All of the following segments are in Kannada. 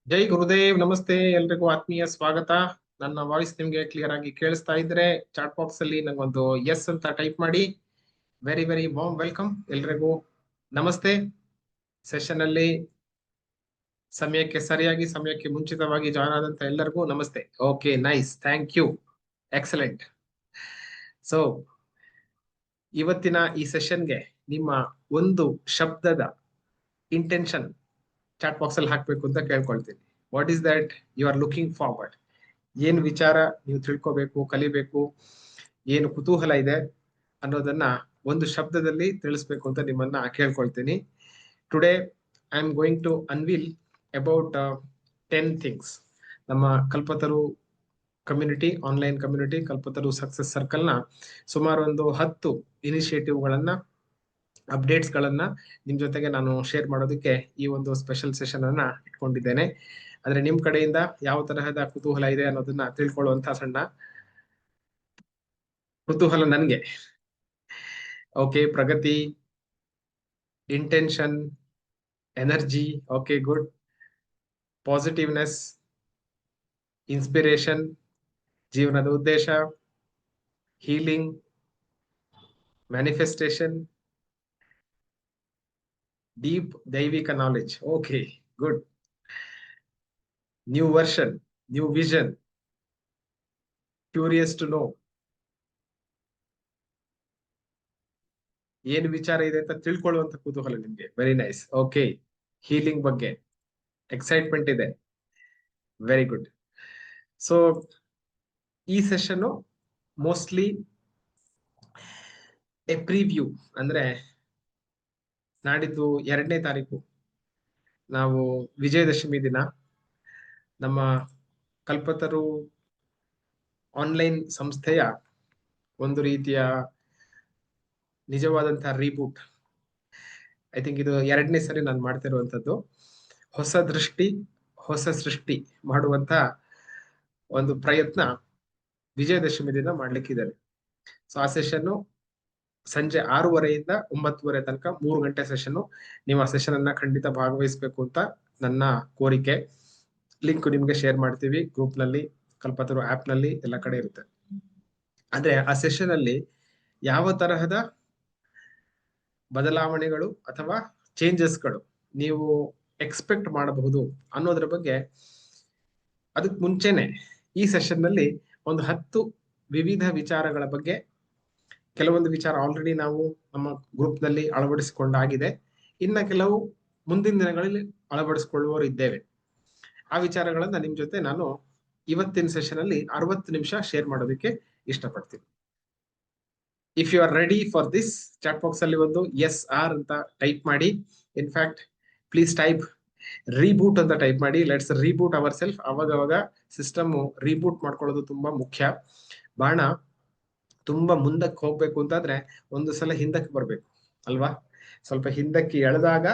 ಜೈ ಗುರುದೇವ್, ನಮಸ್ತೆ. ಎಲ್ರಿಗೂ ಆತ್ಮೀಯ ಸ್ವಾಗತ. ನನ್ನ ವಾಯ್ಸ್ ನಿಮ್ಗೆ ಕ್ಲಿಯರ್ ಆಗಿ ಕೇಳಿಸ್ತಾ ಇದ್ರೆ ಚಾಟ್ ಬಾಕ್ಸ್ ಅಲ್ಲಿ ನಂಗೊಂದು ಎಸ್ ಅಂತ ಟೈಪ್ ಮಾಡಿ. ವೆರಿ ವೆರಿ ವಾರ್ಮ್ ವೆಲ್ಕಮ್ ಎಲ್ರಿಗೂ. ನಮಸ್ತೆ. ಸೆಷನ್ ಅಲ್ಲಿ ಸಮಯಕ್ಕೆ ಸರಿಯಾಗಿ ಸಮಯಕ್ಕೆ ಮುಂಚಿತವಾಗಿ ಜಾಯ್ನ್ ಆದಂತ ಎಲ್ಲರಿಗೂ ನಮಸ್ತೆ. Okay, nice, thank you, excellent. So ಇವತ್ತಿನ ಈ ಸೆಷನ್ಗೆ ನಿಮ್ಮ ಒಂದು ಶಬ್ದದ ಇಂಟೆನ್ಷನ್ ಚಾಟ್ ಬಾಕ್ಸ್ ಅಲ್ಲಿ ಹಾಕ್ಬೇಕು ಅಂತ ಕೇಳ್ಕೊಳ್ತೀನಿ. What is that you are looking forward? ಏನು ವಿಚಾರ ನೀವು ತಿಳ್ಕೋಬೇಕು, ಕಲಿಬೇಕು, ಏನು ಕುತೂಹಲ ಇದೆ ಅನ್ನೋದನ್ನ ಒಂದು ಶಬ್ದದಲ್ಲಿ ತಿಳಿಸ್ಬೇಕು ಅಂತ ನಿಮ್ಮನ್ನ ಕೇಳ್ಕೊಳ್ತೀನಿ. Today I am going to unveil about 10 things. ನಮ್ಮ Kalpataru community, online community Kalpataru success circle ನ ಸುಮಾರು ಒಂದು 10 ಇನಿಷಿಯೇಟಿವ್ ಗಳನ್ನ, ಅಪ್ಡೇಟ್ಸ್ ಗಳನ್ನ ನಿಮ್ ಜೊತೆಗೆ ನಾನು ಶೇರ್ ಮಾಡೋದಕ್ಕೆ ಈ ಒಂದು ಸ್ಪೆಷಲ್ ಸೆಷನ್ ಅನ್ನ ಇಟ್ಕೊಂಡಿದ್ದೇನೆ. ಆದ್ರೆ ನಿಮ್ ಕಡೆಯಿಂದ ಯಾವ ತರಹದ ಕುತೂಹಲ ಇದೆ ಅನ್ನೋದನ್ನ ತಿಳ್ಕೊಳ್ಳುವಂತ ಸಣ್ಣ ಕುತೂಹಲ ನನ್ಗೆ. ಓಕೆ, ಪ್ರಗತಿ, intention, energy, okay good, positiveness, inspiration, ಜೀವನದ ಉದ್ದೇಶ, ಹೀಲಿಂಗ್, ಮ್ಯಾನಿಫೆಸ್ಟೇಷನ್, ಡೀಪ್ ದೈವಿಕ knowledge, okay good, new version, new vision, curious to know, ಏನು ವಿಚಾರ ಇದೆ ಅಂತ ತಿಳ್ಕೊಳ್ಳುವಂತ ಕುತೂಹಲ ನಿಮ್ಗೆ. Very nice. ಓಕೆ, ಹೀಲಿಂಗ್ ಬಗ್ಗೆ ಎಕ್ಸೈಟ್ಮೆಂಟ್ ಇದೆ. Very good. ಸೊ ಈ ಸೆಷನ್ ಮೋಸ್ಟ್ಲಿ ಎ ಪ್ರಿವ್ಯೂ, ಅಂದ್ರೆ ನಾಡಿದ್ದು 2ನೇ ತಾರೀಕು ನಾವು ವಿಜಯದಶಮಿ ದಿನ ನಮ್ಮ ಕಲ್ಪತರು ಆನ್ಲೈನ್ ಸಂಸ್ಥೆಯ ಒಂದು ರೀತಿಯ ನಿಜವಾದಂತಹ ರೀಬೂಟ್. ಐ ಥಿಂಕ್ ಇದು 2ನೇ ಸರಿ ನಾನು ಮಾಡ್ತಿರುವಂತದ್ದು. ಹೊಸ ದೃಷ್ಟಿ, ಹೊಸ ಸೃಷ್ಟಿ ಮಾಡುವಂತ ಒಂದು ಪ್ರಯತ್ನ ವಿಜಯದಶಮಿ ದಿನ ಮಾಡ್ಲಿಕ್ಕಿದ್ದಾರೆ. ಸೊ ಆ ಸೆಷನ್ ಸಂಜೆ 6:30 9:30 ತನಕ 3 ಗಂಟೆ ಸೆಷನ್. ನೀವು ಆ ಸೆಷನ್ ಅನ್ನ ಖಂಡಿತ ಭಾಗವಹಿಸಬೇಕು ಅಂತ ನನ್ನ ಕೋರಿಕೆ. ಲಿಂಕ್ ನಿಮ್ಗೆ ಶೇರ್ ಮಾಡ್ತೀವಿ ಗ್ರೂಪ್ ನಲ್ಲಿ, ಕಲ್ಪತರು ಆಪ್ ನಲ್ಲಿ, ಎಲ್ಲ ಕಡೆ ಇರುತ್ತೆ. ಅಂದ್ರೆ ಆ ಸೆಷನ್ ಅಲ್ಲಿ ಯಾವ ತರಹದ ಬದಲಾವಣೆಗಳು ಅಥವಾ ಚೇಂಜಸ್ಗಳು ನೀವು ಎಕ್ಸ್ಪೆಕ್ಟ್ ಮಾಡಬಹುದು ಅನ್ನೋದ್ರ ಬಗ್ಗೆ, ಅದಕ್ಕೆ ಮುಂಚೆನೆ ಈ ಸೆಷನ್ ನಲ್ಲಿ ಒಂದು 10 ವಿವಿಧ ವಿಚಾರಗಳ ಬಗ್ಗೆ, ಕೆಲವೊಂದು ವಿಚಾರ ಆಲ್ರೆಡಿ ನಾವು ನಮ್ಮ ಗ್ರೂಪ್ ನಲ್ಲಿ ಅಳವಡಿಸಿಕೊಂಡಾಗಿದೆ, ಇನ್ನ ಕೆಲವು ಮುಂದಿನ ದಿನಗಳಲ್ಲಿ ಅಳವಡಿಸಿಕೊಳ್ಳುವವರು ಇದ್ದೇವೆ. ಆ ವಿಚಾರಗಳನ್ನ ನಿಮ್ ಜೊತೆ ನಾನು ಇವತ್ತಿನ ಸೆಷನ್ ಅಲ್ಲಿ 60 ನಿಮಿಷ ಶೇರ್ ಮಾಡೋದಕ್ಕೆ ಇಷ್ಟಪಡ್ತೀನಿ. If you are ready for this, chat box ಅಲ್ಲಿ ಒಂದು ಎಸ್ ಆರ್ ಅಂತ ಟೈಪ್ ಮಾಡಿ. ಇನ್ಫ್ಯಾಕ್ಟ್ ಪ್ಲೀಸ್ ಟೈಪ್ ರೀಬೂಟ್ ಅಂತ ಟೈಪ್ ಮಾಡಿ. Let's reboot our self. ಅವಾಗವಾಗ ಸಿಸ್ಟಮ್ ರೀಬೂಟ್ ಮಾಡ್ಕೊಳ್ಳೋದು ತುಂಬಾ ಮುಖ್ಯ. ಬಾಣ ತುಂಬಾ ಮುಂದಕ್ಕೆ ಹೋಗ್ಬೇಕು ಅಂತಾದ್ರೆ ಒಂದು ಸಲ ಹಿಂದಕ್ಕೆ ಬರ್ಬೇಕು ಅಲ್ವಾ? ಸ್ವಲ್ಪ ಹಿಂದಕ್ಕೆ ಎಳೆದಾಗ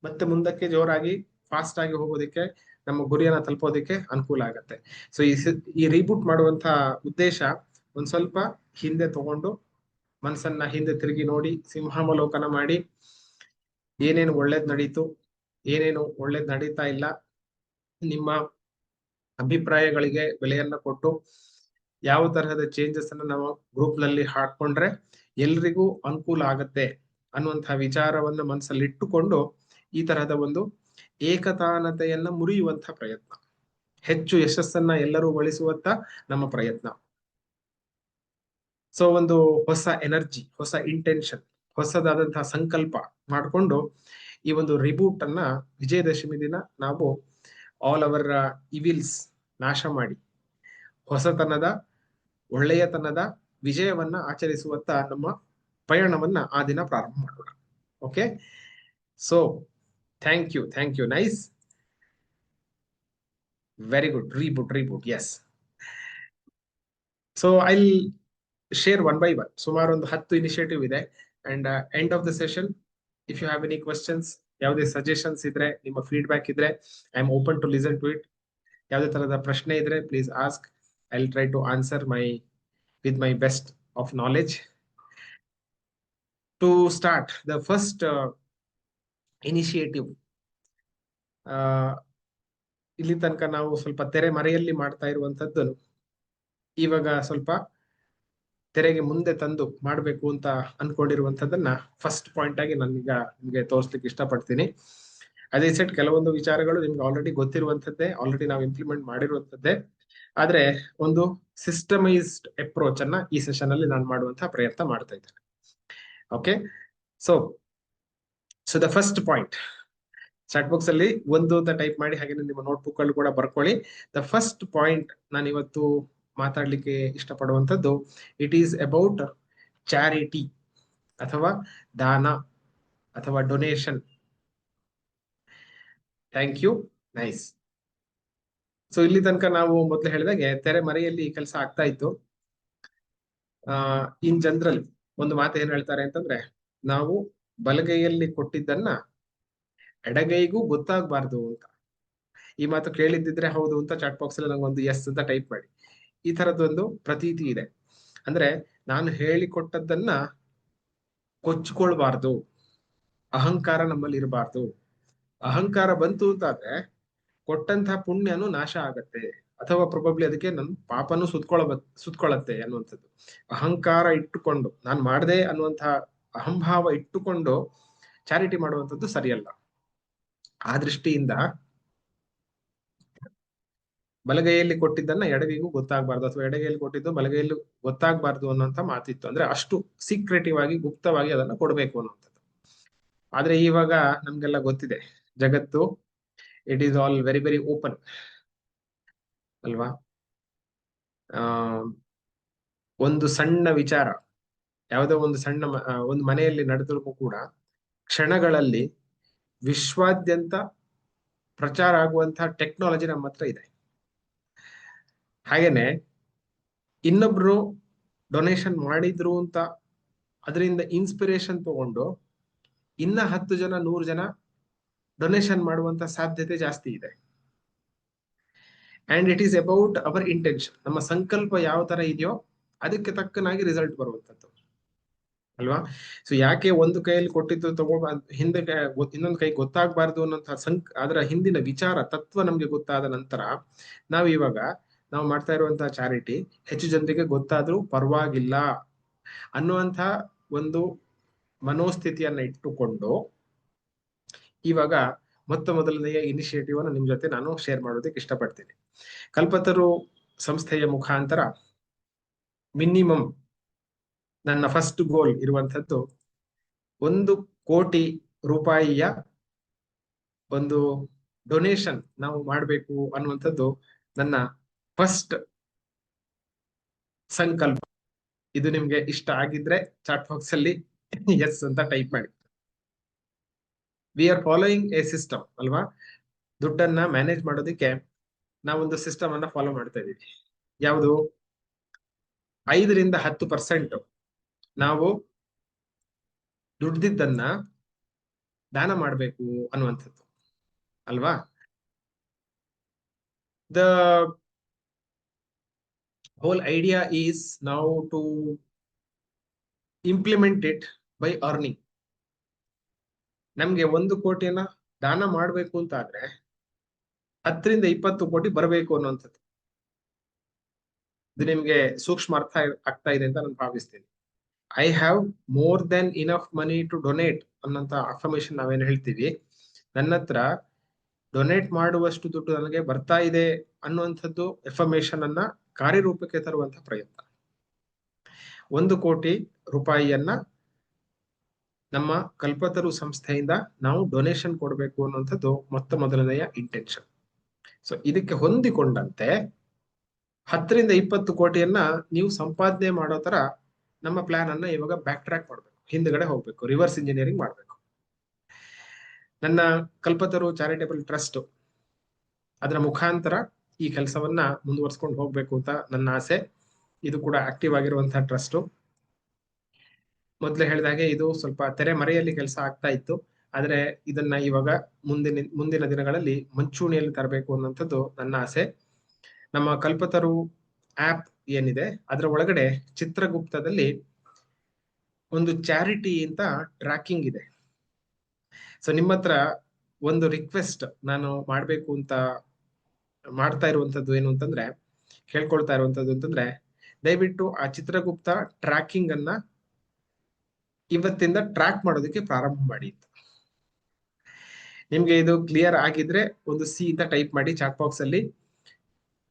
ಮತ್ತೆ ಮುಂದಕ್ಕೆ ಜೋರಾಗಿ ಫಾಸ್ಟ್ ಆಗಿ ಹೋಗೋದಕ್ಕೆ, ನಮ್ಮ ಗುರಿಯನ್ನ ತಲುಪೋದಕ್ಕೆ ಅನುಕೂಲ ಆಗತ್ತೆ. ಸೊ ಈ ರೀಬೂಟ್ ಮಾಡುವಂತ ಉದ್ದೇಶ ಒಂದ್ ಸ್ವಲ್ಪ ಹಿಂದೆ ತಗೊಂಡು ಮನಸ್ಸನ್ನ ಹಿಂದೆ ತಿರುಗಿ ನೋಡಿ, ಸಿಂಹಾವಲೋಕನ ಮಾಡಿ, ಏನೇನು ಒಳ್ಳೇದ್ ನಡೀತು, ಏನೇನು ಒಳ್ಳೇದ್ ನಡೀತಾ ಇಲ್ಲ, ನಿಮ್ಮ ಅಭಿಪ್ರಾಯಗಳಿಗೆ ಬೆಲೆಯನ್ನ ಕೊಟ್ಟು ಯಾವ ತರಹದ ಚೇಂಜಸ್ ಅನ್ನ ನಾವು ಗ್ರೂಪ್ ನಲ್ಲಿ ಹಾಕೊಂಡ್ರೆ ಎಲ್ರಿಗೂ ಅನುಕೂಲ ಆಗತ್ತೆ ಅನ್ನುವಂತಹ ವಿಚಾರವನ್ನ ಮನಸ್ಸಲ್ಲಿ ಇಟ್ಟುಕೊಂಡು ಈ ತರಹದ ಒಂದು ಏಕತಾನತೆಯನ್ನ ಮುರಿಯುವಂತಹ ಪ್ರಯತ್ನ, ಹೆಚ್ಚು ಯಶಸ್ಸನ್ನ ಎಲ್ಲರೂ ಗಳಿಸುವಂತ ನಮ್ಮ ಪ್ರಯತ್ನ. ಸೊ ಒಂದು ಹೊಸ ಎನರ್ಜಿ, ಹೊಸ ಇಂಟೆನ್ಷನ್, ಹೊಸದಾದಂತಹ ಸಂಕಲ್ಪ ಮಾಡಿಕೊಂಡು ಈ ಒಂದು ರಿಬೂಟ್ ಅನ್ನ ವಿಜಯದಶಮಿ ದಿನ ನಾವು ಆಲ್ ಅವರ್ ಇವಿಲ್ಸ್ ನಾಶ ಮಾಡಿ ಹೊಸತನದ, ಒಳ್ಳೆಯತನದ ವಿಜಯವನ್ನ ಆಚರಿಸುವಂತ ನಮ್ಮ ಪಯಣವನ್ನ ಆ ದಿನ ಪ್ರಾರಂಭ ಮಾಡೋಣ. Okay, so thank you, nice, very good. Reboot, yes. So I'll share one by one. ಸುಮಾರು ಒಂದು 10 ಇನಿಷಿಯೇಟಿವ್ ಇದೆ. And end of the session, if you have any questions, ಯಾವುದೇ ಸಜೆಷನ್ಸ್ ಇದ್ರೆ, ನಿಮ್ಮ ಫೀಡ್ಬ್ಯಾಕ್ ಇದ್ರೆ, I am open to listen to it. ಯಾವುದೇ ತರಹದ ಪ್ರಶ್ನೆ ಇದ್ರೆ please ask. I will try to answer with my best of knowledge. To start the first initiative, ಇಲ್ಲಿ ತನಕ ನಾವು ಸ್ವಲ್ಪ ತೆರೆ ಮರೆಯಲ್ಲಿ ಮಾಡ್ತಾ ಇರುವಂತದ್ದು ಇವಾಗ ಸ್ವಲ್ಪ ತೆರೆಗೆ ಮುಂದೆ ತಂದು ಮಾಡ್ಬೇಕು ಅಂತ ಅನ್ಕೊಂಡಿರುವಂತದ್ದನ್ನ ಫಸ್ಟ್ ಪಾಯಿಂಟ್ ಆಗಿ ನಾನೀಗ ನಿಮ್ಗೆ ತೋರಿಸ್ಲಿಕ್ಕೆ ಇಷ್ಟಪಡ್ತೀನಿ. ಅದೇ ಸೆಟ್ ಕೆಲವೊಂದು ವಿಚಾರಗಳು ನಿಮ್ಗೆ ಆಲ್ರೆಡಿ ಗೊತ್ತಿರುವಂತದ್ದೇ, ಆಲ್ರೆಡಿ ನಾವು ಇಂಪ್ಲಿಮೆಂಟ್ ಮಾಡಿರುವಂತದ್ದೇ, ಆದ್ರೆ ಒಂದು ಸಿಸ್ಟಮೈಸ್ಡ್ ಅಪ್ರೋಚ್ ಅನ್ನ ಈ ಸೆಷನ್ ಅಲ್ಲಿ ನಾನು ಮಾಡುವಂತಹ ಪ್ರಯತ್ನ ಮಾಡ್ತಾ ಇದ್ದೇನೆ. Okay, so the first point, chat box ಅಲ್ಲಿ ಒಂದು ಅಂತ ಟೈಪ್ ಮಾಡಿ, ಹಾಗೆ ನಿಮ್ಮ ನೋಟ್ಬುಕ್ ಅಲ್ಲಿ ಕೂಡ ಬರ್ಕೊಳ್ಳಿ. ದ ಫಸ್ಟ್ ಪಾಯಿಂಟ್ ನಾನು ಇವತ್ತು ಮಾತಾಡ್ಲಿಕ್ಕೆ ಇಷ್ಟಪಡುವಂತದ್ದು, ಇಟ್ ಈಸ್ ಅಬೌಟ್ ಚಾರಿಟಿ ಅಥವಾ ದಾನ ಅಥವಾ donation. Thank you, nice. So ಇಲ್ಲಿ ತನಕ ನಾವು ಮೊದಲು ಹೇಳಿದಾಗೆ ತೆರೆ ಮರೆಯಲ್ಲಿ ಕೆಲಸ ಆಗ್ತಾ ಇತ್ತು. ಇನ್ ಜನರಲ್ ಒಂದು ಮಾತು ಏನ್ ಹೇಳ್ತಾರೆ ಅಂತಂದ್ರೆ, ನಾವು ಬಲಗೈಯಲ್ಲಿ ಕೊಟ್ಟಿದ್ದನ್ನ ಎಡಗೈಗೂ ಗೊತ್ತಾಗಬಾರ್ದು ಅಂತ. ಈ ಮಾತು ಕೇಳಿದ್ದಿದ್ರೆ ಹೌದು ಅಂತ ಚಾಟ್ ಬಾಕ್ಸ್ ಅಲ್ಲಿ ನಂಗೊಂದು ಎಸ್ ಅಂತ ಟೈಪ್ ಮಾಡಿ. ಈ ತರದೊಂದು ಪ್ರತೀತಿ ಇದೆ. ಅಂದ್ರೆ ನಾನು ಹೇಳಿಕೊಟ್ಟದ್ದನ್ನ ಕೊಚ್ಕೊಳ್ಬಾರ್ದು, ಅಹಂಕಾರ ನಮ್ಮಲ್ಲಿ ಇರಬಾರ್ದು. ಅಹಂಕಾರ ಬಂತು ಅಂತಾದ್ರೆ ಕೊಟ್ಟಂತಹ ಪುಣ್ಯನು ನಾಶ ಆಗತ್ತೆ, ಅಥವಾ ಪ್ರೊಬಬ್ಲಿ ಅದಕ್ಕೆ ನನ್ನ ಪಾಪನು ಸುತ್ಕೊಳ್ಳತ್ತೆ ಅನ್ನುವಂಥದ್ದು. ಅಹಂಕಾರ ಇಟ್ಟುಕೊಂಡು ನಾನು ಮಾಡದೆ ಅನ್ನುವಂತಹ ಅಹಂಭಾವ ಇಟ್ಟುಕೊಂಡು ಚಾರಿಟಿ ಮಾಡುವಂಥದ್ದು ಸರಿಯಲ್ಲ. ಆ ದೃಷ್ಟಿಯಿಂದ ಬಲಗೈಯಲ್ಲಿ ಕೊಟ್ಟಿದ್ದನ್ನ ಎಡಗೈಗೂ ಗೊತ್ತಾಗಬಾರ್ದು, ಅಥವಾ ಎಡಗೈಯಲ್ಲಿ ಕೊಟ್ಟಿದ್ದು ಬಲಗೈಯಲ್ಲಿ ಗೊತ್ತಾಗಬಾರ್ದು ಅನ್ನೋಂಥ ಮಾತಿತ್ತು. ಅಂದ್ರೆ ಅಷ್ಟು ಸೀಕ್ರೆಟಿವ್ ಆಗಿ, ಗುಪ್ತವಾಗಿ ಅದನ್ನ ಕೊಡ್ಬೇಕು ಅನ್ನುವಂಥದ್ದು. ಆದ್ರೆ ಇವಾಗ ನಮ್ಗೆಲ್ಲ ಗೊತ್ತಿದೆ, ಜಗತ್ತು it is all very very open ಅಲ್ವಾ. ಒಂದು ಸಣ್ಣ ವಿಚಾರ, ಯಾವುದೋ ಒಂದು ಸಣ್ಣ ಒಂದು ಮನೆಯಲ್ಲಿ ನಡೆದರೂ ಕೂಡ ಕ್ಷಣಗಳಲ್ಲಿ ವಿಶ್ವಾದ್ಯಂತ ಪ್ರಚಾರ ಆಗುವಂತಹ ಟೆಕ್ನಾಲಜಿ ನಮ್ಮ ಹತ್ರ ಇದೆ. ಹಾಗೇನೆ ಇನ್ನೊಬ್ರು ಡೊನೇಷನ್ ಮಾಡಿದ್ರು ಅಂತ ಅದರಿಂದ ಇನ್ಸ್ಪಿರೇಷನ್ ತಗೊಂಡು ಇನ್ನ 10 ಜನ 100 ಜನ ಡೊನೇಷನ್ ಮಾಡುವಂತ ಸಾಧ್ಯತೆ ಜಾಸ್ತಿ ಇದೆ. And it is about our intention. ನಮ್ಮ ಸಂಕಲ್ಪ ಯಾವ ತರ ಇದೆಯೋ ಅದಕ್ಕೆ ತಕ್ಕನಾಗಿ ರಿಸಲ್ಟ್ ಬರುವಂತದ್ದು ಅಲ್ವಾ. ಸೊ ಯಾಕೆ ಒಂದು ಕೈಯಲ್ಲಿ ಕೊಟ್ಟಿದ್ದು ಹಿಂದೆ ಇನ್ನೊಂದು ಕೈ ಗೊತ್ತಾಗಬಾರ್ದು ಅನ್ನೋಂತಹ ಅದರ ಹಿಂದಿನ ವಿಚಾರ ತತ್ವ ನಮ್ಗೆ ಗೊತ್ತಾದ ನಂತರ ನಾವು ಮಾಡ್ತಾ ಇರುವಂತಹ ಚಾರಿಟಿ ಹೆಚ್ಚು ಜನರಿಗೆ ಗೊತ್ತಾದ್ರೂ ಪರವಾಗಿಲ್ಲ ಅನ್ನುವಂಥ ಒಂದು ಮನೋಸ್ಥಿತಿಯನ್ನ ಇಟ್ಟುಕೊಂಡು ಇವಾಗ ಮೊದಲನೆಯ ಇನಿಷಿಯೇಟಿವ್ ಅನ್ನು ನಿಮ್ ಜೊತೆ ನಾನು ಶೇರ್ ಮಾಡೋದಕ್ಕೆ ಇಷ್ಟಪಡ್ತೀನಿ. ಕಲ್ಪತರು ಸಂಸ್ಥೆಯ ಮುಖಾಂತರ ಮಿನಿಮಮ್ ನನ್ನ ಫಸ್ಟ್ ಗೋಲ್ ಇರುವಂತದ್ದು 1 ಕೋಟಿ ರೂಪಾಯಿಯ ಒಂದು ಡೊನೇಷನ್ ನಾವು ಮಾಡಬೇಕು ಅನ್ನುವಂಥದ್ದು ನನ್ನ ಫಸ್ಟ್ ಸಂಕಲ್ಪ. ಇದು ನಿಮ್ಗೆ ಇಷ್ಟ ಆಗಿದ್ರೆ ಚಾಟ್ ಬಾಕ್ಸ್ ಅಲ್ಲಿ ಎಸ್ ಅಂತ ಟೈಪ್ ಮಾಡಿ. We are following A system ಅಲ್ವಾ. ದುಡ್ಡನ್ನ ಮ್ಯಾನೇಜ್ ಮಾಡೋದಕ್ಕೆ ನಾವೊಂದು ಸಿಸ್ಟಮ್ ಅನ್ನ ಫಾಲೋ ಮಾಡ್ತಾ ಇದೀವಿ. ಯಾವುದು? 5 ರಿಂದ 10% ನಾವು ದುಡ್ದಿದ್ದನ್ನ ದಾನ ಮಾಡಬೇಕು ಅನ್ನುವಂಥದ್ದು ಅಲ್ವಾ. The whole idea is now to implement it by earning. ನಮ್ಗೆ 1 ಕೋಟಿಯನ್ನ ದಾನ ಮಾಡ್ಬೇಕು ಅಂತ ಆದ್ರೆ 10 ರಿಂದ 20 ಕೋಟಿ ಬರಬೇಕು ಅನ್ನುವಂಥದ್ದು. ಇದು ನಿಮ್ಗೆ ಸೂಕ್ಷ್ಮ ಅರ್ಥ ಆಗ್ತಾ ಇದೆ ಅಂತ ನಾನು ಭಾವಿಸ್ತೀನಿ. I have more than enough money to donate ಅನ್ನೋಂಥ ಅಫರ್ಮೇಶನ್ ನಾವೇನು ಹೇಳ್ತೀವಿ, ನನ್ನ ಹತ್ರ ಡೊನೇಟ್ ಮಾಡುವಷ್ಟು ದುಡ್ಡು ನನಗೆ ಬರ್ತಾ ಇದೆ ಅನ್ನುವಂಥದ್ದು ಎಫರ್ಮೇಶನ್ ಅನ್ನ ಕಾರ್ಯರೂಪಕ್ಕೆ ತರುವಂತಹ ಪ್ರಯತ್ನ. 1 ಕೋಟಿ ರೂಪಾಯಿಯನ್ನ ನಮ್ಮ ಕಲ್ಪತರು ಸಂಸ್ಥೆಯಿಂದ ನಾವು ಡೊನೇಷನ್ ಕೊಡಬೇಕು ಅನ್ನುವಂಥದ್ದು ಮೊದಲನೆಯ ಇಂಟೆನ್ಷನ್. ಸೊ ಇದಕ್ಕೆ ಹೊಂದಿಕೊಂಡಂತೆ 10 ರಿಂದ 20 ಕೋಟಿಯನ್ನ ನೀವು ಸಂಪಾದನೆ ಮಾಡೋ ತರ ನಮ್ಮ ಪ್ಲಾನ್ ಅನ್ನ ಇವಾಗ ಬ್ಯಾಕ್ ಟ್ರ್ಯಾಕ್ ಮಾಡ್ಬೇಕು, ಹಿಂದ್ಗಡೆ ಹೋಗ್ಬೇಕು, ರಿವರ್ಸ್ ಇಂಜಿನಿಯರಿಂಗ್ ಮಾಡ್ಬೇಕು. ನನ್ನ ಕಲ್ಪತರು ಚಾರಿಟೇಬಲ್ ಟ್ರಸ್ಟ್ ಅದರ ಮುಖಾಂತರ ಈ ಕೆಲಸವನ್ನ ಮುಂದುವರ್ಸ್ಕೊಂಡು ಹೋಗ್ಬೇಕು ಅಂತ ನನ್ನ ಆಸೆ. ಇದು ಕೂಡ ಆಕ್ಟಿವ್ ಆಗಿರುವಂತಹ ಟ್ರಸ್ಟ್. ಮೊದಲೇ ಹೇಳಿದಾಗೆ ಇದು ಸ್ವಲ್ಪ ತೆರೆ ಮರೆಯಲ್ಲಿ ಕೆಲಸ ಆಗ್ತಾ ಇತ್ತು, ಆದ್ರೆ ಇದನ್ನ ಇವಾಗ ಮುಂದಿನ ದಿನಗಳಲ್ಲಿ ಮುಂಚೂಣಿಯಲ್ಲಿ ತರಬೇಕು ಅನ್ನೋಂಥದ್ದು ನನ್ನ ಆಸೆ. ನಮ್ಮ ಕಲ್ಪತರು ಆಪ್ ಏನಿದೆ ಅದರ ಒಳಗಡೆ ಚಿತ್ರಗುಪ್ತದಲ್ಲಿ ಒಂದು ಚಾರಿಟಿ ಅಂತ ಟ್ರ್ಯಾಕಿಂಗ್ ಇದೆ. ಸೊ ನಿಮ್ಮ ಹತ್ರ ಒಂದು ರಿಕ್ವೆಸ್ಟ್ ನಾನು ಮಾಡ್ಬೇಕು ಅಂತ ಮಾಡ್ತಾ ಇರುವಂತದ್ದು ಏನು ಅಂತಂದ್ರೆ, ಕೇಳ್ಕೊಳ್ತಾ ಇರುವಂತದ್ದು ಅಂತಂದ್ರೆ, ದಯವಿಟ್ಟು ಆ ಚಿತ್ರಗುಪ್ತ ಟ್ರ್ಯಾಕಿಂಗ್ ಅನ್ನ ಇವತ್ತಿಂದ ಟ್ರ್ಯಾಕ್ ಮಾಡೋದಕ್ಕೆ ಪ್ರಾರಂಭ ಮಾಡಿ. ನಿಮ್ಗೆ ಇದು ಕ್ಲಿಯರ್ ಆಗಿದ್ರೆ ಒಂದು ಸಿ ಅಂತ ಟೈಪ್ ಮಾಡಿ ಚಾಟ್ ಬಾಕ್ಸ್ ಅಲ್ಲಿ.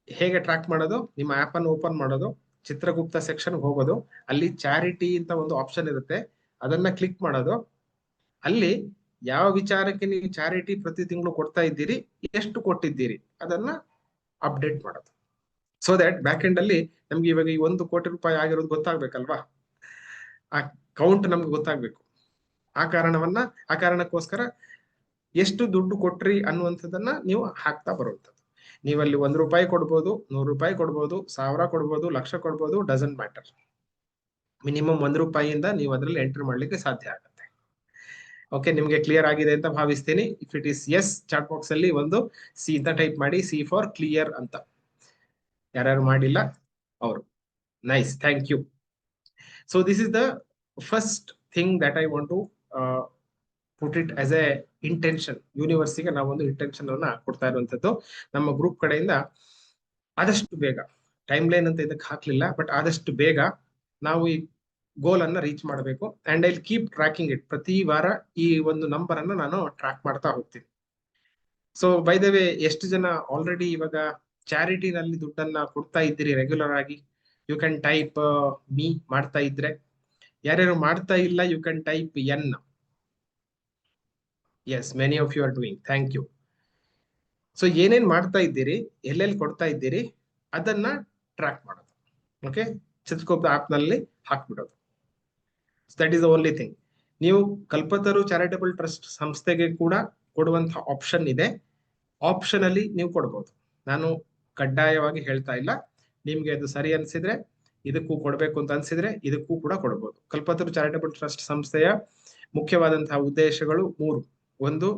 ಹೇಗೆ ಟ್ರ್ಯಾಕ್ ಮಾಡೋದು? ನಿಮ್ಮ ಆಪ್ ಅನ್ನು ಓಪನ್ ಮಾಡೋದು, ಚಿತ್ರಗುಪ್ತ ಸೆಕ್ಷನ್ ಹೋಗೋದು, ಅಲ್ಲಿ ಚಾರಿಟಿ ಅಂತ ಒಂದು ಆಪ್ಷನ್ ಇರುತ್ತೆ, ಅದನ್ನ ಕ್ಲಿಕ್ ಮಾಡೋದು. ಅಲ್ಲಿ ಯಾವ ವಿಚಾರಕ್ಕೆ ನೀವು ಚಾರಿಟಿ ಪ್ರತಿ ತಿಂಗಳು ಕೊಡ್ತಾ ಇದ್ದೀರಿ, ಎಷ್ಟು ಕೊಟ್ಟಿದ್ದೀರಿ ಅದನ್ನ ಅಪ್ಡೇಟ್ ಮಾಡೋದು. ಸೊ ದಟ್ ಬ್ಯಾಕ್ ಎಂಡ್ ಅಲ್ಲಿ ನಮ್ಗೆ ಇವಾಗ ಈ 1 ಕೋಟಿ ರೂಪಾಯಿ ಆಗಿರೋದು ಗೊತ್ತಾಗ್ಬೇಕಲ್ವಾ? ಆ ಕೌಂಟ್ ನಮ್ಗೆ ಗೊತ್ತಾಗ್ಬೇಕು. ಆ ಕಾರಣಕ್ಕೋಸ್ಕರ ಎಷ್ಟು ದುಡ್ಡು ಕೊಟ್ರಿ ಅನ್ನುವಂಥದ್ದನ್ನ ನೀವು ಹಾಕ್ತಾ ಬರುವಂಥದ್ದು. ನೀವಲ್ಲಿ 1 ರೂಪಾಯಿ ಕೊಡ್ಬೋದು, 100 ರೂಪಾಯಿ ಕೊಡ್ಬೋದು, 1000 ಕೊಡ್ಬೋದು, ಲಕ್ಷ ಕೊಡ್ಬೋದು, ಡಸಂಟ್ ಮ್ಯಾಟರ್. ಮಿನಿಮಮ್ 1 ರೂಪಾಯಿಯಿಂದ ನೀವು ಅದರಲ್ಲಿ ಎಂಟರ್ ಮಾಡ್ಲಿಕ್ಕೆ ಸಾಧ್ಯ ಆಗುತ್ತೆ. ಓಕೆ, ನಿಮ್ಗೆ ಕ್ಲಿಯರ್ ಆಗಿದೆ ಅಂತ ಭಾವಿಸ್ತೀನಿ. If it is yes, chat box ಅಲ್ಲಿ ಒಂದು ಸಿ ಅಂತ ಟೈಪ್ ಮಾಡಿ, ಸಿ ಫಾರ್ ಕ್ಲಿಯರ್ ಅಂತ. ಯಾರ್ಯಾರು ಮಾಡಿಲ್ಲ ಅವರು, nice, thank you. So this is the first thing that I want to put it as a intention. ಯೂನಿವರ್ಸಿಗೆ ನಾವೊಂದು ಇಂಟೆನ್ಷನ್ ಅನ್ನ ಕೊಡ್ತಾ ಇರುವಂತದ್ದು ನಮ್ಮ ಗ್ರೂಪ್ ಕಡೆಯಿಂದ. ಆದಷ್ಟು ಬೇಗ, ಟೈಮ್ ಲೈನ್ ಅಂತ ಇದಕ್ಕೆ ಹಾಕ್ಲಿಲ್ಲ, ಬಟ್ ಆದಷ್ಟು ಬೇಗ ನಾವು ಈ ಗೋಲ್ ಅನ್ನ ರೀಚ್ ಮಾಡಬೇಕು. And I keep tracking it. ಪ್ರತಿ ವಾರ ಈ ಒಂದು ನಂಬರ್ ಅನ್ನ ನಾನು ಟ್ರ್ಯಾಕ್ ಮಾಡ್ತಾ ಹೋಗ್ತೀನಿ. ಸೊ ಬೈ ದ ವೇ, ಎಷ್ಟು ಜನ ಆಲ್ರೆಡಿ ಇವಾಗ ಚಾರಿಟಿನಲ್ಲಿ ದುಡ್ಡನ್ನ ಕೊಡ್ತಾ ಇದ್ದೀರಿ ರೆಗ್ಯುಲರ್ ಆಗಿ? ಯು ಕ್ಯಾನ್ ಟೈಪ್ ಮೀ ಮಾಡ್ತಾ ಇದ್ರೆ. ಯಾರ್ಯಾರು ಮಾಡ್ತಾ ಇಲ್ಲ, you can type N. Yes, many of you are doing, thank you. So ಏನೇನ್ ಮಾಡ್ತಾ ಇದ್ದೀರಿ, ಎಲ್ಲೆಲ್ಲಿ ಕೊಡ್ತಾ ಇದ್ದೀರಿ ಅದನ್ನ ಟ್ರ್ಯಾಕ್ ಮಾಡೋದು. ಓಕೆ, ಚಿತ್ರಗುಪ್ತ ಆಪ್ ನಲ್ಲಿ ಹಾಕ್ಬಿಡೋದು. That is the only thing. ನೀವು ಕಲ್ಪತರು ಚಾರಿಟಬಲ್ ಟ್ರಸ್ಟ್ ಸಂಸ್ಥೆಗೆ ಕೂಡ ಕೊಡುವಂತಹ ಆಪ್ಷನ್ ಇದೆ. ಆಪ್ಷನ್ ಅಲ್ಲಿ ನೀವು ಕೊಡ್ಬೋದು. ನಾನು ಕಡ್ಡಾಯವಾಗಿ ಹೇಳ್ತಾ ಇಲ್ಲ. ನಿಮ್ಗೆ ಅದು ಸರಿ ಅನ್ಸಿದ್ರೆ, ಇದಕ್ಕೂ ಕೊಡ್ಬೇಕು ಅಂತ ಅನ್ಸಿದ್ರೆ ಇದಕ್ಕೂ ಕೂಡ ಕೊಡ್ಬೋದು. ಕಲ್ಪತರು ಚಾರಿಟಬಲ್ ಟ್ರಸ್ಟ್ ಸಂಸ್ಥೆಯ ಮುಖ್ಯವಾದಂತಹ ಉದ್ದೇಶಗಳು 3. ಒಂದು,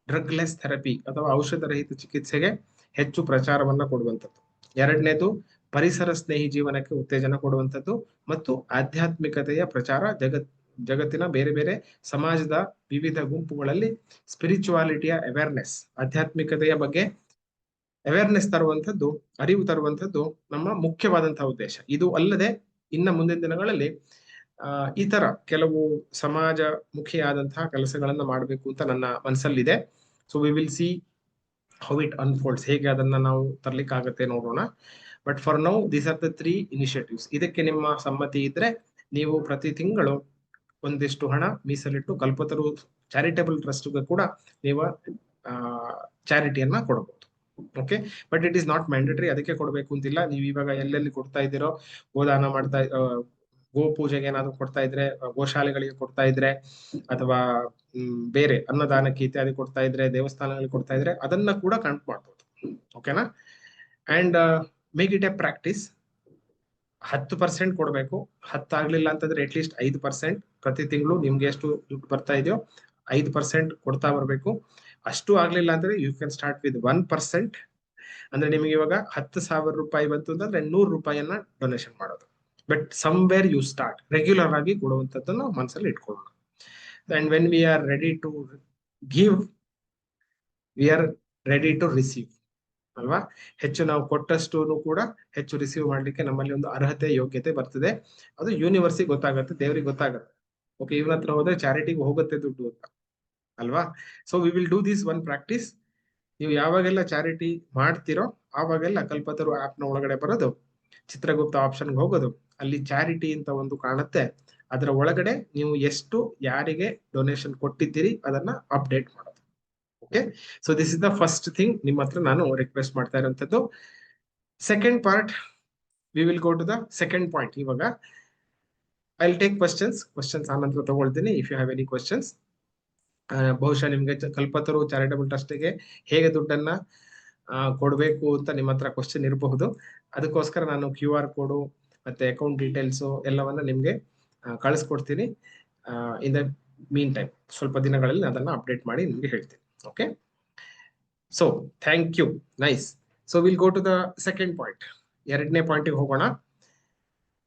ಡ್ರಗ್ಲೆಸ್ ಥೆರಪಿ ಅಥವಾ ಔಷಧ ರಹಿತ ಚಿಕಿತ್ಸೆಗೆ ಹೆಚ್ಚು ಪ್ರಚಾರವನ್ನ ಕೊಡುವಂಥದ್ದು. 2ನೇದು, ಪರಿಸರ ಸ್ನೇಹಿ ಜೀವನಕ್ಕೆ ಉತ್ತೇಜನ ಕೊಡುವಂಥದ್ದು ಮತ್ತು ಆಧ್ಯಾತ್ಮಿಕತೆಯ ಪ್ರಚಾರ. ಜಗತ್ತಿನ ಬೇರೆ ಬೇರೆ ಸಮಾಜದ ವಿವಿಧ ಗುಂಪುಗಳಲ್ಲಿ ಸ್ಪಿರಿಚುವಾಲಿಟಿಯ ಅವೇರ್ನೆಸ್, ಆಧ್ಯಾತ್ಮಿಕತೆಯ ಬಗ್ಗೆ ಅವೇರ್ನೆಸ್ ತರುವಂಥದ್ದು, ಅರಿವು ತರುವಂಥದ್ದು ನಮ್ಮ ಮುಖ್ಯವಾದಂತಹ ಉದ್ದೇಶ. ಇದು ಅಲ್ಲದೆ ಇನ್ನ ಮುಂದಿನ ದಿನಗಳಲ್ಲಿ ಈ ತರ ಕೆಲವು ಸಮಾಜ ಮುಖಿಯಾದಂತಹ ಕೆಲಸಗಳನ್ನ ಮಾಡಬೇಕು ಅಂತ ನನ್ನ ಮನಸ್ಸಲ್ಲಿದೆ. So we will see how it unfolds. ಹೇಗೆ ಅದನ್ನ ನಾವು ತರ್ಲಿಕ್ಕಾಗತ್ತೆ ನೋಡೋಣ. But for now these are the 3 initiatives. ಇದಕ್ಕೆ ನಿಮ್ಮ ಸಮ್ಮತಿ ಇದ್ರೆ ನೀವು ಪ್ರತಿ ತಿಂಗಳು ಒಂದಿಷ್ಟು ಹಣ ಮೀಸಲಿಟ್ಟು ಕಲ್ಪತರು ಚಾರಿಟಬಲ್ ಟ್ರಸ್ಟ್ಗೆ ಕೂಡ ನೀವು ಚಾರಿಟಿಯನ್ನ ಕೊಡಬಹುದು. Okay, but it is not mandatory. ಅದಕ್ಕೆ ಕೊಡಬೇಕು ಅಂತಿಲ್ಲ. ನೀವು ಇವಾಗ ಎಲ್ಲೆಲ್ಲಿ ಕೊಡ್ತಾ ಇದ್ದೀರೋ, ಗೋದಾನ ಮಾಡ್ತಾ, ಗೋ ಪೂಜೆಗೆ ಏನಾದ್ರು ಕೊಡ್ತಾ ಇದ್ರೆ, ಗೋಶಾಲೆಗಳಿಗೆ ಕೊಡ್ತಾ ಇದ್ರೆ, ಅಥವಾ ಬೇರೆ ಅನ್ನದಾನಕ್ಕೆ ಇತ್ಯಾದಿ ಕೊಡ್ತಾ ಇದ್ರೆ, ದೇವಸ್ಥಾನಗಳಿಗೆ ಕೊಡ್ತಾ ಇದ್ರೆ, ಅದನ್ನ ಕೂಡ ಕೌಂಟ್ ಮಾಡ್ಬೋದು. ಓಕೆನಾ? And make it A practice. 10% ಕೊಡ್ಬೇಕು. 10 ಆಗ್ಲಿಲ್ಲ ಅಂತಂದ್ರೆ ಅಟ್ಲೀಸ್ಟ್ 5% ಪ್ರತಿ ತಿಂಗಳು ನಿಮ್ಗೆ ಎಷ್ಟು ದುಡ್ಡು ಬರ್ತಾ ಇದೆಯೋ 5% ಕೊಡ್ತಾ ಬರ್ಬೇಕು. ಅಷ್ಟು ಆಗ್ಲಿಲ್ಲ ಅಂದ್ರೆ ಯು ಕ್ಯಾನ್ ಸ್ಟಾರ್ಟ್ ವಿತ್ 1%. ಅಂದ್ರೆ ನಿಮ್ಗೆ ಇವಾಗ 10,000 ರೂಪಾಯಿ ಬಂತು ಅಂತಂದ್ರೆ 100 ರೂಪಾಯಿಯನ್ನ ಡೊನೇಷನ್ ಮಾಡೋದು. But somewhere you start. Regular ಆಗಿ ಕೊಡುವಂಥದ್ದನ್ನು ಮನಸ್ಸಲ್ಲಿ ಇಟ್ಕೊಳ್ಳೋಣ. And when we are ready to give, we are ready to receive ಅಲ್ವಾ? ಹೆಚ್ಚು ನಾವು ಕೊಟ್ಟಷ್ಟು ಕೂಡ ಹೆಚ್ಚು ರಿಸೀವ್ ಮಾಡ್ಲಿಕ್ಕೆ ನಮ್ಮಲ್ಲಿ ಒಂದು ಅರ್ಹತೆ, ಯೋಗ್ಯತೆ ಬರ್ತದೆ. ಅದು ಯೂನಿವರ್ಸಿಗೆ ಗೊತ್ತಾಗತ್ತೆ, ದೇವ್ರಿಗೆ ಗೊತ್ತಾಗತ್ತೆ. ಓಕೆ, ಇವನ ಹತ್ರ ಹೋದ್ರೆ ಚಾರಿಟಿಗೆ ಹೋಗುತ್ತೆ ದುಡ್ಡು ಅಂತ ಅಲ್ವಾ? So we will do this one practice. ನೀವು ಯಾವಾಗೆಲ್ಲ ಚಾರಿಟಿ ಮಾಡ್ತಿರೋ ಆವಾಗೆಲ್ಲ ಕಲ್ಪತರು ಆಪ್ ನ ಒಳಗಡೆ ಬರೋದು, ಚಿತ್ರಗುಪ್ತ ಆಪ್ಷನ್ಗೆ ಹೋಗೋದು, ಅಲ್ಲಿ ಚಾರಿಟಿ ಅಂತ ಒಂದು ಕಾಣುತ್ತೆ. ಅದರ ಒಳಗಡೆ ನೀವು ಎಷ್ಟು ಯಾರಿಗೆ ಡೊನೇಷನ್ ಕೊಟ್ಟಿದ್ದೀರಿ ಅದನ್ನ ಅಪ್ಡೇಟ್ ಮಾಡೋದು. Okay, so this is the first thing ನಿಮ್ಮ ಹತ್ರ ನಾನು ರಿಕ್ವೆಸ್ಟ್ ಮಾಡ್ತಾ ಇರುವಂತದ್ದು. Second part, we will go to the second point. ಇವಾಗ ಐ ವಿಲ್ ಟೇಕ್ ಕ್ವಶನ್ಸ್ ಆನಂತರ ತಗೊಳ್ತೀನಿ. If you have any questions. ಬಹುಶಃ ನಿಮ್ಗೆ ಕಲ್ಪತರು ಚಾರಿಟಬಲ್ ಟ್ರಸ್ಟ್ಗೆ ಹೇಗೆ ದುಡ್ಡನ್ನ ಕೊಡ್ಬೇಕು ಅಂತ ನಿಮ್ಮ ಹತ್ರ ಕ್ವಶನ್ ಇರಬಹುದು. ಅದಕ್ಕೋಸ್ಕರ ನಾನು QR ಕೋಡು ಮತ್ತೆ ಅಕೌಂಟ್ ಡೀಟೇಲ್ಸ್ ಎಲ್ಲವನ್ನ ನಿಮ್ಗೆ ಕಳಿಸ್ಕೊಡ್ತೀನಿ. ಇನ್ ದ ಮೀನ್ ಟೈಮ್, ಸ್ವಲ್ಪ ದಿನಗಳಲ್ಲಿ ಅದನ್ನ ಅಪ್ಡೇಟ್ ಮಾಡಿ ನಿಮ್ಗೆ ಹೇಳ್ತೀನಿ. Okay, so thank you, nice. So will go to the second point. 2ನೇ ಪಾಯಿಂಟ್ಗೆ ಹೋಗೋಣ.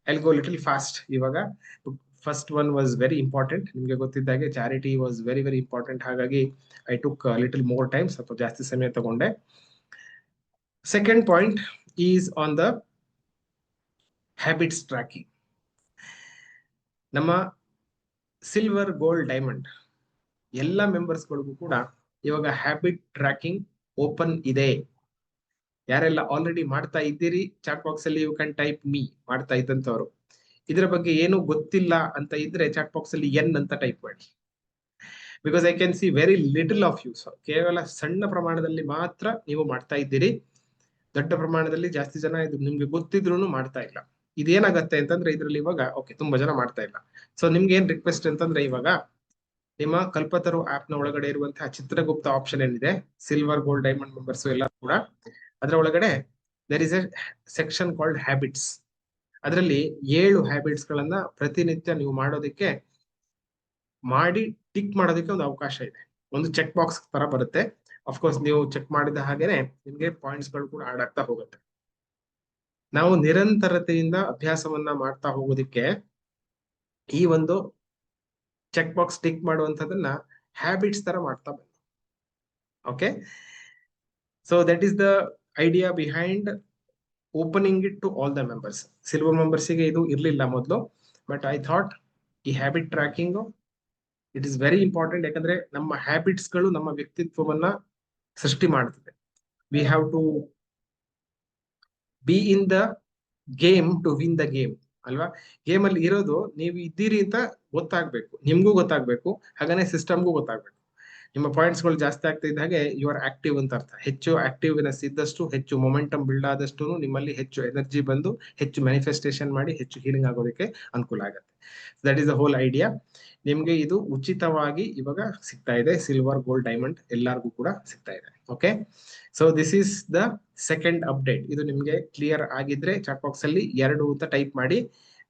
I will go little fast. ಇವಾಗ first one was very important. ನಿಮ್ಗೆ ಗೊತ್ತಿದ್ದಾಗೆ charity was very very important. ಹಾಗಾಗಿ I took little more time, ಸ್ವಲ್ಪ ಜಾಸ್ತಿ ಸಮಯ ತಗೊಂಡೆ. Second point is on the habits tracking. ನಮ್ಮ ಸಿಲ್ವರ್, ಗೋಲ್ಡ್, ಡೈಮಂಡ್ ಎಲ್ಲ ಮೆಂಬರ್ಸ್ಗಳಿಗೂ ಕೂಡ ಇವಾಗ ಹ್ಯಾಬಿಟ್ ಟ್ರ್ಯಾಕಿಂಗ್ ಓಪನ್ ಇದೆ. ಯಾರೆಲ್ಲ ಆಲ್ರೆಡಿ ಮಾಡ್ತಾ ಇದ್ದೀರಿ, ಚಾಟ್ ಬಾಕ್ಸ್ ಅಲ್ಲಿ ಯು ಕ್ಯಾನ್ ಟೈಪ್ ಮೀ, ಮಾಡ್ತಾ ಇದ್ದಂತವ್ರು. ಇದರ ಬಗ್ಗೆ ಏನು ಗೊತ್ತಿಲ್ಲ ಅಂತ ಇದ್ರೆ ಚಾಟ್ ಬಾಕ್ಸ್ ಅಲ್ಲಿ ಎನ್ ಅಂತ ಟೈಪ್ ಮಾಡಿ. Because I can see very little of you. ಕೇವಲ ಸಣ್ಣ ಪ್ರಮಾಣದಲ್ಲಿ ಮಾತ್ರ ನೀವು ಮಾಡ್ತಾ ಇದ್ದೀರಿ. ದೊಡ್ಡ ಪ್ರಮಾಣದಲ್ಲಿ ಜಾಸ್ತಿ ಜನ ಇದು ನಿಮ್ಗೆ ಗೊತ್ತಿದ್ರು ಮಾಡ್ತಾ ಇಲ್ಲ. ಇದೇನಾಗತ್ತೆ ಅಂತಂದ್ರೆ ಇದ್ರಲ್ಲಿ ಇವಾಗ ಓಕೆ ತುಂಬಾ ಜನ ಮಾಡ್ತಾ ಇಲ್ಲ. ಸೊ ನಿಮ್ಗೆ ಏನ್ ರಿಕ್ವೆಸ್ಟ್ ಅಂತಂದ್ರೆ ಇವಾಗ ನಿಮ್ಮ ಕಲ್ಪತರು ಆಪ್ ನ ಒಳಗಡೆ ಇರುವಂತಹ ಚಿತ್ರಗುಪ್ತ ಆಪ್ಷನ್ ಏನಿದೆ, ಸಿಲ್ವರ್, ಗೋಲ್ಡ್, ಡೈಮಂಡ್ ಮೆಂಬರ್ಸ್ ಎಲ್ಲ ಕೂಡ, ಅದರ ಒಳಗಡೆ there is a section called habits. ಅದರಲ್ಲಿ 7 ಹ್ಯಾಬಿಟ್ಸ್ ಗಳನ್ನ ಪ್ರತಿನಿತ್ಯ ನೀವು ಮಾಡೋದಕ್ಕೆ ಮಾಡಿ ಟಿಕ್ ಮಾಡೋದಕ್ಕೆ ಒಂದು ಅವಕಾಶ ಇದೆ. ಒಂದು ಚೆಕ್ ಬಾಕ್ಸ್ ತರ ಬರುತ್ತೆ. ಅಫ್ಕೋರ್ಸ್ ನೀವು ಚೆಕ್ ಮಾಡಿದ ಹಾಗೇನೆ ನಿಮ್ಗೆ ಪಾಯಿಂಟ್ಸ್ ಗಳು ಕೂಡ ಆಡ್ ಆಗ್ತಾ ಹೋಗುತ್ತೆ. ನಾವು ನಿರಂತರತೆಯಿಂದ ಅಭ್ಯಾಸವನ್ನ ಮಾಡ್ತಾ ಹೋಗೋದಿಕ್ಕೆ ಈ ಒಂದು ಚೆಕ್ ಬಾಕ್ಸ್ ಟಿಕ್ ಮಾಡುವಂತದನ್ನ ಹ್ಯಾಬಿಟ್ಸ್ ತರ ಮಾಡ್ತಾ ಬಂದ. Okay, so that is the idea behind opening it to all the members. Silver ಮೆಂಬರ್ಸಿಗೆ ಇದು ಇರ್ಲಿಲ್ಲ ಮೊದಲು, ಬಟ್ ಐ ಥಾಟ್ ಈ habit tracking it is very important. ಯಾಕಂದ್ರೆ ನಮ್ಮ ಹ್ಯಾಬಿಟ್ಸ್ ಗಳು ನಮ್ಮ ವ್ಯಕ್ತಿತ್ವವನ್ನ ಸೃಷ್ಟಿ ಮಾಡ್ತದೆ. We have to be in the game to win the game ಅಲ್ವಾ. ಗೇಮ್ ಅಲ್ಲಿ ಇರೋದು ನೀವು ಇದ್ದೀರಿ ಅಂತ ಗೊತ್ತಾಗ್ಬೇಕು, ನಿಮ್ಗೂ ಗೊತ್ತಾಗ್ಬೇಕು, ಹಾಗಾನೆ ಸಿಸ್ಟಮ್ಗೂ ಗೊತ್ತಾಗ್ಬೇಕು. ನಿಮ್ಮ ಪಾಯಿಂಟ್ಸ್ ಗಳು ಜಾಸ್ತಿ ಆಗ್ತಾ ಇದ್ದ ಹಾಗೆ ಯು ಆರ್ ಆಕ್ಟಿವ್ ಅಂತ ಅರ್ಥ. ಹೆಚ್ಚು ಆಕ್ಟಿವ್ನೆಸ್ ಇದ್ದಷ್ಟು, ಹೆಚ್ಚು ಮೊಮೆಂಟಮ್ ಬಿಲ್ಡ್ ಆದಷ್ಟು ನಿಮ್ಮಲ್ಲಿ ಹೆಚ್ಚು ಎನರ್ಜಿ ಬಂದು ಹೆಚ್ಚು ಮ್ಯಾನಿಫೆಸ್ಟೇಷನ್ ಮಾಡಿ ಹೆಚ್ಚು ಹೀಲಿಂಗ್ ಆಗೋದಕ್ಕೆ ಅನುಕೂಲ ಆಗುತ್ತೆ. That is the whole idea. ನಿಮ್ಗೆ ಇದು ಉಚಿತವಾಗಿ ಇವಾಗ ಸಿಗ್ತಾ ಇದೆ. ಸಿಲ್ವರ್, ಗೋಲ್ಡ್, ಡೈಮಂಡ್ ಎಲ್ಲರಿಗೂ ಕೂಡ ಸಿಗ್ತಾ ಇದೆ. Okay, so this is the second update. ಇದು ನಿಮ್ಗೆ ಕ್ಲಿಯರ್ ಆಗಿದ್ರೆ ಚಾಟ್ ಬಾಕ್ಸ್ ಅಲ್ಲಿ 2 ಅಂತ ಟೈಪ್ ಮಾಡಿ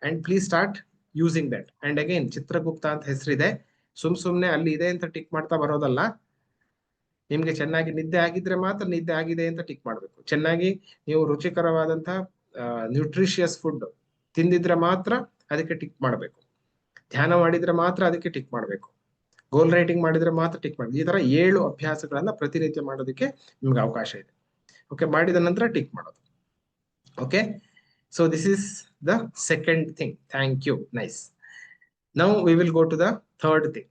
and please start using that. And again Chitragupta ಅಂತ ಹೆಸರಿದೆ. ಸುಮ್ನೆ ಅಲ್ಲಿ ಇದೆ ಅಂತ ಟಿಕ್ ಮಾಡ್ತಾ ಬರೋದಲ್ಲ. ನಿಮ್ಗೆ ಚೆನ್ನಾಗಿ ನಿದ್ದೆ ಆಗಿದ್ರೆ ಮಾತ್ರ ನಿದ್ದೆ ಆಗಿದೆ ಅಂತ ಟಿಕ್ ಮಾಡ್ಬೇಕು. ಚೆನ್ನಾಗಿ ನೀವು ರುಚಿಕರವಾದಂತಹ ನ್ಯೂಟ್ರಿಷಿಯಸ್ ಫುಡ್ ತಿಂದಿದ್ರೆ ಮಾತ್ರ ಅದಕ್ಕೆ ಟಿಕ್ ಮಾಡಬೇಕು. ಧ್ಯಾನ ಮಾಡಿದ್ರೆ ಮಾತ್ರ ಅದಕ್ಕೆ ಟಿಕ್ ಮಾಡಬೇಕು. ಗೋಲ್ ರೈಟಿಂಗ್ ಮಾಡಿದ್ರೆ ಮಾತ್ರ ಟಿಕ್ ಮಾಡಿ. ಈ ತರ 7 ಅಭ್ಯಾಸಗಳನ್ನ ಪ್ರತಿನಿತ್ಯ ಮಾಡೋದಕ್ಕೆ ನಿಮ್ಗೆ ಅವಕಾಶ ಇದೆ. ಓಕೆ, ಮಾಡಿದ ನಂತರ ಟಿಕ್ ಮಾಡೋದು. Okay, so this is the second thing. Thank you, nice. Now we will go to the third thing.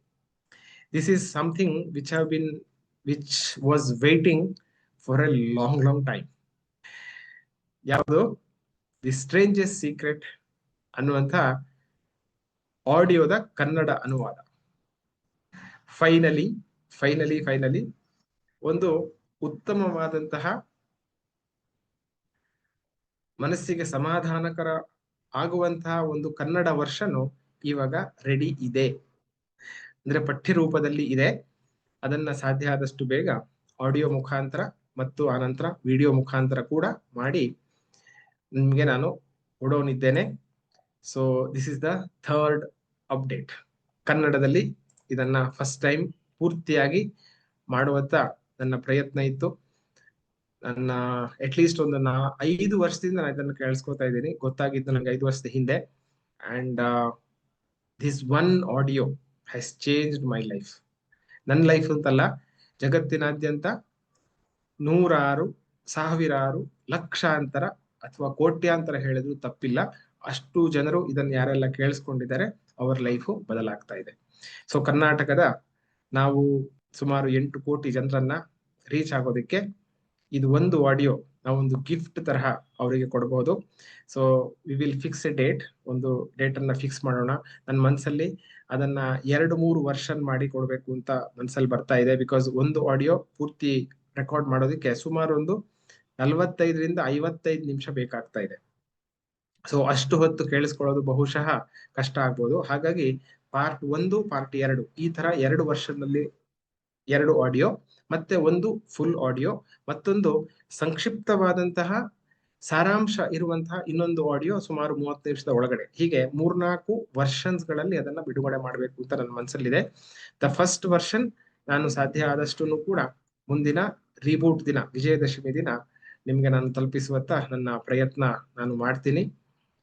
This is something which was waiting for a long time. ಯಾವುದು? ದಿ ಸ್ಟ್ರೇಂಜೆಸ್ಟ್ ಸೀಕ್ರೆಟ್ ಅನ್ನುವಂಥ ಆಡಿಯೋದ ಕನ್ನಡ ಅನುವಾದ ಫೈನಲಿ ಒಂದು ಉತ್ತಮವಾದಂತಹ, ಮನಸ್ಸಿಗೆ ಸಮಾಧಾನಕರ ಆಗುವಂತಹ ಒಂದು ಕನ್ನಡ ವರ್ಷನ್ ಇವಾಗ ರೆಡಿ ಇದೆ. ಅಂದ್ರೆ ಪಠ್ಯ ರೂಪದಲ್ಲಿ ಇದೆ. ಅದನ್ನ ಸಾಧ್ಯ ಆದಷ್ಟು ಬೇಗ ಆಡಿಯೋ ಮುಖಾಂತರ ಮತ್ತು ಆನಂತರ ವಿಡಿಯೋ ಮುಖಾಂತರ ಕೂಡ ಮಾಡಿ ನಿಮ್ಗೆ ನಾನು ಕೊಡೋನಿದ್ದೇನೆ. So this is the third update. ಕನ್ನಡದಲ್ಲಿ ಇದನ್ನ ಫಸ್ಟ್ ಟೈಮ್ ಪೂರ್ತಿಯಾಗಿ ಮಾಡುವಂತ ನನ್ನ ಪ್ರಯತ್ನ ಇತ್ತು. ನನ್ನ ಅಟ್ಲೀಸ್ಟ್ ಒಂದು 5 ವರ್ಷದಿಂದ ನಾನು ಇದನ್ನು ಕೇಳಿಸ್ಕೊತಾ ಇದ್ದೀನಿ. ಗೊತ್ತಾಗಿದ್ದು ನಂಗೆ 5 ವರ್ಷದ ಹಿಂದೆ. And this one audio has changed my life. ನನ್ನ ಲೈಫ್ ಅಂತಲ್ಲ, ಜಗತ್ತಿನಾದ್ಯಂತ 100, 1000, ಲಕ್ಷಾಂತರ ಅಥವಾ ಕೋಟ್ಯಾಂತರ ಹೇಳಿದ್ರು ತಪ್ಪಿಲ್ಲ, ಅಷ್ಟು ಜನರು ಇದನ್ನ ಯಾರೆಲ್ಲ ಕೇಳಿಸ್ಕೊಂಡಿದ್ದಾರೆ ಅವರ ಲೈಫು ಬದಲಾಗ್ತಾ ಇದೆ. ಸೊ ಕರ್ನಾಟಕದ ನಾವು ಸುಮಾರು 8 ಕೋಟಿ ಜನರನ್ನ ರೀಚ್ ಆಗೋದಕ್ಕೆ ಇದು ಒಂದು ಆಡಿಯೋ ನಾವೊಂದು ಗಿಫ್ಟ್ ತರಹ ಅವರಿಗೆ ಕೊಡಬಹುದು. So we will fix A date. ಒಂದು ಡೇಟ್ ಅನ್ನ ಫಿಕ್ಸ್ ಮಾಡೋಣ. ನನ್ನ ಮನಸ್ಸಲ್ಲಿ ಅದನ್ನ 2-3 ವರ್ಷನ್ ಮಾಡಿ ಕೊಡ್ಬೇಕು ಅಂತ ಮನಸ್ಸಲ್ಲಿ ಬರ್ತಾ ಇದೆ. ಬಿಕಾಸ್ ಒಂದು ಆಡಿಯೋ ಪೂರ್ತಿ ರೆಕಾರ್ಡ್ ಮಾಡೋದಕ್ಕೆ ಸುಮಾರು ಒಂದು 45ರಿಂದ 55 ನಿಮಿಷ ಬೇಕಾಗ್ತಾ ಇದೆ. ಸೊ ಅಷ್ಟು ಹೊತ್ತು ಕೇಳಿಸ್ಕೊಳ್ಳೋದು ಬಹುಶಃ ಕಷ್ಟ ಆಗ್ಬೋದು. ಹಾಗಾಗಿ ಪಾರ್ಟ್ 1, ಪಾರ್ಟ್ 2 ಈ ತರ 2 ವರ್ಷದಲ್ಲಿ 2 ಆಡಿಯೋ, ಮತ್ತೆ ಒಂದು ಫುಲ್ ಆಡಿಯೋ, ಮತ್ತೊಂದು ಸಂಕ್ಷಿಪ್ತವಾದಂತಹ ಸಾರಾಂಶ ಇರುವಂತಹ ಇನ್ನೊಂದು ಆಡಿಯೋ ಸುಮಾರು 30 ನಿಮಿಷದ ಒಳಗಡೆ. ಹೀಗೆ 3-4 ವರ್ಷನ್ಸ್ ಗಳಲ್ಲಿ ಅದನ್ನ ಬಿಡುಗಡೆ ಮಾಡಬೇಕು ಅಂತ ನನ್ನ ಮನಸ್ಸಲ್ಲಿದೆ. ದ ಫಸ್ಟ್ ವರ್ಷನ್ ನಾನು ಸಾಧ್ಯ ಆದಷ್ಟು ಕೂಡ ಮುಂದಿನ ರೀಬೂಟ್ ದಿನ, ವಿಜಯದಶಮಿ ದಿನ ನಿಮ್ಗೆ ನಾನು ತಲುಪಿಸುವಂತ ನನ್ನ ಪ್ರಯತ್ನ ನಾನು ಮಾಡ್ತೀನಿ.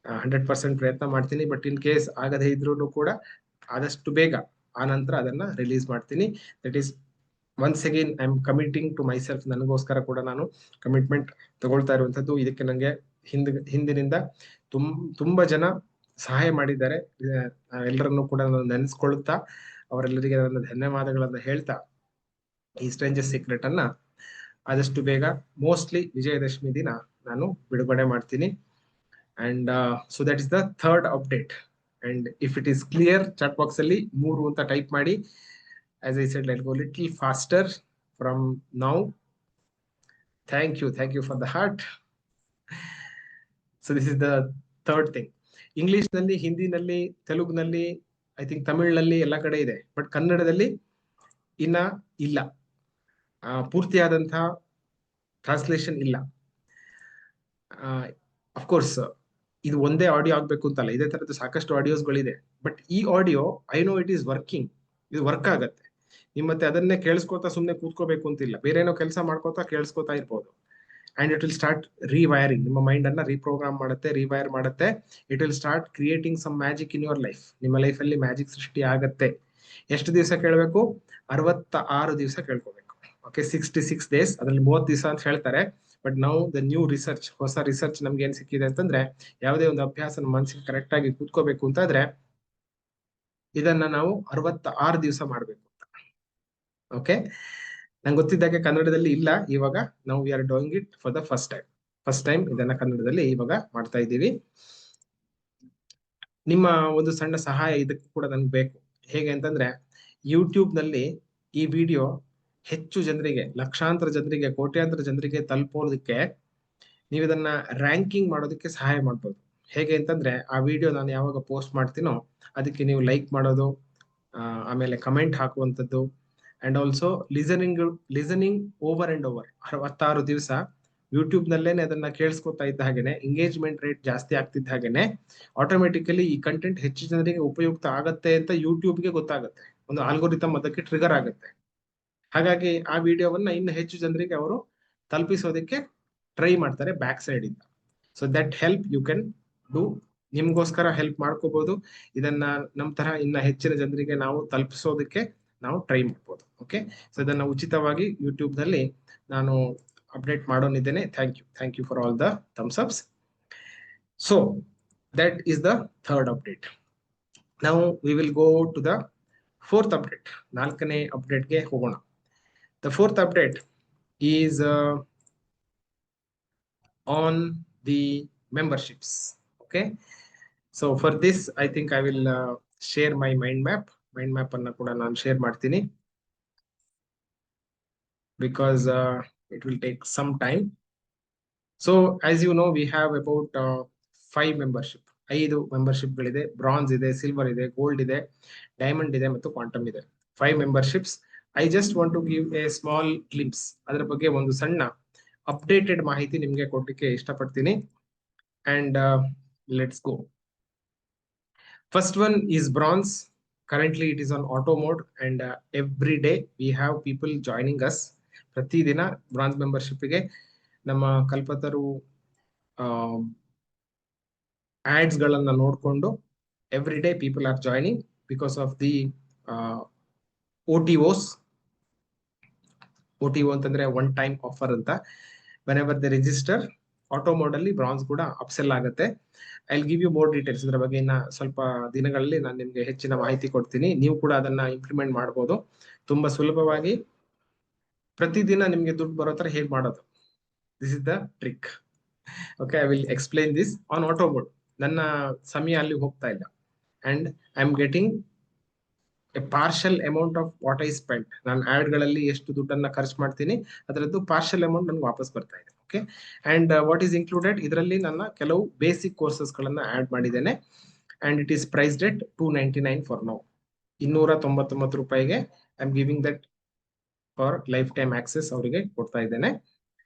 100% ಪ್ರಯತ್ನ ಮಾಡ್ತೀನಿ. ಬಟ್ ಇನ್ ಕೇಸ್ ಆಗದೇ ಇದ್ರೂ ಕೂಡ ಆದಷ್ಟು ಬೇಗ ಆ ನಂತರ ಅದನ್ನ ರಿಲೀಸ್ ಮಾಡ್ತೀನಿ. That is once again I am committing to my self, ನನಗೋಸ್ಕರ ಕೂಡ ನಾನು ಕಮಿಟ್ಮೆಂಟ್ ತಗೊಳ್ತಾ ಇರುವಂತದ್ದು. ಇದಕ್ಕೆ ನನಗೆ ಹಿಂದಿನಿಂದ ತುಂಬಾ ಜನ ಸಹಾಯ ಮಾಡಿದ್ದಾರೆ. ಎಲ್ಲರನ್ನು ಕೂಡ ನಾನು ನೆನೆಸ್ಕೊಳ್ಳುತ್ತಾ ಅವರೆಲ್ಲರಿಗೆ ನನ್ನ ಧನ್ಯವಾದಗಳನ್ನ ಹೇಳ್ತಾ ಈ ಸ್ಟ್ರೇಂಜರ್ ಸೀಕ್ರೆಟ್ ಅನ್ನ ಆದಷ್ಟು ಬೇಗ, ಮೋಸ್ಟ್ಲಿ ವಿಜಯದಶಮಿ ದಿನ ನಾನು ಬಿಡುಗಡೆ ಮಾಡ್ತೀನಿ. And so that is the third update. And if it is clear, chat box ಅಲ್ಲಿ 3 ಅಂತ ಟೈಪ್ ಮಾಡಿ. As I said, let's go little faster from now. Thank you for the heart. So this is the third thing. English ನಲ್ಲಿ, ಹಿಂದಿನಲ್ಲಿ, ತೆಲುಗಿನಲ್ಲಿ, ಐ ಥಿಂಕ್ ತಮಿಳ್ನಲ್ಲಿ ಎಲ್ಲ ಕಡೆ ಇದೆ, ಬಟ್ ಕನ್ನಡದಲ್ಲಿ ಇನ್ನ ಇಲ್ಲ. ಪೂರ್ತಿಯಾದಂತಹ ಟ್ರಾನ್ಸ್ಲೇಷನ್ ಇಲ್ಲ. ಅಫ್ಕೋರ್ಸ್ ಇದು ಒಂದೇ ಆಡಿಯೋ ಆಗ್ಬೇಕು ಅಂತಲ್ಲ, ಇದೇ ತರದ್ದು ಸಾಕಷ್ಟು ಆಡಿಯೋಸ್ಗಳಿದೆ. ಬಟ್ ಈ audio I know it is working, ಇದು ವರ್ಕ್ ಆಗತ್ತೆ. ನಿಮ್ ಮತ್ತೆ ಅದನ್ನೇ ಕೇಳಿಸ್ಕೋತಾ ಸುಮ್ನೆ ಕೂತ್ಕೋಬೇಕು ಅಂತಿಲ್ಲ, ಬೇರೆ ಏನೋ ಕೆಲಸ ಮಾಡ್ಕೋತಾ ಕೇಳಿಸ್ಕೋತಾ ಇರ್ಬೋದು. And it will start rewiring, ನಿಮ್ಮ ಮೈಂಡ್ ಅನ್ನ ರೀಪ್ರೋಗ್ರಾಮ್ ಮಾಡುತ್ತೆ, ರಿವೈರ್ ಮಾಡುತ್ತೆ. It will start creating some magic in your life. ನಿಮ್ಮ ಲೈಫ್ ಅಲ್ಲಿ ಮ್ಯಾಜಿಕ್ ಸೃಷ್ಟಿ ಆಗತ್ತೆ. ಎಷ್ಟು ದಿವಸ ಕೇಳಬೇಕು? 66 ದಿವಸ ಕೇಳ್ಕೋಬೇಕು. Okay, 66 days. ಅದ್ರಲ್ಲಿ 30 ದಿವಸ ಅಂತ ಹೇಳ್ತಾರೆ. ಬಟ್ ನಾವು ದ ನ್ಯೂ ರಿಸರ್ಚ್, ಹೊಸ ರಿಸರ್ಚ್ ನಮ್ಗೆ ಏನ್ ಸಿಕ್ಕಿದೆ ಅಂತಂದ್ರೆ, ಯಾವುದೇ ಒಂದು ಅಭ್ಯಾಸ ನಮ್ಮ ಮನಸ್ಸಿಗೆ ಕರೆಕ್ಟ್ ಆಗಿ ಕೂತ್ಕೋಬೇಕು ಅಂತಾದ್ರೆ ಇದನ್ನ ನಾವು 66 ದಿವಸ ಮಾಡ್ಬೇಕು. ಓಕೆ, ನಂಗೆ ಗೊತ್ತಿದ್ದಾಗೆ ಕನ್ನಡದಲ್ಲಿ ಇಲ್ಲ ಇವಾಗ. ನಾವು V are doing it for the first time ಇದನ್ನ ಕನ್ನಡದಲ್ಲಿ ಇವಾಗ ಮಾಡ್ತಾ ಇದ್ದೀವಿ. ನಿಮ್ಮ ಒಂದು ಸಣ್ಣ ಸಹಾಯ ಇದಕ್ಕೂ ಕೂಡ ನನ್ಗೆ ಬೇಕು. ಹೇಗೆ ಅಂತಂದ್ರೆ, ಯೂಟ್ಯೂಬ್ ನಲ್ಲಿ ಈ ವಿಡಿಯೋ ಹೆಚ್ಚು ಜನರಿಗೆ, ಲಕ್ಷಾಂತರ ಜನರಿಗೆ, ಕೋಟ್ಯಾಂತರ ಜನರಿಗೆ ತಲುಪೋದಕ್ಕೆ ನೀವು ಇದನ್ನ ರ್ಯಾಂಕಿಂಗ್ ಮಾಡೋದಕ್ಕೆ ಸಹಾಯ ಮಾಡ್ಬೋದು. ಹೇಗೆ ಅಂತಂದ್ರೆ, ಆ ವಿಡಿಯೋ ನಾನು ಯಾವಾಗ ಪೋಸ್ಟ್ ಮಾಡ್ತೀನೋ ಅದಕ್ಕೆ ನೀವು ಲೈಕ್ ಮಾಡೋದು, ಆಮೇಲೆ ಕಮೆಂಟ್ ಹಾಕುವಂಥದ್ದು, and also listening over and over. 66 ದಿವಸ ಯೂಟ್ಯೂಬ್ ನಲ್ಲೇನೆ ಅದನ್ನ ಕೇಳಿಸ್ಕೊತಾ ಇದ್ದ ಹಾಗೇನೆ, ಎಂಗೇಜ್ಮೆಂಟ್ ರೇಟ್ ಜಾಸ್ತಿ ಆಗ್ತಿದ್ದ ಹಾಗೇನೆ ಆಟೋಮೆಟಿಕಲಿ ಈ ಕಂಟೆಂಟ್ ಹೆಚ್ಚು ಜನರಿಗೆ ಉಪಯುಕ್ತ ಆಗತ್ತೆ ಅಂತ ಯೂಟ್ಯೂಬ್ಗೆ ಗೊತ್ತಾಗುತ್ತೆ. ಒಂದು ಆಲ್ಗೋರಿಥಮ್ ಅದಕ್ಕೆ ಟ್ರಿಗರ್ ಆಗುತ್ತೆ. ಹಾಗಾಗಿ ಆ ವಿಡಿಯೋವನ್ನ ಇನ್ನು ಹೆಚ್ಚು ಜನರಿಗೆ ಅವರು ತಲುಪಿಸೋದಕ್ಕೆ ಟ್ರೈ ಮಾಡ್ತಾರೆ ಬ್ಯಾಕ್ ಸೈಡ್ ಇಂದ. So that help you can do. ನಿಮ್ಗೋಸ್ಕರ ಹೆಲ್ಪ್ ಮಾಡ್ಕೋಬಹುದು. ಇದನ್ನ ನಮ್ ತರ ಇನ್ನ ಹೆಚ್ಚಿನ ಜನರಿಗೆ ನಾವು ತಲುಪಿಸೋದಕ್ಕೆ ನಾವು ಟ್ರೈ ಮಾಡ್ಬೋದು. ಓಕೆ, ಸೊ ಇದನ್ನ ಉಚಿತವಾಗಿ ಯೂಟ್ಯೂಬ್ ನಲ್ಲಿ ನಾನು ಅಪ್ಡೇಟ್ ಮಾಡೋನಿದ್ದೇನೆ. Thank you for all the thumbs ups. So that is the third update. ನಾವು we will go to the fourth update. 4ನೇ ಅಪ್ಡೇಟ್ಗೆ ಹೋಗೋಣ. The fourth update is on the memberships. Okay, so for this I think I will share my mind map anna kuda nan share ಮಾಡ್ತೀನಿ, because it will take some time. So as you know, we have about 5 membership. 5 membership ಗಳಿದೆ. ಬ್ರಾನ್ಸ್ ಇದೆ, ಸಿಲ್ವರ್ ಇದೆ, ಗೋಲ್ಡ್ ಇದೆ, ಡೈಮಂಡ್ ಇದೆ ಮತ್ತು ಕ್ವಾಂಟಮ್ ಇದೆ. 5 memberships. I just want to give a small glimpse. ಅದರ ಬಗ್ಗೆ ಒಂದು ಸಣ್ಣ ಅಪ್ಡೇಟೆಡ್ ಮಾಹಿತಿ ನಿಮ್ಗೆ ಕೊಡ್ಲಿಕ್ಕೆ ಇಷ್ಟಪಡ್ತೀನಿ. And let's go. First one is bronze. Currently it is on auto mode, and every day we have people joining us. ಪ್ರತಿ ದಿನ ಬ್ರಾನ್ಸ್ ಮೆಂಬರ್ಶಿಪ್ ಗೆ ನಮ್ಮ ಕಲ್ಪತರು ಆಡ್ಸ್ ಗಳನ್ನ ನೋಡ್ಕೊಂಡು every day people are joining because of the OTOs. OTO ಅಂತಂದ್ರೆ ಒನ್ ಟೈಮ್ ಆಫರ್ ಅಂತ. Whenever they register, auto mode ಅಲ್ಲಿ ಬ್ರಾನ್ಸ್ ಕೂಡ ಅಪ್ಸೆಲ್ ಆಗುತ್ತೆ. I will give you more details. ಇದರ ಬಗ್ಗೆ ಇನ್ನ ಸ್ವಲ್ಪ ದಿನಗಳಲ್ಲಿ ನಾನು ನಿಮ್ಗೆ ಹೆಚ್ಚಿನ ಮಾಹಿತಿ ಕೊಡ್ತೀನಿ. ನೀವು ಕೂಡ ಅದನ್ನ ಇಂಪ್ಲಿಮೆಂಟ್ ಮಾಡಬಹುದು ತುಂಬಾ ಸುಲಭವಾಗಿ. ಪ್ರತಿದಿನ ನಿಮ್ಗೆ ದುಡ್ಡು ಬರೋ ತರ ಹೇಗೆ ಮಾಡೋದು, this is the trick. Okay, I will explain this on auto mode. ನನ್ನ ಸಮಯ ಅಲ್ಲಿ ಹೋಗ್ತಾ ಇಲ್ಲ, and I am getting A partial amount of what I spend. ನಾನು ಆಡ್ ಗಳಲ್ಲಿ ಎಷ್ಟು ದುಡ್ಡನ್ನ ಖರ್ಚು ಮಾಡ್ತೀನಿ ಅದರದ್ದು ಪಾರ್ಷಲ್ ಅಮೌಂಟ್ ನನ್ಗೆ ವಾಪಸ್ ಬರ್ತಾ ಇದೆ. Okay, and what is included, ಇದರಲ್ಲಿ ನನ್ನ ಕೆಲವು ಬೇಸಿಕ್ ಕೋರ್ಸಸ್ ಗಳನ್ನ ಆಡ್ ಮಾಡಿದ್ದೇನೆ. And it is priced at 299 for now. 299 ರೂಪಾಯಿಗೆ I am giving that for lifetime access ಅವರಿಗೆ ಕೊಡ್ತಾ ಇದ್ದೇನೆ.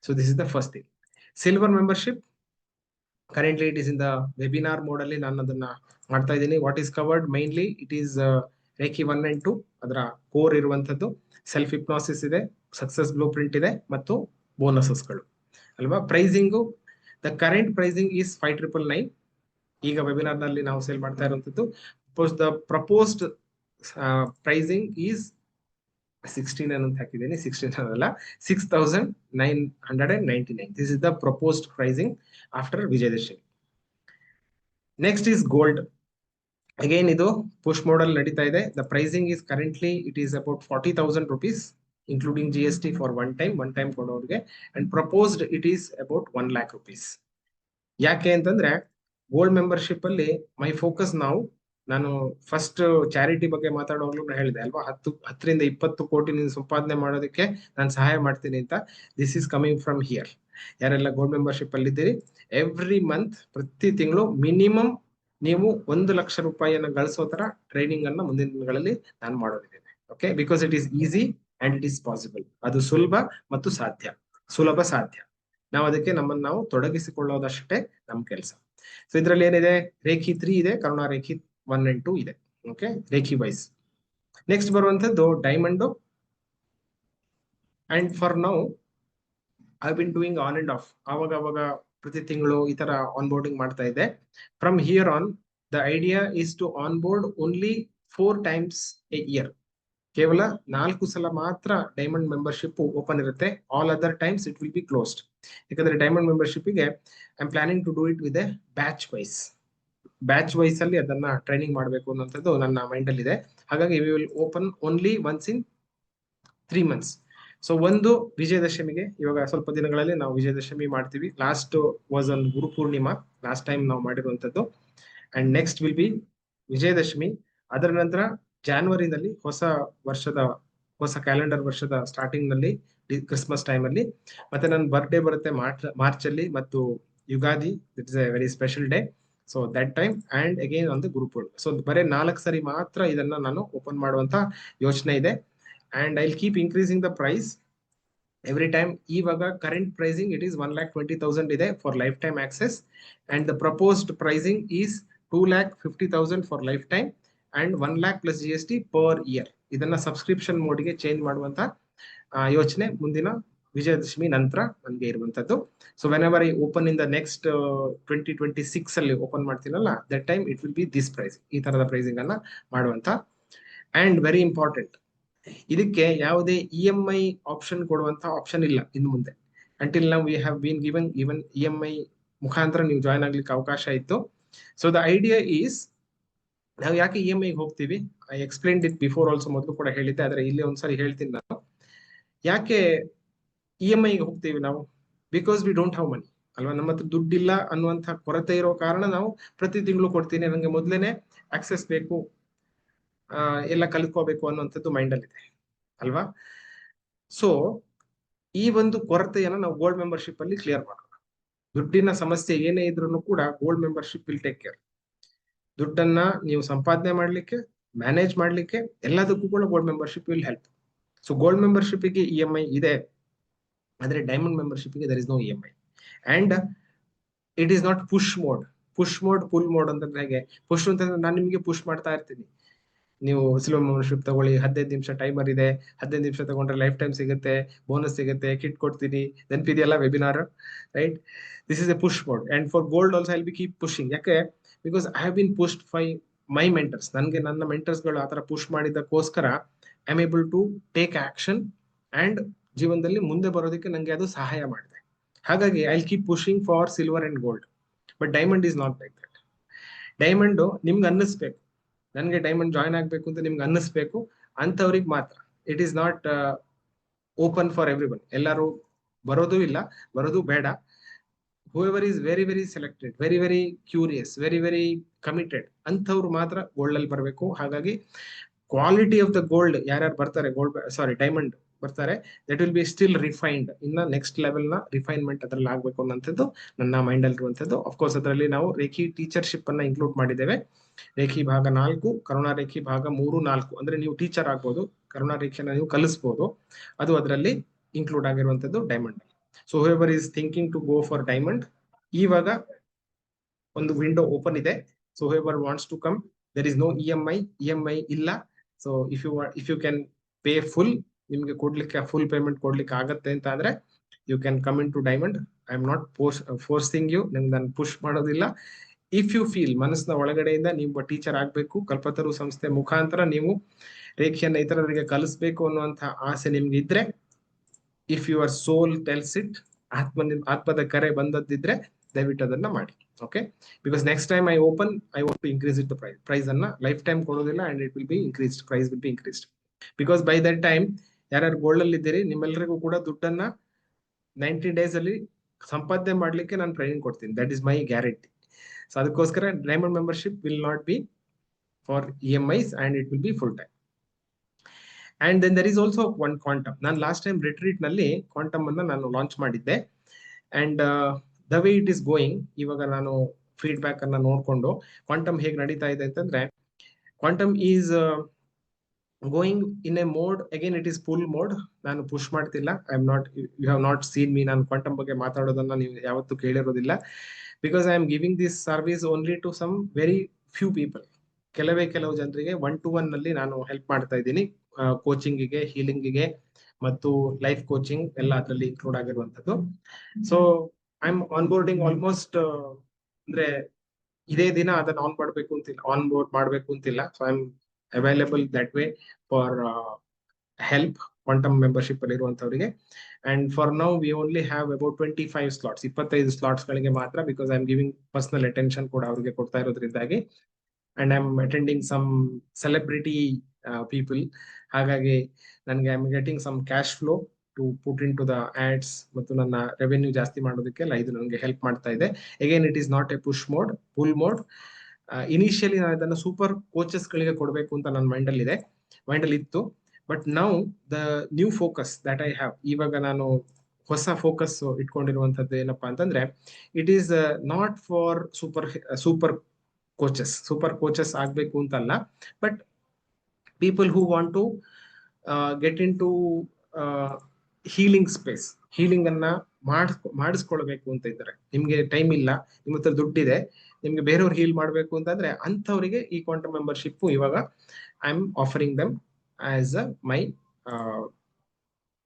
So this is the first thing. Silver membership, currently it is in the webinar mode ಅಲ್ಲಿ ನಾನು ಅದನ್ನ ಮಾಡ್ತಾ ಇದ್ದೀನಿ. What is covered mainly, it is reiki 1 and 2 ಅದರ ಕೋರ್ ಇರುವಂತದ್ದು. ಸೆಲ್ಫ್ ಹಿಪ್ನಾಸಿಸ್ ಇದೆ, ಸಕ್ಸಸ್ ಬ್ಲೂ ಪ್ರಿಂಟ್ ಇದೆ ಮತ್ತು ಬೋನಸಸ್ಗಳು ಅಲ್ವಾ. Pricing, the current pricing is 5999. ಈಗ ವೆಬಿನಾರ್ ನಲ್ಲಿ ನಾವು ಸೇಲ್ ಮಾಡ್ತಾ ಇರುವಂತದ್ದು. ದ ಪ್ರಪೋಸ್ಡ್ ಪ್ರೈಸಿಂಗ್ ಈಸ್ 16 ಅಂತ ಹಾಕಿದ್ದೀನಿ, 16 ಅಲ್ಲ, 6,999. This is the proposed pricing after Vijayadashami. Next is gold. Again ಇದು ಪುಷ್ ಮೋಡಲ್ ನಡೀತಾ ಇದೆ. The pricing is currently it is about 40,000 rupees including GST for one time ಕೊಡೋರಿಗೆ, and proposed it is about 1 lakh rupees. ಯಾಕೆ ಅಂತಂದ್ರೆ ಗೋಲ್ಡ್ ಮೆಂಬರ್ಶಿಪ್ ಅಲ್ಲಿ ಮೈ ಫೋಕಸ್ ನಾನು ಫಸ್ಟ್ ಚಾರಿಟಿ ಬಗ್ಗೆ ಮಾತಾಡುವಾಗ್ಲೂ ಹೇಳಿದೆ ಅಲ್ವಾ, 10 ರಿಂದ 20 ಕೋಟಿ ಸಂಪಾದನೆ ಮಾಡೋದಕ್ಕೆ ನಾನು ಸಹಾಯ ಮಾಡ್ತೀನಿ ಅಂತ. This is coming from here. ಯಾರೆಲ್ಲ ಗೋಲ್ಡ್ ಮೆಂಬರ್ಶಿಪ್ ಅಲ್ಲಿ ಇದ್ದೀರಿ, ಎವ್ರಿ ಮಂತ್ ಪ್ರತಿ ತಿಂಗಳು ಮಿನಿಮಮ್ ನೀವು 1 ಲಕ್ಷ ರೂಪಾಯಿಯನ್ನು ಗಳಿಸೋ ತರ ಟ್ರೈನಿಂಗ್ ಅನ್ನ ಮುಂದಿನ ದಿನಗಳಲ್ಲಿ ನಾನು ಮಾಡೋದಿದ್ದೇನೆ. Okay, because it is easy and it is possible. ಅದು ಸುಲಭ ಮತ್ತು ಸಾಧ್ಯ. ನಾವು ಅದಕ್ಕೆ ನಮ್ಮನ್ನು ನಾವು ತೊಡಗಿಸಿಕೊಳ್ಳೋದಷ್ಟೇ ನಮ್ಮ ಕೆಲಸ. ಸೊ ಇದ್ರಲ್ಲಿ ಏನಿದೆ, ರೇಖಿ 3 ಇದೆ, ಕರುಣಾ ರೇಖಿ 1 and 2 ಇದೆ. ಓಕೆ, ರೇಖಿ ವೈಸ್. ನೆಕ್ಸ್ಟ್ ಬರುವಂತದ್ದು diamond. And for now I been doing on and off, ಅವಾಗ ಪ್ರತಿ ತಿಂಗಳು ಈ ತರ ಆನ್ ಬೋರ್ಡಿಂಗ್ ಮಾಡ್ತಾ ಇದ್ದೆ. From here on the idea is to onboard only 4 times a year. ಕೇವಲ 4 ಸಲ ಮಾತ್ರ ಡೈಮಂಡ್ ಮೆಂಬರ್ಶಿಪ್ ಓಪನ್ ಇರುತ್ತೆ. All other times it will be closed. ಯಾಕಂದ್ರೆ ಡೈಮಂಡ್ ಮೆಂಬರ್ಶಿಪ್ ಗೆ I am planning to do it with a batch wise ಅಲ್ಲಿ ಅದನ್ನ ಟ್ರೈನಿಂಗ್ ಮಾಡಬೇಕು ಅನ್ನೋಂಥದ್ದು ನನ್ನ ಮೈಂಡ್ ಅಲ್ಲಿ ಇದೆ. ಹಾಗಾಗಿ we will open only once in 3 months. ಸೊ ಒಂದು ವಿಜಯದಶಮಿಗೆ, ಇವಾಗ ಸ್ವಲ್ಪ ದಿನಗಳಲ್ಲಿ ನಾವು ವಿಜಯದಶಮಿ ಮಾಡ್ತೀವಿ. Last was on Guru Purnima, last time ನಾವು ಮಾಡಿರುವಂತದ್ದು. And next will be Vijayadashami. ಅದರ ನಂತರ ಜಾನ್ವರಿನಲ್ಲಿ ಹೊಸ ಕ್ಯಾಲೆಂಡರ್ ವರ್ಷದ ಸ್ಟಾರ್ಟಿಂಗ್ ನಲ್ಲಿ ಕ್ರಿಸ್ಮಸ್ ಟೈಮ್ ಅಲ್ಲಿ, ಮತ್ತೆ ನನ್ನ ಬರ್ಡೇ ಬರುತ್ತೆ ಮಾರ್ಚ್ ಅಲ್ಲಿ, ಮತ್ತು Ugadi, it is a very special day. So that time and again on the Guru Purnima. ಸೊ ಬರೀ 4 ಸರಿ ಮಾತ್ರ ಇದನ್ನ ನಾನು ಓಪನ್ ಮಾಡುವಂತ ಯೋಚನೆ ಇದೆ. And I will keep increasing the price every time. ಇವಾಗ ಕರೆಂಟ್ ಪ್ರೈಸಿಂಗ್ ಇಟ್ ಈಸ್ 1,20,000 ಇದೆ for lifetime access, and the proposed pricing is 2,50,000 for lifetime and 1 lakh plus GST per year. ಇದನ್ನ ಸಬ್ಸ್ಕ್ರಿಪ್ಷನ್ ಮೋಡ್ಗೆ ಚೇಂಜ್ ಮಾಡುವಂತ ಯೋಚನೆ ಮುಂದಿನ ವಿಜಯದಶಮಿ ನಂತರ ನನಗೆ ಇರುವಂತದ್ದು. So whenever I open in the next 2026 ಅಲ್ಲಿ ಓಪನ್ ಮಾಡ್ತೀನಲ್ಲ, that time it will be this price, ಈ ತರದ ಪ್ರೈಸಿಂಗ್ ಅನ್ನ ಮಾಡುವಂತ. ಅಂಡ್ ವೆರಿ ಇಂಪಾರ್ಟೆಂಟ್, ಇದಕ್ಕೆ ಯಾವುದೇ EMI ಆಪ್ಷನ್ ಕೊಡುವಂತ ಆಪ್ಷನ್ ಇಲ್ಲ ಇನ್ನು ಮುಂದೆ. ಅಂಟಿಲ್ ನಾವು we have been given even EMI ಮುಖಾಂತರ ನೀವು ಜಾಯ್ನ್ ಆಗ್ಲಿಕ್ಕೆ ಅವಕಾಶ ಇತ್ತು. ಸೊ ದ ಐಡಿಯಾ ಈಸ್, ನಾವು ಯಾಕೆ EMI ಹೋಗ್ತೀವಿ, I explained it before also, ಮೊದಲು ಕೂಡ ಹೇಳಿದ್ದೆ, ಆದ್ರೆ ಇಲ್ಲಿ ಒಂದ್ಸರಿ ಹೇಳ್ತೀನಿ ನಾನು. ಯಾಕೆ EMI ಹೋಗ್ತೀವಿ ನಾವು? Because we don't have money ಅಲ್ವಾ. ನಮ್ಮ ಹತ್ರ ದುಡ್ಡಿಲ್ಲ ಅನ್ನುವಂಥ ಕೊರತೆ ಇರೋ ಕಾರಣ ನಾವು ಪ್ರತಿ ತಿಂಗಳು ಕೊಡ್ತೀನಿ, ನನಗೆ ಮೊದಲೇನೆ ಆಕ್ಸೆಸ್ ಬೇಕು, ಎಲ್ಲ ಕಲ್ತ್ಕೋಬೇಕು ಅನ್ನುವಂಥದ್ದು ಮೈಂಡ್ ಅಲ್ಲಿ ಇದೆ ಅಲ್ವಾ. ಸೊ ಈ ಒಂದು ಕೊರತೆಯನ್ನ ನಾವು ಗೋಲ್ಡ್ ಮೆಂಬರ್ಶಿಪ್ ಅಲ್ಲಿ ಕ್ಲಿಯರ್ ಮಾಡೋಣ. ದುಡ್ಡಿನ ಸಮಸ್ಯೆ ಏನೇ ಇದ್ರೂ ಕೂಡ gold membership will take care. ದುಡ್ಡನ್ನ ನೀವು ಸಂಪಾದನೆ ಮಾಡ್ಲಿಕ್ಕೆ, ಮ್ಯಾನೇಜ್ ಮಾಡ್ಲಿಕ್ಕೆ, ಎಲ್ಲದಕ್ಕೂ ಕೂಡ gold membership will help. So gold membership ಗೆ EMI ಇದೆ, ಆದ್ರೆ ಡೈಮಂಡ್ ಮೆಂಬರ್ಶಿಪ್ ಗೆ there is no EMI. And it is not pull mode ಅಂತಂದ್ರೆ ಹೇಗೆ? ಪುಷ್ ಅಂತಂದ್ರೆ ನಾನು ನಿಮಗೆ ಪುಷ್ ಮಾಡ್ತಾ ಇರ್ತೀನಿ, ನೀವು ಸಿಲ್ವರ್ ಮೆಂಬರ್ಶಿಪ್ ತಗೊಳ್ಳಿ, 15 ನಿಮಿಷ ಟೈಮರ್ ಇದೆ, 15 ನಿಮಿಷ ತಗೊಂಡ್ರೆ ಲೈಫ್ ಟೈಮ್ ಸಿಗುತ್ತೆ, ಬೋನಸ್ ಸಿಗುತ್ತೆ, ಕಿಟ್ ಕೊಡ್ತೀನಿ, ನೆನಪಿದೆಯಲ್ಲ webinar, right? This is a push mode. And for gold also I will be keep pushing. ಯಾಕೆ? Because I have been pushed by my mentors. ನನಗೆ ನನ್ನ ಮೆಂಟರ್ಸ್ಗಳು ಆತರ ಪುಷ್ ಮಾಡಿದ್ದಕ್ಕೋಸ್ಕರ I am able to take action and ಜೀವನದಲ್ಲಿ ಮುಂದೆ ಬರೋದಕ್ಕೆ ನಂಗೆ ಅದು ಸಹಾಯ ಮಾಡಿದೆ. ಹಾಗಾಗಿ I will keep pushing for silver and gold. But diamond is not like that. Diamond ನಿಮ್ಗೆ ಅನ್ನಿಸ್ಬೇಕು, ನನಗೆ ಡೈಮಂಡ್ ಜಾಯ್ನ್ ಆಗ್ಬೇಕು ಅಂತ ನಿಮ್ಗೆ ಅನ್ನಿಸ್ಬೇಕು, ಅಂತವ್ರಿಗೆ ಮಾತ್ರ. It is not open for every one. ಎಲ್ಲರೂ ಬರೋದು ಇಲ್ಲ, ಬರೋದು ಬೇಡ. whoever is very very selected, very very curious, very very committed, ಅಂಥವ್ರು ಮಾತ್ರ ಗೋಲ್ಡ್ ಅಲ್ಲಿ ಬರಬೇಕು. ಹಾಗಾಗಿ ಕ್ವಾಲಿಟಿ ಆಫ್ ದ ಗೋಲ್ಡ್ ಯಾರ್ಯಾರು ಬರ್ತಾರೆ, ಡೈಮಂಡ್ ಬರ್ತಾರೆ, that will be still refined. ಇನ್ನ ನೆಕ್ಸ್ಟ್ ಲೆವೆಲ್ ನ ರಿಫೈನ್ಮೆಂಟ್ ಅದ್ರಲ್ಲಿ ಆಗ್ಬೇಕು ಅನ್ನೋಂಥದ್ದು ನನ್ನ ಮೈಂಡ್ ಅಲ್ಲಿ ಇರುವಂತದ್ದು. ಅಫ್ಕೋರ್ಸ್ ಅದರಲ್ಲಿ ನಾವು ರೇಖಿ ಟೀಚರ್ಶಿಪ್ ಅನ್ನ ಇನ್ಕ್ಲೂಡ್ ಮಾಡಿದ್ದೇವೆ. ರೇಖಿ ಭಾಗ 4, ಕರುಣಾ ರೇಖಿ ಭಾಗ 3, 4 ಅಂದ್ರೆ ನೀವು ಟೀಚರ್ ಆಗ್ಬೋದು, ಕರುಣಾ ರೇಖೆನ ನೀವು ಕಲಿಸ್ಬೋದು, ಅದು ಅದರಲ್ಲಿ ಇನ್ಕ್ಲೂಡ್ ಆಗಿರುವಂತದ್ದು diamond. So whoever is thinking to go for diamond, ಇವಾಗ ಒಂದು ವಿಂಡೋ ಓಪನ್ ಇದೆ. So whoever wants to come, there is no EMI ಇಲ್ಲ. So if you can pay full, ನಿಮ್ಗೆ ಕೊಡ್ಲಿಕ್ಕೆ ಫುಲ್ ಪೇಮೆಂಟ್ ಕೊಡ್ಲಿಕ್ಕೆ ಆಗತ್ತೆ ಅಂತ ಆದ್ರೆ you can come in to diamond. I am not forcing you, ನಿಮ್ಗೆ ನಾನು ಪುಷ್ ಮಾಡೋದಿಲ್ಲ. ಇಫ್ ಯು ಫೀಲ್ ಮನಸ್ಸಿನ ಒಳಗಡೆಯಿಂದ ನೀವು ಟೀಚರ್ ಆಗ್ಬೇಕು, ಕಲ್ಪತರು ಸಂಸ್ಥೆ ಮುಖಾಂತರ ನೀವು ರೇಖೆಯನ್ನ ಇತರರಿಗೆ ಕಲಿಸ್ಬೇಕು ಅನ್ನುವಂತಹ ಆಸೆ ನಿಮ್ಗೆ ಇದ್ರೆ, if your soul tells it, ಆತ್ಮದ ಕರೆ ಬಂದದ್ದಿದ್ರೆ ದಯವಿಟ್ಟು ಅದನ್ನ ಮಾಡಿ. Okay, because next time I want to increase it the price ಅನ್ನ ಲೈಫ್ ಟೈಮ್ ಕೊಡೋದಿಲ್ಲ, and it will be increased, price will be increased. Because by that time ಯಾರ್ಯಾರು ಗೋಲ್ಡ್ ಅಲ್ಲಿ ಇದ್ದೀರಿ ನಿಮ್ಮೆಲ್ಲರಿಗೂ ಕೂಡ ದುಡ್ಡನ್ನ 90 days ಅಲ್ಲಿ ಸಂಪಾದನೆ ಮಾಡ್ಲಿಕ್ಕೆ ನಾನು ಟ್ರೈನಿಂಗ್ ಕೊಡ್ತೀನಿ. That is my guarantee. So ಅದಕ್ಕೋಸ್ಕರ diamond membership will not be for EMIs and it will be full time. And then there is also one quantum. ನಾನು ಲಾಸ್ಟ್ ಟೈಮ್ ರಿಟ್ರೀಟ್ ನಲ್ಲಿ ಕ್ವಾಂಟಮ್ ಅನ್ನ ನಾನು ಲಾಂಚ್ ಮಾಡಿದ್ದೆ. And the way it is going, ಇವಾಗ ನಾನು ಫೀಡ್ಬ್ಯಾಕ್ ಅನ್ನ ನೋಡ್ಕೊಂಡು ಕ್ವಾಂಟಮ್ ಹೇಗೆ ನಡೀತಾ ಇದೆ ಅಂತಂದ್ರೆ, quantum is going in a mode, again it is full mode. ನಾನು ಪುಷ್ ಮಾಡ್ತಿಲ್ಲ. I am not, you have not seen me ನಾನು ಕ್ವಾಂಟಮ್ ಬಗ್ಗೆ ಮಾತಾಡೋದನ್ನ ನೀವು ಯಾವತ್ತೂ ಕೇಳಿರೋದಿಲ್ಲ. Because I am giving this service only to some very few people. ಕೆಲವು ಜನರಿಗೆ 1-to-1 ನಲ್ಲಿ ನಾನು ಹೆಲ್ಪ್ ಮಾಡ್ತಾ ಇದ್ದೀನಿ. ಕೋಚಿಂಗಿಗೆ, ಹೀಲಿಂಗಿಗೆ ಮತ್ತು ಲೈಫ್ ಕೋಚಿಂಗ್ ಎಲ್ಲ ಅದರಲ್ಲಿ ಇನ್ಕ್ಲೂಡ್ ಆಗಿರುವಂತದ್ದು. So I am onboarding almost, ಅಂದ್ರೆ ಇದೇ ದಿನ ಅದನ್ನ ಆನ್ ಬೋರ್ಡ್ ಮಾಡಬೇಕು ಅಂತಿಲ್ಲ. So I am available that way for help quantum membership ಅಲ್ಲಿ ಇರುವಂತವರಿಗೆ. And for now we only have about 25 slots, 25 slots ಗಳಿಗೆ ಮಾತ್ರ. Because I am giving personal attention ಕೂಡ ಅವರಿಗೆ ಕೊಡ್ತಾ ಇರೋದ್ರಿಂದಾಗಿ. And I am attending some celebrity people. ಹಾಗಾಗಿ ನನಗೆ I am getting some cash flow to put in to the ads, ಮತ್ತು ನನ್ನ ರೆವೆನ್ಯೂ ಜಾಸ್ತಿ ಮಾಡೋದಕ್ಕೆಲ್ಲ ಇದು ನನಗೆ ಹೆಲ್ಪ್ ಮಾಡ್ತಾ ಇದೆ. Again it is not a push mode, pull mode. Initially ನಾನು ಇದನ್ನು ಸೂಪರ್ ಕೋಚಸ್ ಗಳಿಗೆ ಕೊಡಬೇಕು ಅಂತ ನನ್ನ ಮೈಂಡಲ್ಲಿ ಇತ್ತು. But now the new focus that I have, ಇವಾಗ ನಾನು ಹೊಸ ಫೋಕಸ್ ಇಟ್ಕೊಂಡಿರುವಂತದ್ದು ಏನಪ್ಪಾ ಅಂತಂದ್ರೆ, it is not for super coaches ಆಗ್ಬೇಕು ಅಂತಲ್ಲ, but people who want to get in to healing space, healing ಅನ್ನ ಮಾಡಿಸ್ಕೊಳ್ಬೇಕು ಅಂತ ಇದ್ದಾರೆ. ನಿಮ್ಗೆ ಟೈಮ್ ಇಲ್ಲ, ನಿಮ್ಮ ಹತ್ರ ದುಡ್ಡಿದೆ, ನಿಮ್ಗೆ ಬೇರೆಯವ್ರು ಹೀಲ್ ಮಾಡ್ಬೇಕು ಅಂತಂದ್ರೆ ಅಂಥವರಿಗೆ ಈ ಕ್ವಾಂಟಮ್ ಮೆಂಬರ್ಶಿಪ್ ಇವಾಗ I am offering them as my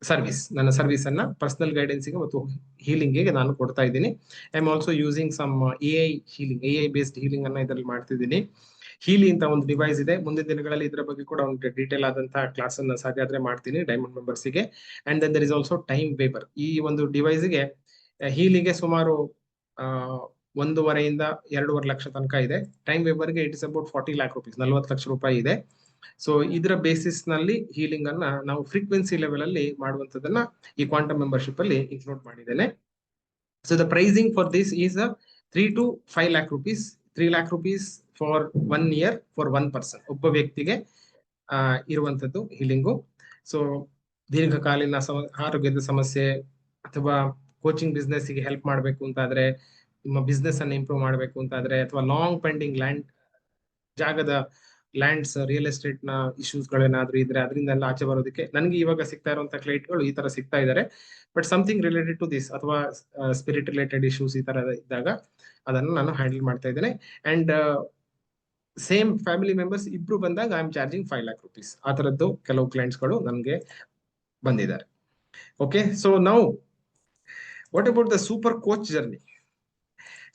service. ನನ್ನ ಸರ್ವಿಸ್ ಅನ್ನ ಪರ್ಸನಲ್ ಗೈಡೆನ್ಸ್ಗೆ ಮತ್ತು ಹೀಲಿಂಗ್ಗೆ ನಾನು ಕೊಡ್ತಾ ಇದ್ದೀನಿ. I am also using some AI based healing ಅನ್ನ ಇದರಲ್ಲಿ ಮಾಡ್ತಿದ್ದೀನಿ. ಹೀಲಿ ಅಂತ ಒಂದು ಡಿವೈಸ್ ಇದೆ. ಮುಂದಿನ ದಿನಗಳಲ್ಲಿ ಇದರ ಬಗ್ಗೆ ಕೂಡ ಒಂದು ಡೀಟೇಲ್ ಆದಂತಹ ಕ್ಲಾಸ್ ಅನ್ನ ಸಾಧ್ಯ ಆದ್ರೆ ಮಾಡ್ತೀನಿ ಡೈಮಂಡ್ ಮೆಂಬರ್ಸ್ಗೆ. And then there is also time waiver. ಈ ಒಂದು ಡಿವೈಸ್ಗೆ ಹೀಲಿಗೆ ಸುಮಾರು 1.5 to 2.5 ಲಕ್ಷ ತನಕ ಇದೆ. ಟೈಮ್ ವೇವರ್ಗೆ it is about 40 lakh rupees, 40 lakh ರೂಪಾಯಿ ಇದೆ. ಸೊ ಇದರ ಬೇಸಿಸ್ ನಲ್ಲಿ ಹೀಲಿಂಗ್ ಅನ್ನ ನಾವು ಫ್ರೀಕ್ವೆನ್ಸಿ ಲೆವೆಲ್ ಅಲ್ಲಿ ಮಾಡುವಂತದನ್ನ ಈ ಕ್ವಾಂಟಮ್ ಮೆಂಬರ್ಶಿಪ್ ಅಲ್ಲಿ ಇನ್ಕ್ಲೂಡ್ ಮಾಡಿದ್ದೇನೆ. So the pricing for this is 3 to 5 lakh rupees, 3 lakh rupees for 1 year for 1 person, ಒಬ್ಬ ವ್ಯಕ್ತಿಗೆ ಇರುವಂತದ್ದು ಹೀಲಿಂಗು. ಸೊ ದೀರ್ಘಕಾಲೀನ ಆರೋಗ್ಯದ ಸಮಸ್ಯೆ ಅಥವಾ ಕೋಚಿಂಗ್ ಬಿಸ್ನೆಸ್ ಗೆ ಹೆಲ್ಪ್ ಮಾಡಬೇಕು ಅಂತಾದ್ರೆ, ನಿಮ್ಮ ಬಿಸ್ನೆಸ್ ಅನ್ನು ಇಂಪ್ರೂವ್ ಮಾಡಬೇಕು ಅಂತಾದ್ರೆ, ಅಥವಾ ಲಾಂಗ್ ಪೆಂಡಿಂಗ್ ಜಾಗದ ಲ್ಯಾಂಡ್ಸ್, ರಿಯಲ್ ಎಸ್ಟೇಟ್ ನ ಇಶ್ಯೂಸ್ ಗಳೇನಾದ್ರೂ ಇದ್ರೆ ಅದರಿಂದೆಲ್ಲ ಆಚೆ ಬರೋದಕ್ಕೆ ನನಗೆ ಇವಾಗ ಸಿಗ್ತಾ ಇರುವಂತಹ ಕ್ಲೈಂಟ್ಗಳು ಈ ತರ ಸಿಗ್ತಾ ಇದ್ದಾರೆ. But something related to this ಅಥವಾ ಸ್ಪಿರಿಟ್ ರಿಲೇಟೆಡ್ ಇಶ್ಯೂಸ್ ಈ ತರ ಇದ್ದಾಗ ಅದನ್ನು ನಾನು ಹ್ಯಾಂಡಲ್ ಮಾಡ್ತಾ ಇದ್ದೇನೆ. ಅಂಡ್ ಸೇಮ್ ಫ್ಯಾಮಿಲಿ ಮೆಂಬರ್ಸ್ ಇಬ್ರು ಬಂದಾಗ I am charging 5 lakh rupees. ಆ ತರದ್ದು ಕೆಲವು ಕ್ಲೈಂಟ್ಸ್ ಗಳು ನನಗೆ ಬಂದಿದ್ದಾರೆ. Okay, so now what about the super coach journey?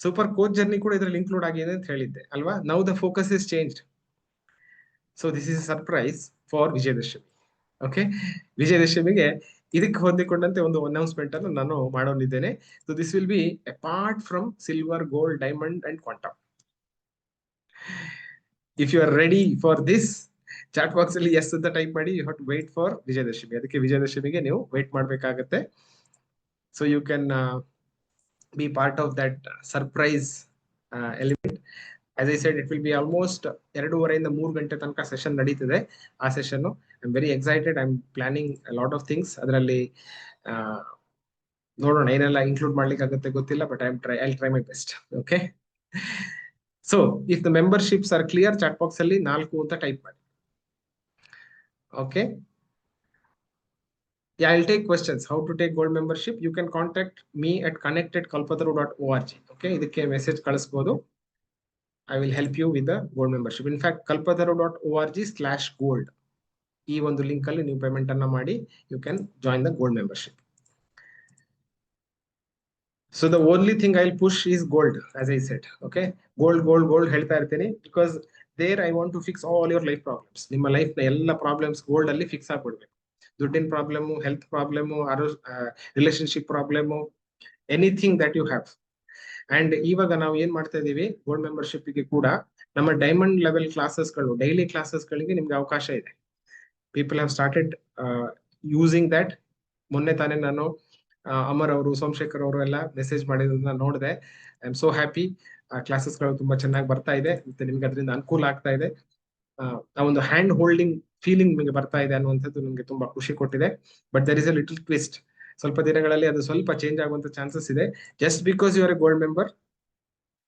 Super coach journey ಕೂಡ ಇದರಲ್ಲಿ ಇನ್ಕ್ಲೂಡ್ ಆಗಿದೆ ಅಂತ ಹೇಳಿದ್ದೆ ಅಲ್ವಾ. Now the focus is changed. So this is surprise for Vijayadashami. Okay, ವಿಜಯದಶಮಿಗೆ ಇದಕ್ಕೆ ಹೊಂದಿಕೊಂಡಂತೆ ಒಂದು ಅನೌನ್ಸ್ಮೆಂಟ್ ಅನ್ನು ನಾನು ಮಾಡೋನಿದ್ದೇನೆ. So this will be apart from silver, gold, diamond and quantum. If you are ready for this, chat box ಅಲ್ಲಿ ಎಸ್ ಅಂತ ಟೈಪ್ ಮಾಡಿ. You have to wait for Vijayadashami. ಅದಕ್ಕೆ ವಿಜಯದಶಮಿಗೆ ನೀವು ವೇಟ್ ಮಾಡ್ಬೇಕಾಗತ್ತೆ. So you can be part of that surprise element. As I said, it will be almost 2.5 to 3 ಗಂಟೆ ತನಕ ಸೆಷನ್ ನಡೀತಿದೆ. ಆ session I am very excited. I am planning a lot of things. ಅದರಲ್ಲಿ ನೋಡೋಣ ಏನೆಲ್ಲ ಇನ್ಕ್ಲೂಡ್ ಮಾಡ್ಲಿಕ್ಕೆ ಆಗುತ್ತೆ ಗೊತ್ತಿಲ್ಲ, but I try my best. Okay, so if the memberships are clear, chat box ಅಲ್ಲಿ 4 ಅಂತ ಟೈಪ್ ಮಾಡಿ. Okay, yeah, I'll take questions. How to take gold membership? You can contact me at connect@kalpataru.org. Okay, ಇದಕ್ಕೆ ಮೆಸೇಜ್ ಕಳಿಸಬಹುದು. I will help you with the gold membership. In fact, kalpataru.org/gold. ಈ ಒಂದು ಲಿಂಕ್ ಅಲ್ಲಿ ನೀವು ಪೇಮೆಂಟ್ ಅನ್ನ ಮಾಡಿ, you can join the gold membership. So the only thing I push is gold, as I said. Okay, gold gold gold ಹೇಳ್ತಾ ಇರ್ತೀನಿ, because there I want to fix all your life problems. ನಿಮ್ಮ ಲೈಫ್ ನ ಎಲ್ಲ ಪ್ರಾಬ್ಲಮ್ಸ್ ಗೋಲ್ಡ್ ಅಲ್ಲಿ ಫಿಕ್ಸ್ ಆಗ್ಬಿಡ್ಬೇಕು. ದುಡ್ಡಿನ problem, health problem, relationship problem, anything that you have. And ಇವಾಗ ನಾವು ಏನ್ ಮಾಡ್ತಾ ಇದೀವಿ, ಗೋಲ್ಡ್ ಮೆಂಬರ್ಶಿಪ್ ಗೆ ಕೂಡ ನಮ್ಮ ಡೈಮಂಡ್ ಲೆವೆಲ್ ಕ್ಲಾಸಸ್ಗಳು, ಡೈಲಿ ಕ್ಲಾಸಸ್ಗಳಿಗೆ ನಿಮ್ಗೆ ಅವಕಾಶ ಇದೆ. People have started using that. ಮೊನ್ನೆ ತಾನೇ ನಾನು ಅಮರ್ ಅವರು, ಸೋಮಶೇಖರ್ ಅವರು ಎಲ್ಲ ಮೆಸೇಜ್ ಮಾಡಿರೋದನ್ನ ನೋಡಿದೆ. I am so happy. ಕ್ಲಾಸಸ್ಗಳು ತುಂಬಾ ಚೆನ್ನಾಗಿ ಬರ್ತಾ ಇದೆ, ಮತ್ತೆ ನಿಮ್ಗೆ ಅದರಿಂದ ಅನುಕೂಲ ಆಗ್ತಾ ಇದೆ. ಆ ಒಂದು ಹ್ಯಾಂಡ್ ಹೋಲ್ಡಿಂಗ್ ಫೀಲಿಂಗ್ ನಿಮಗೆ ಬರ್ತಾ ಇದೆ ಅನ್ನುವಂಥದ್ದು ನಿಮ್ಗೆ ತುಂಬಾ ಖುಷಿ ಕೊಟ್ಟಿದೆ. But there is a little twist. ಸ್ವಲ್ಪ ದಿನಗಳಲ್ಲಿ ಅದು ಸ್ವಲ್ಪ ಚೇಂಜ್ ಆಗುವಂತ ಚಾನ್ಸಸ್ ಇದೆ. Just because you are a gold member,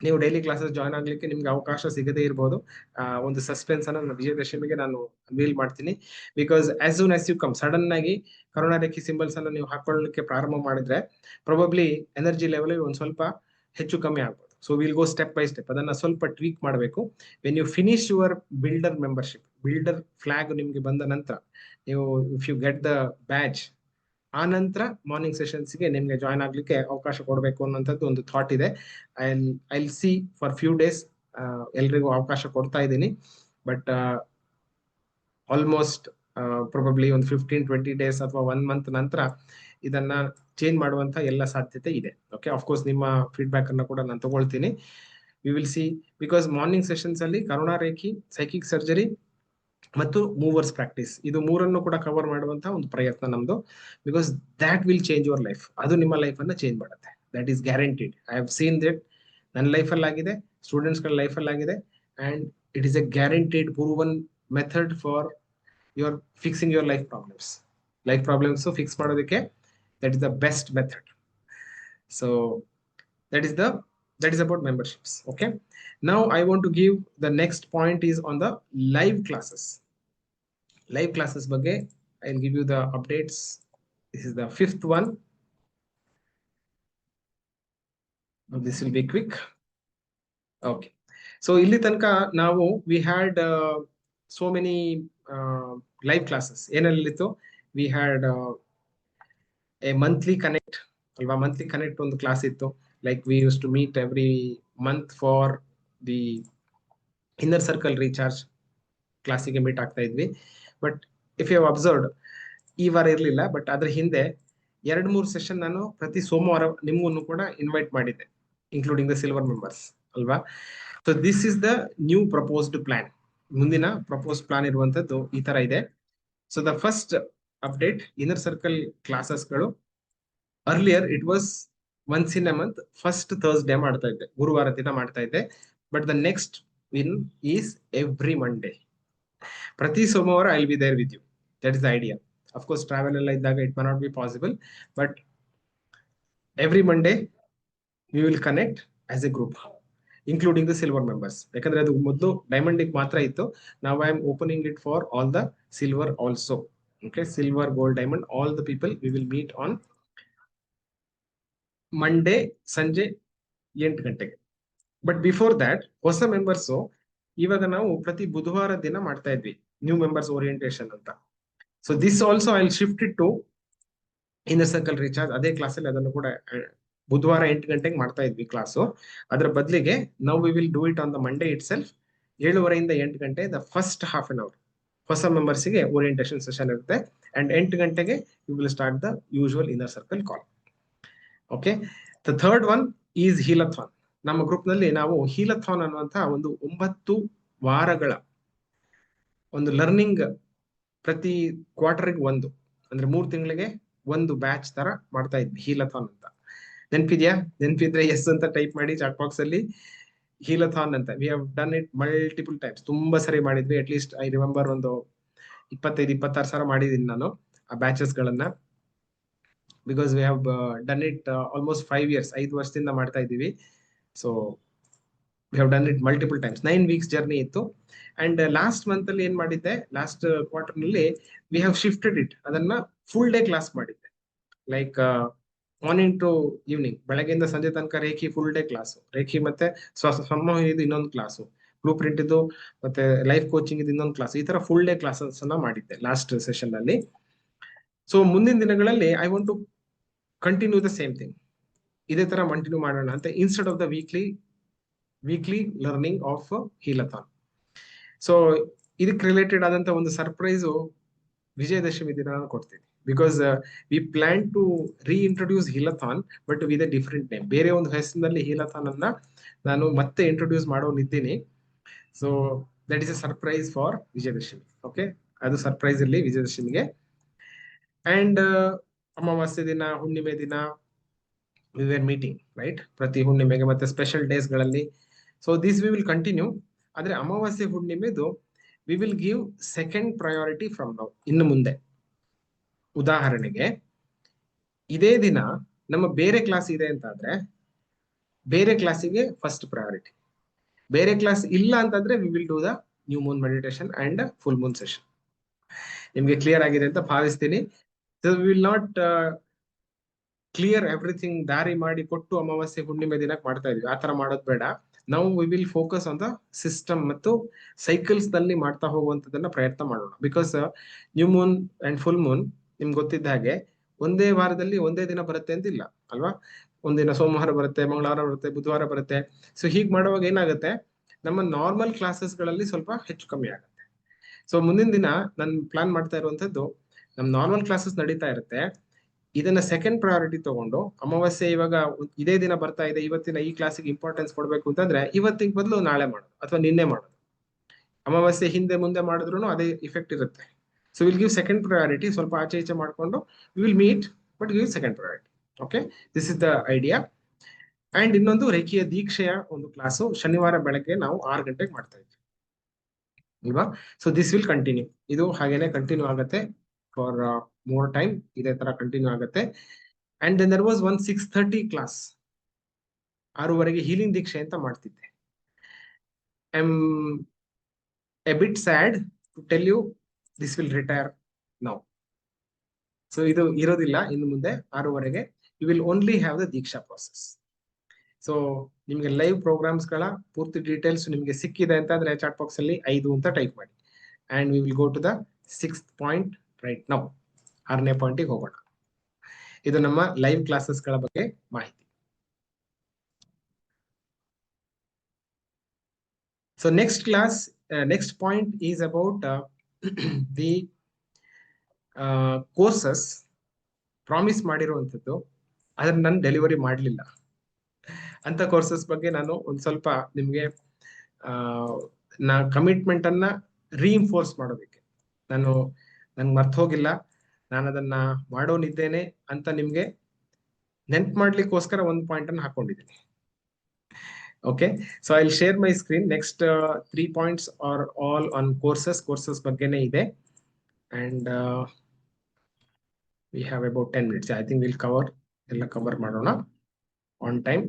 ನೀವು ಡೈಲಿ ಕ್ಲಾಸಸ್ ಜಾಯ್ನ್ ಆಗ್ಲಿಕ್ಕೆ ನಿಮ್ಗೆ ಅವಕಾಶ ಸಿಗದೇ ಇರಬಹುದು. ಒಂದು ಸಸ್ಪೆನ್ಸ್ ಅನ್ನ ವಿಜಯದಶಮಿಗೆ ನಾನು ಅನ್ವೀಲ್ ಮಾಡ್ತೀನಿ. Because as soon as you come, sudden ಆಗಿ ಕರುಣಾ ರೇಖಿ ಸಿಂಬಲ್ಸ್ ಅನ್ನ ನೀವು ಹಾಕೊಳ್ಳಲಿಕ್ಕೆ ಪ್ರಾರಂಭ ಮಾಡಿದ್ರೆ ಪ್ರೊಬಬ್ಲಿ ಎನರ್ಜಿ ಲೆವೆಲ್ ಒಂದ್ ಸ್ವಲ್ಪ ಹೆಚ್ಚು ಕಮ್ಮಿ ಆಗ್ಬೋದು. So will go step by step, ಅದನ್ನ ಸ್ವಲ್ಪ ಟ್ವೀಕ್ ಮಾಡಬೇಕು. When you finish your builder membership, builder flag ನಿಮ್ಗೆ ಬಂದ ನಂತರ, ನೀವು if you get the batch, ಆ ನಂತರ ಮಾರ್ನಿಂಗ್ ಸೆಷನ್ಸ್ಗೆ ನಿಮ್ಗೆ ಜಾಯ್ನ್ ಆಗ್ಲಿಕ್ಕೆ ಅವಕಾಶ ಕೊಡಬೇಕು ಅನ್ನೋಂಥದ್ದು ಒಂದು ಥಾಟ್ ಇದೆ. I C for few days ಎಲ್ರಿಗೂ ಅವಕಾಶ ಕೊಡ್ತಾ ಇದ್ದೀನಿ. ಬಟ್ ಆಲ್ಮೋಸ್ಟ್ ಪ್ರೊಬಬ್ಲಿ ಒಂದು 15-20 ಡೇಸ್ ಅಥವಾ 1 ಮಂತ್ ನಂತರ ಇದನ್ನ ಚೇಂಜ್ ಮಾಡುವಂತ ಎಲ್ಲ ಸಾಧ್ಯತೆ ಇದೆ. ಓಕೆ, ಆಫ್ಕೋರ್ಸ್ ನಿಮ್ಮ ಫೀಡ್ಬ್ಯಾಕ್ ಅನ್ನ ಕೂಡ ನಾನು ತಗೊಳ್ತೀನಿ. V will C, because morning sessions ಅಲ್ಲಿ ಕರುಣಾ ರೇಖಿ, ಸೈಕಿಕ್ ಸರ್ಜರಿ ಮತ್ತು ಮೂವರ್ಸ್ ಪ್ರಾಕ್ಟೀಸ್, ಇದು ಮೂರನ್ನು ಕೂಡ ಕವರ್ ಮಾಡುವಂತಹ ಒಂದು ಪ್ರಯತ್ನ ನಮ್ದು. Because that will change your life. ಅದು ನಿಮ್ಮ ಲೈಫ್ ಅನ್ನ ಚೇಂಜ್ ಮಾಡುತ್ತೆ. That is guaranteed. I have seen that. ನನ್ನ ಲೈಫಲ್ಲಿ ಆಗಿದೆ, ಸ್ಟೂಡೆಂಟ್ಸ್ ಗಳ ಲೈಫಲ್ಲಿ ಆಗಿದೆ. And it is A guaranteed proven method for your fixing your life problems. Life problems fix ಮಾಡೋದಕ್ಕೆ that is the best method. So that is the that is about memberships. Okay, now I want to give the next point is on the live classes. Live classes ಬಗ್ಗೆ I'll give you the updates. This is the 5th one. This will be quick. Okay, so ಇಲ್ಲಿ ತನಕ ನಾವು we had so many live classes. ಏನಲ್ಲಿತ್ತು, we had a monthly connect ಅಲ್ವಾ, ಮಂತ್ಲಿ ಕನೆಕ್ಟ್ ಒಂದು ಕ್ಲಾಸ್ ಇತ್ತು. Like we use to meet every month for the inner circle recharge ಕ್ಲಾಸಿಗೆ ಮೀಟ್ ಆಗ್ತಾ ಇದ್ವಿ. But if you have observed, ಈ ವಾರ ಇರಲಿಲ್ಲ, ಬಟ್ ಅದ್ರ ಹಿಂದೆ 2-3 ಸೆಷನ್ ನಾನು ಪ್ರತಿ ಸೋಮವಾರ ನಿಮ್ಗೂ ಕೂಡ ಇನ್ವೈಟ್ ಮಾಡಿದ್ದೆ, ಇನ್ಕ್ಲೂಡಿಂಗ್ ದ ಸಿಲ್ವರ್ ಮೆಂಬರ್ಸ್ ಅಲ್ವಾ. So this is the new proposed plan. ಮುಂದಿನ ಪ್ರಪೋಸ್ ಪ್ಲಾನ್ ಇರುವಂತದ್ದು ಈ ತರ ಇದೆ. So the first update, inner circle ಕ್ಲಾಸಸ್ಗಳು earlier it was once in a month, first Thursday ಮಾಡ್ತಾ ಇದ್ದೆ, ಗುರುವಾರ ದಿನ ಮಾಡ್ತಾ ಇದ್ದೆ. But the next one is every Monday. ಪ್ರತಿ ಸೋಮವಾರ I will be there with you. That is the idea. Of course travel ಎಲ್ಲ ಇದ್ದಾಗ it my not be possible, but every Monday we will connect as A group, including the silver members. ಯಾಕಂದ್ರೆ ಅದು ಮೊದಲು ಡೈಮಂಡ್ ಮಾತ್ರ ಇತ್ತು. ನಾವು I am opening it for all the silver also. Okay, silver, gold, diamond, all the people we will meet on Monday ಸಂಜೆ 8 ಗಂಟೆಗೆ. ಬಟ್ ಬಿಫೋರ್ ದ್ಯಾಟ್ ಹೊಸ ಮೆಂಬರ್ಸ್ ಇವಾಗ ನಾವು ಪ್ರತಿ ಬುಧವಾರ ದಿನ ಮಾಡ್ತಾ ಇದ್ವಿ, ನ್ಯೂ ಮೆಂಬರ್ಸ್ ಓರಿಯೆಂಟೇಷನ್ ಅಂತ. So this also I will shift it to inner circle recharge. ಅದೇ ಕ್ಲಾಸಲ್ಲಿ ಅದನ್ನು ಕೂಡ ಬುಧವಾರ 8 ಗಂಟೆಗೆ ಮಾಡ್ತಾ ಇದ್ವಿ ಕ್ಲಾಸು. ಅದರ ಬದಲಿಗೆ ನಾವು we will do it on the Monday itself. 7:30 ಇಂದ 8 ಗಂಟೆ the first half an hour ಹೊಸ ಮೆಂಬರ್ಸ್ಗೆ ಓರಿಯೆಂಟೇಷನ್ ಸೆಷನ್ ಇರುತ್ತೆ. ಅಂಡ್ 8 ಗಂಟೆಗೆ you will start the usual inner circle call. Okay, the third one is healathon. ನಮ್ಮ ಗ್ರೂಪ್ ನಲ್ಲಿ ನಾವು ಹೀಲಥಾನ್ ಅನ್ನುವಂತಹ ಒಂದು 9 ವಾರಗಳ ಒಂದು ಲರ್ನಿಂಗ್, ಪ್ರತಿ ಕ್ವಾರ್ಟರ್ಗೆ ಒಂದು, ಅಂದ್ರೆ 3 ತಿಂಗಳಿಗೆ ಒಂದು ಬ್ಯಾಚ್ ತರ ಮಾಡ್ತಾ ಇದ್ವಿ ಹೀಲಥಾನ್ ಅಂತ. ನೆನ್ಪಿದ್ಯಾ? ನೆನ್ಪಿದ್ರೆ ಎಸ್ ಅಂತ ಟೈಪ್ ಮಾಡಿ ಚಾಟ್ ಬಾಕ್ಸ್ ಅಲ್ಲಿ. ಹೀಲಥಾನ್ ಅಂತ we have done it multiple times. ತುಂಬಾ ಸರಿ ಮಾಡಿದ್ವಿ. ಅಟ್ ಲೀಸ್ಟ್ ಐ ರಿಮೆಂಬರ್ ಒಂದು 25-26 ಸಲ ಮಾಡಿದೀನಿ ನಾನು ಆ ಬ್ಯಾಚಸ್ ಗಳನ್ನ. Because we have done it almost 5 years, 5 ವರ್ಷದಿಂದ ಮಾಡ್ತಾ ಇದ್ದೀವಿ. So we have done it multiple times. 9 weeks journey ಇತ್ತು. ಅಂಡ್ ಲಾಸ್ಟ್ ಮಂತ್ ಅಲ್ಲಿ ಏನ್ ಮಾಡಿದ್ದೆ, ಲಾಸ್ಟ್ ಕ್ವಾರ್ಟರ್ ನಲ್ಲಿ ವಿ ಹ್ಯಾವ್ ಶಿಫ್ಟೆಡ್ ಇಟ್, ಅದನ್ನ ಫುಲ್ ಡೇ ಕ್ಲಾಸ್ ಮಾಡಿದ್ದೆ. ಲೈಕ್ ಮಾರ್ನಿಂಗ್ ಟು ಈವ್ನಿಂಗ್, ಬೆಳಗ್ಗೆಯಿಂದ ಸಂಜೆ ತನಕ reiki full day class, reiki ಮತ್ತೆ ಸಂಮೋಹಿನಿದು ಇನ್ನೊಂದು ಕ್ಲಾಸು, ಬ್ಲೂ ಪ್ರಿಂಟ್ ಇದು ಮತ್ತೆ ಲೈಫ್ ಕೋಚಿಂಗ್ ಇದು ಇನ್ನೊಂದು ಕ್ಲಾಸ್, ಈ ತರ ಫುಲ್ ಡೇ ಕ್ಲಾಸಸ್ ಅನ್ನ ಮಾಡಿದ್ದೆ ಲಾಸ್ಟ್ ಸೆಷನ್ ಅಲ್ಲಿ. ಸೊ ಮುಂದಿನ ದಿನಗಳಲ್ಲಿ I want to continue the same thing. ಇದೇ ತರ ಕಂಟಿನ್ಯೂ ಮಾಡೋಣ ಅಂತ instead of the weekly learning of healathon. So ಇದಕ್ಕೆ ರಿಲೇಟೆಡ್ ಆದಂತ ಒಂದು ಸರ್ಪ್ರೈಸ್ ವಿಜಯದಶಮಿ ದಿನ ನಾನು ಕೊಡ್ತೀನಿ. Because we plan to reintroduce healathon but with a different name. ಬೇರೆ ಒಂದು ಹೆಸರಿನಲ್ಲಿ ಹೀಲಥಾನ್ ಅನ್ನ ನಾನು ಮತ್ತೆ ಇಂಟ್ರೊಡ್ಯೂಸ್ ಮಾಡೋನಿದ್ದೀನಿ. So that is a surprise for Vijayadashami. Okay, ಅದು ಸರ್ಪ್ರೈಸ್ ಇರಲಿ ವಿಜಯದಶಮಿಗೆ. ಅಂಡ್ ಅಮಾವಾಸ್ಯೆ ದಿನ, ಹುಣ್ಣಿಮೆ ದಿನ we were meeting, right? ಪ್ರತಿ ಹುಣ್ಣಿಮೆಗೆ ಮತ್ತೆ ಸ್ಪೆಷಲ್ ಡೇಸ್ ಗಳಲ್ಲಿ. So this we will continue. ಆದ್ರೆ ಅಮಾವಾಸ್ಯೆ ಹುಣ್ಣಿಮೆದು we will give second priority from now, ಇನ್ನು ಮುಂದೆ. ಉದಾಹರಣೆಗೆ ಇದೇ ದಿನ ನಮ್ಮ ಬೇರೆ ಕ್ಲಾಸ್ ಇದೆ ಅಂತ ಆದ್ರೆ ಬೇರೆ ಕ್ಲಾಸಿಗೆ ಫಸ್ಟ್ ಪ್ರಯಾರಿಟಿ. ಬೇರೆ ಕ್ಲಾಸ್ ಇಲ್ಲ ಅಂತಂದ್ರೆ V will do the new Moon meditation and full Moon session. ನಿಮ್ಗೆ ಕ್ಲಿಯರ್ ಆಗಿದೆ ಅಂತ ಭಾವಿಸ್ತೀನಿ. So we will not clear everything ದಾರಿ ಮಾಡಿ ಕೊಟ್ಟು ಅಮಾವಾಸ್ಯೆ ಹುಣ್ಣಿಮೆ ದಿನಕ್ಕೆ ಮಾಡ್ತಾ ಇದೀವಿ. ಆ ತರ ಮಾಡೋದು ಬೇಡ. ನಾವು we will focus on the system ಮತ್ತು ಸೈಕಲ್ಸ್ ನಲ್ಲಿ ಮಾಡ್ತಾ ಹೋಗುವಂತದನ್ನ ಪ್ರಯತ್ನ ಮಾಡೋಣ. Because new Moon and full Moon ನಿಮ್ಗೆ ಗೊತ್ತಿದ್ದ ಹಾಗೆ ಒಂದೇ ವಾರದಲ್ಲಿ ಒಂದೇ ದಿನ ಬರುತ್ತೆ ಅಂತಿಲ್ಲ ಅಲ್ವಾ. ಒಂದಿನ ಸೋಮವಾರ ಬರುತ್ತೆ, ಮಂಗಳವಾರ ಬರುತ್ತೆ, ಬುಧವಾರ ಬರುತ್ತೆ. ಸೊ ಹೀಗ್ ಮಾಡುವಾಗ ಏನಾಗುತ್ತೆ, ನಮ್ಮ ನಾರ್ಮಲ್ ಕ್ಲಾಸಸ್ ಗಳಲ್ಲಿ ಸ್ವಲ್ಪ ಹೆಚ್ಚು ಕಮ್ಮಿ ಆಗುತ್ತೆ. ಸೊ ಮುಂದಿನ ದಿನ ನಾನು ಪ್ಲಾನ್ ಮಾಡ್ತಾ ಇರುವಂತದ್ದು, ನಮ್ ನಾರ್ಮಲ್ ಕ್ಲಾಸಸ್ ನಡೀತಾ ಇರುತ್ತೆ, ಇದನ್ನ ಸೆಕೆಂಡ್ ಪ್ರಯಾರಿಟಿ ತಗೊಂಡು ಅಮಾವಾಸ್ಯೆ ಇವಾಗ ಇದೇ ದಿನ ಬರ್ತಾ ಇದೆ, ಇವತ್ತಿನ ಈ ಕ್ಲಾಸಿಗೆ ಇಂಪಾರ್ಟೆನ್ಸ್ ಕೊಡ್ಬೇಕು ಅಂತಂದ್ರೆ ಇವತ್ತಿಗೆ ಬದಲು ನಾಳೆ ಮಾಡೋದು ಅಥವಾ ನಿನ್ನೆ ಮಾಡೋದು. ಅಮಾವಾಸ್ಯೆ ಹಿಂದೆ ಮುಂದೆ ಮಾಡಿದ್ರು ಅದೇ ಇಫೆಕ್ಟ್ ಇರುತ್ತೆ. So will give second priority. ಸ್ವಲ್ಪ ಆಚೆ ಈಚೆ ಮಾಡ್ಕೊಂಡು will meet but give second priority. Okay, this is the idea. And ಇನ್ನೊಂದು ರೇಖೀಯ ದೀಕ್ಷೆಯ ಒಂದು ಕ್ಲಾಸು ಶನಿವಾರ ಬೆಳಗ್ಗೆ ನಾವು 6 ಗಂಟೆಗೆ ಮಾಡ್ತಾ ಇದ್ವಿ ಅಲ್ವಾ. So this will continue. ಇದು ಹಾಗೇನೆ ಕಂಟಿನ್ಯೂ ಆಗುತ್ತೆ ಫಾರ್ ಮೋರ್ ಟೈಮ್. ಇದೇ ತರ ಕಂಟಿನ್ಯೂ ಆಗುತ್ತೆ. And then there was one 6:30 class. 6:30ಗೆ ಹೀಲಿಂಗ್ ದೀಕ್ಷೆ ಅಂತ ಮಾಡ್ತಿದ್ದೆ. I am a bit sad to tell you this will retire now. So ಇದು ಇರೋದಿಲ್ಲ ಇನ್ನು ಮುಂದೆ 6:30ಗೆ. You will only have the Deeksha process. So ನಿಮ್ಗೆ ಲೈವ್ ಪ್ರೋಗ್ರಾಮ್ಸ್ ಗಳ ಪೂರ್ತಿ ಡೀಟೇಲ್ಸ್ ನಿಮ್ಗೆ ಸಿಕ್ಕಿದೆ ಅಂತಂದ್ರೆ ಚಾಟ್ ಬಾಕ್ಸ್ ಅಲ್ಲಿ 5 ಅಂತ ಟೈಪ್ ಮಾಡಿ. And we will go to the 6th point right now. 6ನೇ ಪಾಯಿಂಟಿಗೆ ಹೋಗೋಣ. ಇದು ನಮ್ಮ ಲೈವ್ ಕ್ಲಾಸಸ್ ಗಳ ಬಗ್ಗೆ ಮಾಹಿತಿ. So next point is about the courses. Promise ಮಾಡಿರುವಂತದ್ದು ಅದನ್ನ ನಾನು ಡೆಲಿವರಿ ಮಾಡಲಿಲ್ಲ ಅಂತ ಕೋರ್ಸಸ್ ಬಗ್ಗೆ ನಾನು ಒಂದ್ ಸ್ವಲ್ಪ ನಿಮ್ಗೆ ಕಮಿಟ್ಮೆಂಟ್ ಅನ್ನ ರೀಇನ್ಫೋರ್ಸ್ ಮಾಡೋದಕ್ಕೆ, ನನ್ಗೆ ಮರ್ತ ಹೋಗಿಲ್ಲ, ನಾನು ಅದನ್ನ ಮಾಡೋನಿದ್ದೇನೆ ಅಂತ ನಿಮ್ಗೆ ನೆನ್ಪು ಮಾಡ್ಲಿಕ್ಕೋಸ್ಕರ ಒಂದು ಪಾಯಿಂಟ್ ಅನ್ನು ಹಾಕೊಂಡಿದ್ದೀನಿ. Okay, so I will share my screen. Next 3 points are all on courses ಬಗ್ಗೆನೇ ಇದೆ. And we have about 10 minutes. I think will cover ಮಾಡೋಣ on time.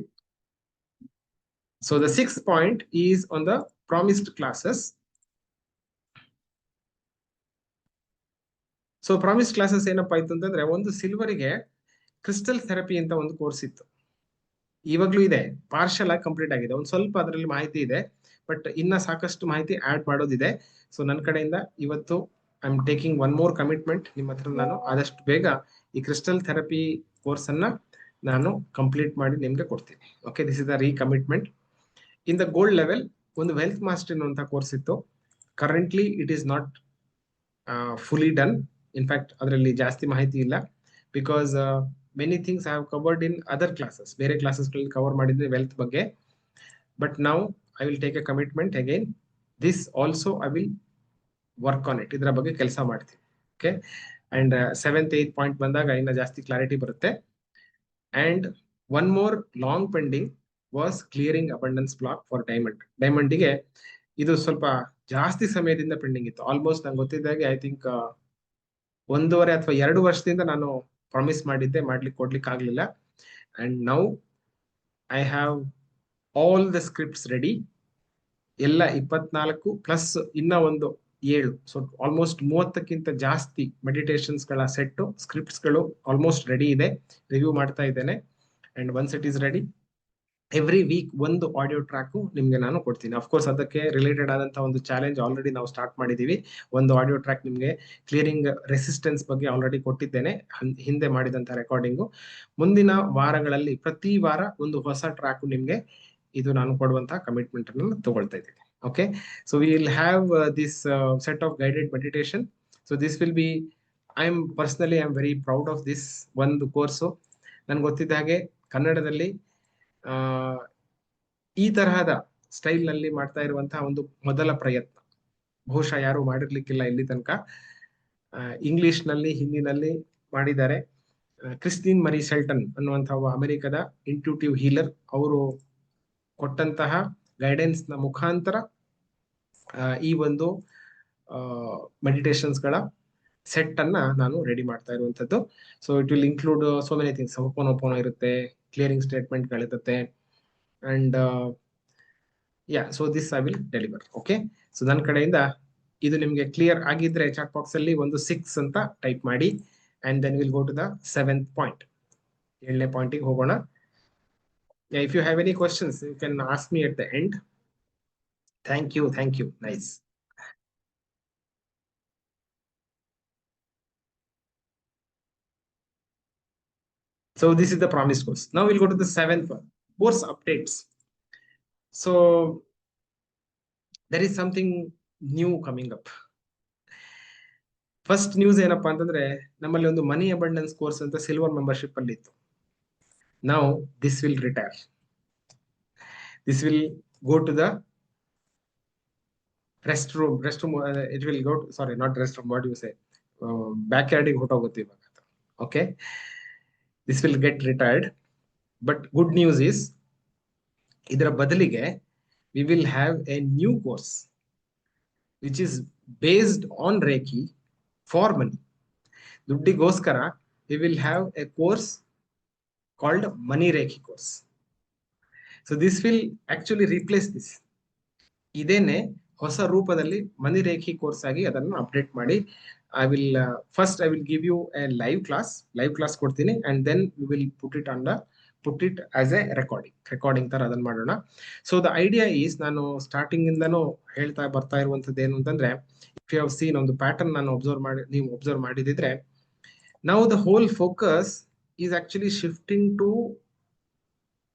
So the 6th point is on the promised classes. So promise classes ಏನಪ್ಪಾ ಇತ್ತು ಅಂತಂದ್ರೆ, ಒಂದು ಸಿಲ್ವರ್ಗೆ ಕ್ರಿಸ್ಟಲ್ ಥೆರಪಿ ಅಂತ ಒಂದು ಕೋರ್ಸ್ ಇತ್ತು. ಇವಾಗ್ಲೂ ಇದೆ, ಪಾರ್ಷಲ್ ಆಗಿ ಕಂಪ್ಲೀಟ್ ಆಗಿದೆ. ಒಂದು ಸ್ವಲ್ಪ ಅದರಲ್ಲಿ ಮಾಹಿತಿ ಇದೆ, ಬಟ್ ಇನ್ನ ಸಾಕಷ್ಟು ಮಾಹಿತಿ ಆಡ್ ಮಾಡೋದಿದೆ. ಸೊ ನನ್ನ ಕಡೆಯಿಂದ ಇವತ್ತು I am taking one more commitment ನಿಮ್ಮ ಹತ್ರ. ನಾನು ಆದಷ್ಟು ಬೇಗ ಈ ಕ್ರಿಸ್ಟಲ್ ಥೆರಪಿ ಕೋರ್ಸ್ ಅನ್ನ ನಾನು ಕಂಪ್ಲೀಟ್ ಮಾಡಿ ನಿಮ್ಗೆ ಕೊಡ್ತೀನಿ. Okay, this is the recommitment. In the gold level ಒಂದು ವೆಲ್ತ್ ಮಾಸ್ಟರ್ ಅನ್ನುವಂಥ ಕೋರ್ಸ್ ಇತ್ತು. Currently it is not fully done. In fact ಅದರಲ್ಲಿ ಜಾಸ್ತಿ ಮಾಹಿತಿ ಇಲ್ಲ. Because many things I have covered in other classes. ಬೇರೆ ಕ್ಲಾಸಸ್ಗಳಲ್ಲಿ ಕವರ್ ಮಾಡಿದ್ರೆ ವೆಲ್ತ್ ಬಗ್ಗೆ. But now I will take a commitment again. This also I will work on it. ಇದರ ಬಗ್ಗೆ ಕೆಲಸ ಮಾಡ್ತೀನಿ. Okay, and 7th 8th point ಬಂದಾಗ ಇನ್ನ ಜಾಸ್ತಿ ಕ್ಲಾರಿಟಿ ಬರುತ್ತೆ. And one more long pending was clearing abundance block for diamond. ಡೈಮಂಡಿಗೆ ಇದು ಸ್ವಲ್ಪ ಜಾಸ್ತಿ ಸಮಯದಿಂದ ಪೆಂಡಿಂಗ್ ಇತ್ತು. ಆಲ್ಮೋಸ್ಟ್ ನಂಗೆ ಗೊತ್ತಿದ್ದಾಗೆ ಐ ಥಿಂಕ್ 1.5 ಅಥವಾ 2 ವರ್ಷದಿಂದ ನಾನು ಪ್ರಾಮಿಸ್ ಮಾಡಿದ್ದೆ, ಕೊಡ್ಲಿಕ್ಕೆ ಆಗ್ಲಿಲ್ಲ. And now I have all the scripts ready. ಎಲ್ಲ 24 ಪ್ಲಸ್ ಇನ್ನ ಒಂದು 7, ಸೊ ಆಲ್ಮೋಸ್ಟ್ 30ಕ್ಕಿಂತ ಜಾಸ್ತಿ ಮೆಡಿಟೇಷನ್ಸ್ ಗಳ ಸೆಟ್ ಸ್ಕ್ರಿಪ್ಟ್ಸ್ ಗಳು ಆಲ್ಮೋಸ್ಟ್ ರೆಡಿ ಇದೆ. ರಿವ್ಯೂ ಮಾಡ್ತಾ ಇದ್ದೇನೆ. And once it is ready every week ಒಂದು ಆಡಿಯೋ ಟ್ರ್ಯಾಕ್ ನಿಮ್ಗೆ ನಾನು ಕೊಡ್ತೀನಿ. ಅಫ್ಕೋರ್ಸ್ ಅದಕ್ಕೆ ರಿಲೇಟೆಡ್ ಆದಂತಹ ಒಂದು ಚಾಲೆಂಜ್ ಆಲ್ರೆಡಿ ನಾವು ಸ್ಟಾರ್ಟ್ ಮಾಡಿದೀವಿ. ಒಂದು ಆಡಿಯೋ ಟ್ರ್ಯಾಕ್ ನಿಮ್ಗೆ ಕ್ಲಿಯರಿಂಗ್ ರೆಸಿಸ್ಟೆನ್ಸ್ ಬಗ್ಗೆ ಆಲ್ರೆಡಿ ಕೊಟ್ಟಿದ್ದೇನೆ, ಹಿಂದೆ ಮಾಡಿದಂತ ರೆಕಾರ್ಡಿಂಗು. ಮುಂದಿನ ವಾರಗಳಲ್ಲಿ ಪ್ರತಿ ವಾರ ಒಂದು ಹೊಸ ಟ್ರ್ಯಾಕ್ ನಿಮ್ಗೆ ಇದು ನಾನು ಕೊಡುವಂತಹ ಕಮಿಟ್ಮೆಂಟ್ ಅನ್ನು ತಗೊಳ್ತಾ ಇದ್ದೀನಿ. Okay, so we will have this set of guided meditation. So this will B, I am very proud of this ಒಂದು ಕೋರ್ಸು. ನನ್ಗೆ ಗೊತ್ತಿದ್ದ ಹಾಗೆ ಕನ್ನಡದಲ್ಲಿ ಈ ತರಹದ ಸ್ಟೈಲ್ ನಲ್ಲಿ ಮಾಡ್ತಾ ಇರುವಂತಹ ಒಂದು ಮೊದಲ ಪ್ರಯತ್ನ, ಬಹುಶಃ ಯಾರು ಮಾಡಿರ್ಲಿಕ್ಕಿಲ್ಲ ಇಲ್ಲಿ ತನಕ. ಇಂಗ್ಲಿಷ್ ನಲ್ಲಿ, ಹಿಂದಿನಲ್ಲಿ ಮಾಡಿದ್ದಾರೆ. ಕ್ರಿಸ್ಟಿನ್ ಮರಿ ಶೆಲ್ಟನ್ ಅನ್ನುವಂತಹ ಅಮೆರಿಕದ ಇಂಟ್ಯೂಟಿವ್ ಹೀಲರ್, ಅವರು ಕೊಟ್ಟಂತಹ ಗೈಡೆನ್ಸ್ ನ ಮುಖಾಂತರ ಈ ಒಂದು ಮೆಡಿಟೇಷನ್ಸ್ ಗಳ ಸೆಟ್ ಅನ್ನ ನಾನು ರೆಡಿ ಮಾಡ್ತಾ ಇರುವಂತದ್ದು. So it will include so many things. Ho'oponopono ಇರುತ್ತೆ, ಕ್ಲಿಯರಿಂಗ್ ಸ್ಟೇಟ್ಮೆಂಟ್ ಗಳಿರುತ್ತೆ, and so this I will deliver. Okay, so ನನ್ನ ಕಡೆಯಿಂದ ಇದು ನಿಮ್ಗೆ ಕ್ಲಿಯರ್ ಆಗಿದ್ರೆ ಚಾಟ್ ಬಾಕ್ಸ್ ಅಲ್ಲಿ ಒಂದು 6 ಅಂತ ಟೈಪ್ ಮಾಡಿ, and then will go to the 7th point. 7ನೇ ಪಾಯಿಂಟಿಗೆ ಹೋಗೋಣ. If you have any questions you can ask me at the end. Thank you. Nice. So this is the promised course. Now we'll go to the 7th one, course updates. So there is something new coming up. First news ಏನಪ್ಪಾ ಅಂತಂದ್ರೆ, ನಮ್ಮಲ್ಲಿ ಒಂದು ಮನಿ ಅಬಂಡೆನ್ಸ್ ಕೋರ್ಸ್ ಅಂತ ಸಿಲ್ವರ್ ಮೆಂಬರ್ಶಿಪ್ ಅಲ್ಲಿ ಇತ್ತು. Now this will retire. This will go to the rest room. It will go to, sorry not rest room, what you say, back ಯಾರ್ಡಿಗೆ ಹೊಟ್ಟೋಗುತ್ತೆ ಇವಾಗ. Okay, this will get retired. But good news is, ಇದರ ಬದಲಿಗೆ we will have a new course which is based on reiki for money. ದುಡ್ಡಿಗೋಸ್ಕರ V will have A course called money reiki course. So this will actually replace this. ಇದೇನೆ ಹೊಸ ರೂಪದಲ್ಲಿ ಮನಿ ರೇಖಿ ಕೋರ್ಸ್ ಆಗಿ ಅದನ್ನು ಅಪ್ಡೇಟ್ ಮಾಡಿ, I will give you a live class ಕೊಡ್ತೀನಿ, and then we will put it as a recording ತರ ಅದನ್ನ ಮಾಡೋಣ. ಸೊ ದ ಐಡಿಯಾ ಈಸ್, ನಾನು ಸ್ಟಾರ್ಟಿಂಗ್ ಇಂದನೂ ಹೇಳ್ತಾ ಬರ್ತಾ ಇರುವಂತದ್ದು ಏನು ಅಂತಂದ್ರೆ, ಇಫ್ ಯು ಹ್ಯಾವ್ ಸೀನ್ ಒಂದು ಪ್ಯಾಟರ್ನ್ ನಾನು ನೀವು ಒಬ್ಸರ್ವ್ ಮಾಡಿದಿದ್ರೆ, now the whole focus is actually shifting to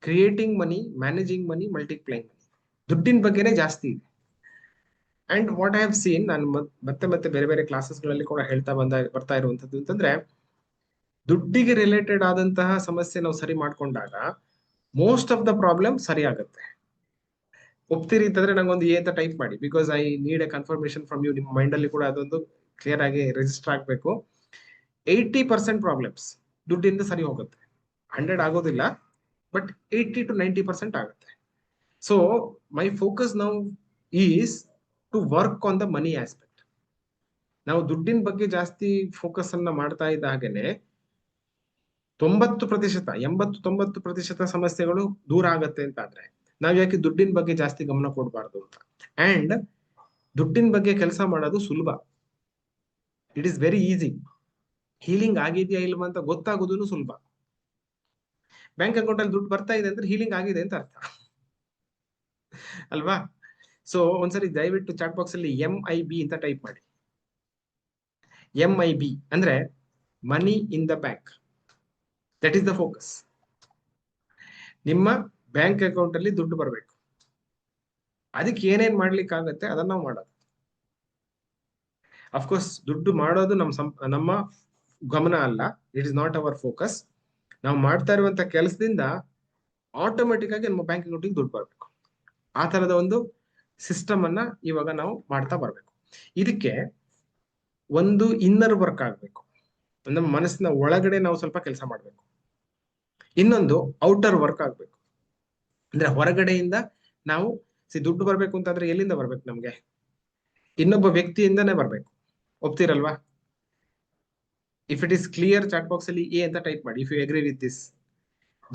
creating money, managing money, multiplying money. ದುಡ್ಡಿನ ಬಗ್ಗೆನೇ ಜಾಸ್ತಿ ಇದೆ. And what I have seen, ನಾನು ಮತ್ತೆ ಬೇರೆ ಬೇರೆ ಕ್ಲಾಸಸ್ಗಳಲ್ಲಿ ಕೂಡ ಹೇಳ್ತಾ ಬರ್ತಾ ಇರುವಂತದ್ದು ಅಂತಂದ್ರೆ, ದುಡ್ಡಿಗೆ ರಿಲೇಟೆಡ್ ಆದಂತಹ ಸಮಸ್ಯೆ ನಾವು ಸರಿ ಮಾಡ್ಕೊಂಡಾಗ ಮೋಸ್ಟ್ ಆಫ್ ದ ಪ್ರಾಬ್ಲಮ್ ಸರಿ ಆಗುತ್ತೆ. ಒಪ್ತೀರಿ ಅಂತಂದ್ರೆ ನಂಗೊಂದು ಎ ಅಂತ ಟೈಪ್ ಮಾಡಿ, because I need a confirmation from you. ನಿಮ್ಮ ಮೈಂಡ್ ಅಲ್ಲಿ ಕೂಡ ಅದೊಂದು ಕ್ಲಿಯರ್ ಆಗಿ ರಿಜಿಸ್ಟರ್ ಆಗ್ಬೇಕು. 80% ಪ್ರಾಬ್ಲಮ್ಸ್ ದುಡ್ಡಿಂದ ಸರಿ ಹೋಗುತ್ತೆ. 100 ಆಗೋದಿಲ್ಲ, ಬಟ್ 80 to 90% ಆಗುತ್ತೆ. So my focus now is to work on the money aspect. ನಾವು ದುಡ್ಡಿನ ಬಗ್ಗೆ ಜಾಸ್ತಿ ಫೋಕಸ್ ಅನ್ನ ಮಾಡ್ತಾ ಇದ್ದ ಹಾಗೇನೆ 90%, 80-90% ಸಮಸ್ಯೆಗಳು ದೂರ ಆಗತ್ತೆ ಅಂತ ಆದ್ರೆ, ನಾವ್ ಯಾಕೆ ದುಡ್ಡಿನ ಬಗ್ಗೆ ಜಾಸ್ತಿ ಗಮನ ಕೊಡಬಾರ್ದು ಅಂತ. ಅಂಡ್ ದುಡ್ಡಿನ ಬಗ್ಗೆ ಕೆಲಸ ಮಾಡೋದು ಸುಲಭ, it is very easy. Healing ಆಗಿದೆಯಾ ಇಲ್ವಾ ಅಂತ ಗೊತ್ತಾಗೋದು ಸುಲಭ. ಬ್ಯಾಂಕ್ ಅಕೌಂಟ್ ಅಲ್ಲಿ ದುಡ್ಡು ಬರ್ತಾ ಇದೆ ಅಂದ್ರೆ ಹೀಲಿಂಗ್ ಆಗಿದೆ ಅಂತ ಅರ್ಥ ಅಲ್ವಾ? ಸೊ ಒಂದ್ಸರಿ ದಯವಿಟ್ಟು ಚಾಟ್ ಬಾಕ್ಸ್ ಅಲ್ಲಿ MIB ಅಂತ ಟೈಪ್ ಮಾಡಿ. MIB ಅಂದ್ರೆ money in the bank. That is the focus. ನಿಮ್ಮ ಬ್ಯಾಂಕ್ ಅಕೌಂಟ್ ಅಲ್ಲಿ ದುಡ್ಡು ಬರಬೇಕು. ಅದಕ್ಕೆ ಏನೇನ್ ಮಾಡ್ಲಿಕ್ಕೆ ಆಗತ್ತೆ ಅದನ್ನ ನಾವು ಮಾಡೋದು. ಅಫ್ಕೋರ್ಸ್ ದುಡ್ಡು ಮಾಡೋದು ನಮ್ಮ ಗಮನ ಅಲ್ಲ, it is not hour focus. ನಾವು ಮಾಡ್ತಾ ಇರುವಂತ ಕೆಲಸದಿಂದ ಆಟೋಮೆಟಿಕ್ ಆಗಿ ನಮ್ಮ ಬ್ಯಾಂಕ್ ಅಕೌಂಟಿಗೆ ದುಡ್ಡು ಬರಬೇಕು. ಆ ತರದ ಒಂದು ಸಿಸ್ಟಮ್ ಅನ್ನ ಇವಾಗ ನಾವು ಮಾಡ್ತಾ ಬರ್ಬೇಕು. ಇದಕ್ಕೆ ಒಂದು ಇನ್ನರ್ ವರ್ಕ್ ಆಗ್ಬೇಕು, ನಮ್ಮ ಮನಸ್ಸಿನ ಒಳಗಡೆ ನಾವು ಸ್ವಲ್ಪ ಕೆಲಸ ಮಾಡ್ಬೇಕು. ಇನ್ನೊಂದು ಔಟರ್ ವರ್ಕ್ ಆಗ್ಬೇಕು, ಅಂದ್ರೆ ಹೊರಗಡೆಯಿಂದ ನಾವು ದುಡ್ಡು ಬರ್ಬೇಕು ಅಂತಂದ್ರೆ ಎಲ್ಲಿಂದ ಬರ್ಬೇಕು? ನಮ್ಗೆ ಇನ್ನೊಬ್ಬ ವ್ಯಕ್ತಿಯಿಂದನೇ ಬರ್ಬೇಕು. ಒಪ್ತಿರಲ್ವಾ? If it is clear, chat box ಅಲ್ಲಿ ಎ ಅಂತ ಟೈಪ್ ಮಾಡಿ if you agree with this.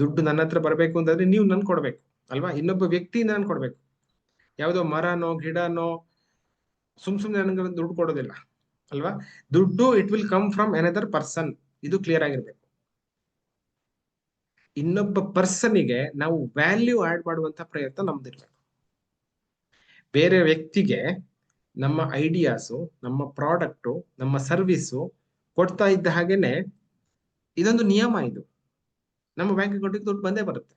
ದುಡ್ಡು ನನ್ನ ಹತ್ರ ಬರ್ಬೇಕು ಅಂತಂದ್ರೆ ನೀವು ನನ್ ಕೊಡ್ಬೇಕು ಅಲ್ವಾ? ಇನ್ನೊಬ್ಬ ವ್ಯಕ್ತಿಯಿಂದ ನನ್ ಕೊಡ್ಬೇಕು. ಯಾವುದೋ ಮರನೋ ಗಿಡನೋ ಸುಮ್ನೆ ನನಗೆ ದುಡ್ಡು ಕೊಡೋದಿಲ್ಲ ಅಲ್ವಾ? ದುಡ್ಡು it will come from another person. ಇದು ಕ್ಲಿಯರ್ ಆಗಿರ್ಬೇಕು. ಇನ್ನೊಬ್ಬ ಪರ್ಸನ್ಗೆ ನಾವು ವ್ಯಾಲ್ಯೂ ಆಡ್ ಮಾಡುವಂತ ಪ್ರಯತ್ನ ನಮ್ದಿರ್ಬೇಕು. ಬೇರೆ ವ್ಯಕ್ತಿಗೆ ನಮ್ಮ ಐಡಿಯಾಸು, ನಮ್ಮ ಪ್ರಾಡಕ್ಟು, ನಮ್ಮ ಸರ್ವಿಸು ಕೊಡ್ತಾ ಇದ್ದ ಹಾಗೇನೆ ಇದೊಂದು ನಿಯಮ. ಇದು ನಮ್ಮ ಬ್ಯಾಂಕ್ ಅಕೌಂಟಿಗೆ ದುಡ್ಡು ಬಂದೇ ಬರುತ್ತೆ.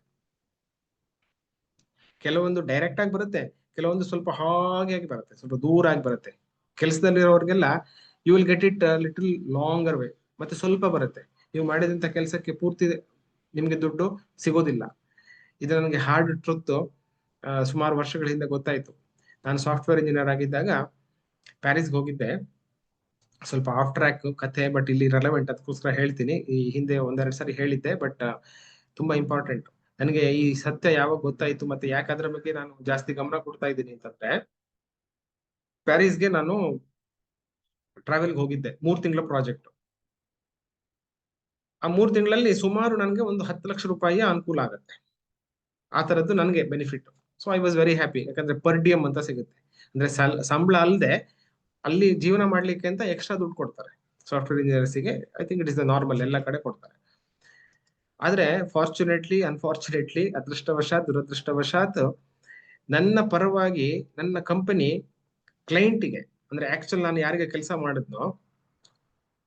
ಕೆಲವೊಂದು ಡೈರೆಕ್ಟ್ ಆಗಿ ಬರುತ್ತೆ, ಕೆಲವೊಂದು ಸ್ವಲ್ಪ ಹಾಗೆ ಆಗಿ ಬರುತ್ತೆ, ಸ್ವಲ್ಪ ದೂರ ಆಗಿ ಬರುತ್ತೆ. ಕೆಲಸದಲ್ಲಿರೋರಿಗೆಲ್ಲ you will get it little longer way. ಮತ್ತೆ ಸ್ವಲ್ಪ ಬರುತ್ತೆ, ನೀವು ಮಾಡಿದಂತ ಕೆಲಸಕ್ಕೆ ಪೂರ್ತಿ ನಿಮ್ಗೆ ದುಡ್ಡು ಸಿಗೋದಿಲ್ಲ. ಇದು ನನಗೆ ಹಾರ್ಡ್ ಟ್ರುತ್ ಸುಮಾರು ವರ್ಷಗಳ ಹಿಂದೆ ಗೊತ್ತಾಯ್ತು. ನಾನು ಸಾಫ್ಟ್ವೇರ್ ಇಂಜಿನಿಯರ್ ಆಗಿದ್ದಾಗ ಪ್ಯಾರಿಸ್ಗೆ ಹೋಗಿದ್ದೆ. ಸ್ವಲ್ಪ ಆಫ್ ಟ್ರ್ಯಾಕ್ ಕಥೆ, ಬಟ್ ಇಲ್ಲಿ ರೆಲೆವೆಂಟ್, ಅದಕ್ಕೋಸ್ಕರ ಹೇಳ್ತೀನಿ. ಈ ಹಿಂದೆ ಒಂದೆರಡು ಸಾರಿ ಹೇಳಿದ್ದೆ, ಬಟ್ ತುಂಬಾ ಇಂಪಾರ್ಟೆಂಟ್. ನನಗೆ ಈ ಸತ್ಯ ಯಾವಾಗ ಗೊತ್ತಾಯ್ತು ಮತ್ತೆ ಯಾಕೆ ಅದ್ರ ಬಗ್ಗೆ ನಾನು ಜಾಸ್ತಿ ಗಮನ ಕೊಡ್ತಾ ಇದ್ದೀನಿ ಅಂತಂದ್ರೆ, ಪ್ಯಾರಿಸ್ಗೆ ನಾನು ಟ್ರಾವೆಲ್ಗೆ ಹೋಗಿದ್ದೆ, 3 ತಿಂಗಳ ಪ್ರಾಜೆಕ್ಟ್. ಆ 3 ತಿಂಗಳಲ್ಲಿ ಸುಮಾರು ನನಗೆ ಒಂದು 10 ಲಕ್ಷ ರೂಪಾಯಿಯ ಅನುಕೂಲ ಆಗುತ್ತೆ. ಆ ತರದ್ದು ನನಗೆ benefit. So I was very happy, ಯಾಕಂದ್ರೆ ಪರ್ ಡಿಎಂ ಅಂತ ಸಿಗುತ್ತೆ. ಅಂದ್ರೆ ಸಂಬಳ ಅಲ್ಲದೆ ಅಲ್ಲಿ ಜೀವನ ಮಾಡ್ಲಿಕ್ಕೆ ಅಂತ ಎಕ್ಸ್ಟ್ರಾ ದುಡ್ಡು ಕೊಡ್ತಾರೆ ಸಾಫ್ಟ್ವೇರ್ ಇಂಜಿನಿಯರ್ಸ್ಗೆ. I think it is the normal, ಎಲ್ಲ ಕಡೆ ಕೊಡ್ತಾರೆ. ಆದ್ರೆ ಫಾರ್ಚುನೇಟ್ಲಿ, ಅನ್ಫಾರ್ಚುನೇಟ್ಲಿ, ಅದೃಷ್ಟವಶಾತ್ ದುರದೃಷ್ಟವಶಾತ್, ನನ್ನ ಪರವಾಗಿ ನನ್ನ ಕಂಪನಿ ಕ್ಲೈಂಟಿಗೆ, ಅಂದ್ರೆ ಆಕ್ಚುಲ್ ನಾನು ಯಾರಿಗೆ ಕೆಲಸ ಮಾಡಿದ್ನೋ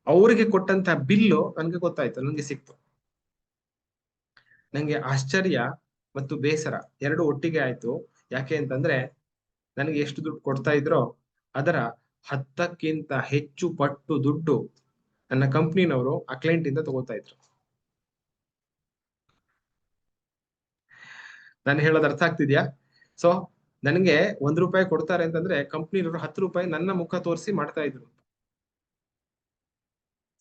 ಅವರಿಗೆ ಕೊಟ್ಟಂತ ಬಿಲ್ಲು ನನಗೆ ಗೊತ್ತಾಯ್ತು, ನನಗೆ ಸಿಕ್ತು. ನಂಗೆ ಆಶ್ಚರ್ಯ ಮತ್ತು ಬೇಸರ ಎರಡು ಒಟ್ಟಿಗೆ ಆಯ್ತು. ಯಾಕೆ ಅಂತಂದ್ರೆ, ನನಗೆ ಎಷ್ಟು ದುಡ್ಡು ಕೊಡ್ತಾ ಇದ್ರೋ ಅದರ 10ಕ್ಕಿಂತ ಹೆಚ್ಚು ಪಟ್ಟು ದುಡ್ಡು ನನ್ನ ಕಂಪ್ನಿನವರು ಆ ಕ್ಲೈಂಟ್ ಇಂದ ತಗೋತಾ ಇದ್ರು. ನಾನು ಹೇಳೋದು ಅರ್ಥ ಆಗ್ತಿದ್ಯಾ? ಸೊ ನನಗೆ 1 ರೂಪಾಯಿ ಕೊಡ್ತಾರೆ ಅಂತಂದ್ರೆ ಕಂಪ್ನಿನವರು 10 ರೂಪಾಯಿ ನನ್ನ ಮುಖ ತೋರಿಸಿ ಮಾಡ್ತಾ ಇದ್ರು.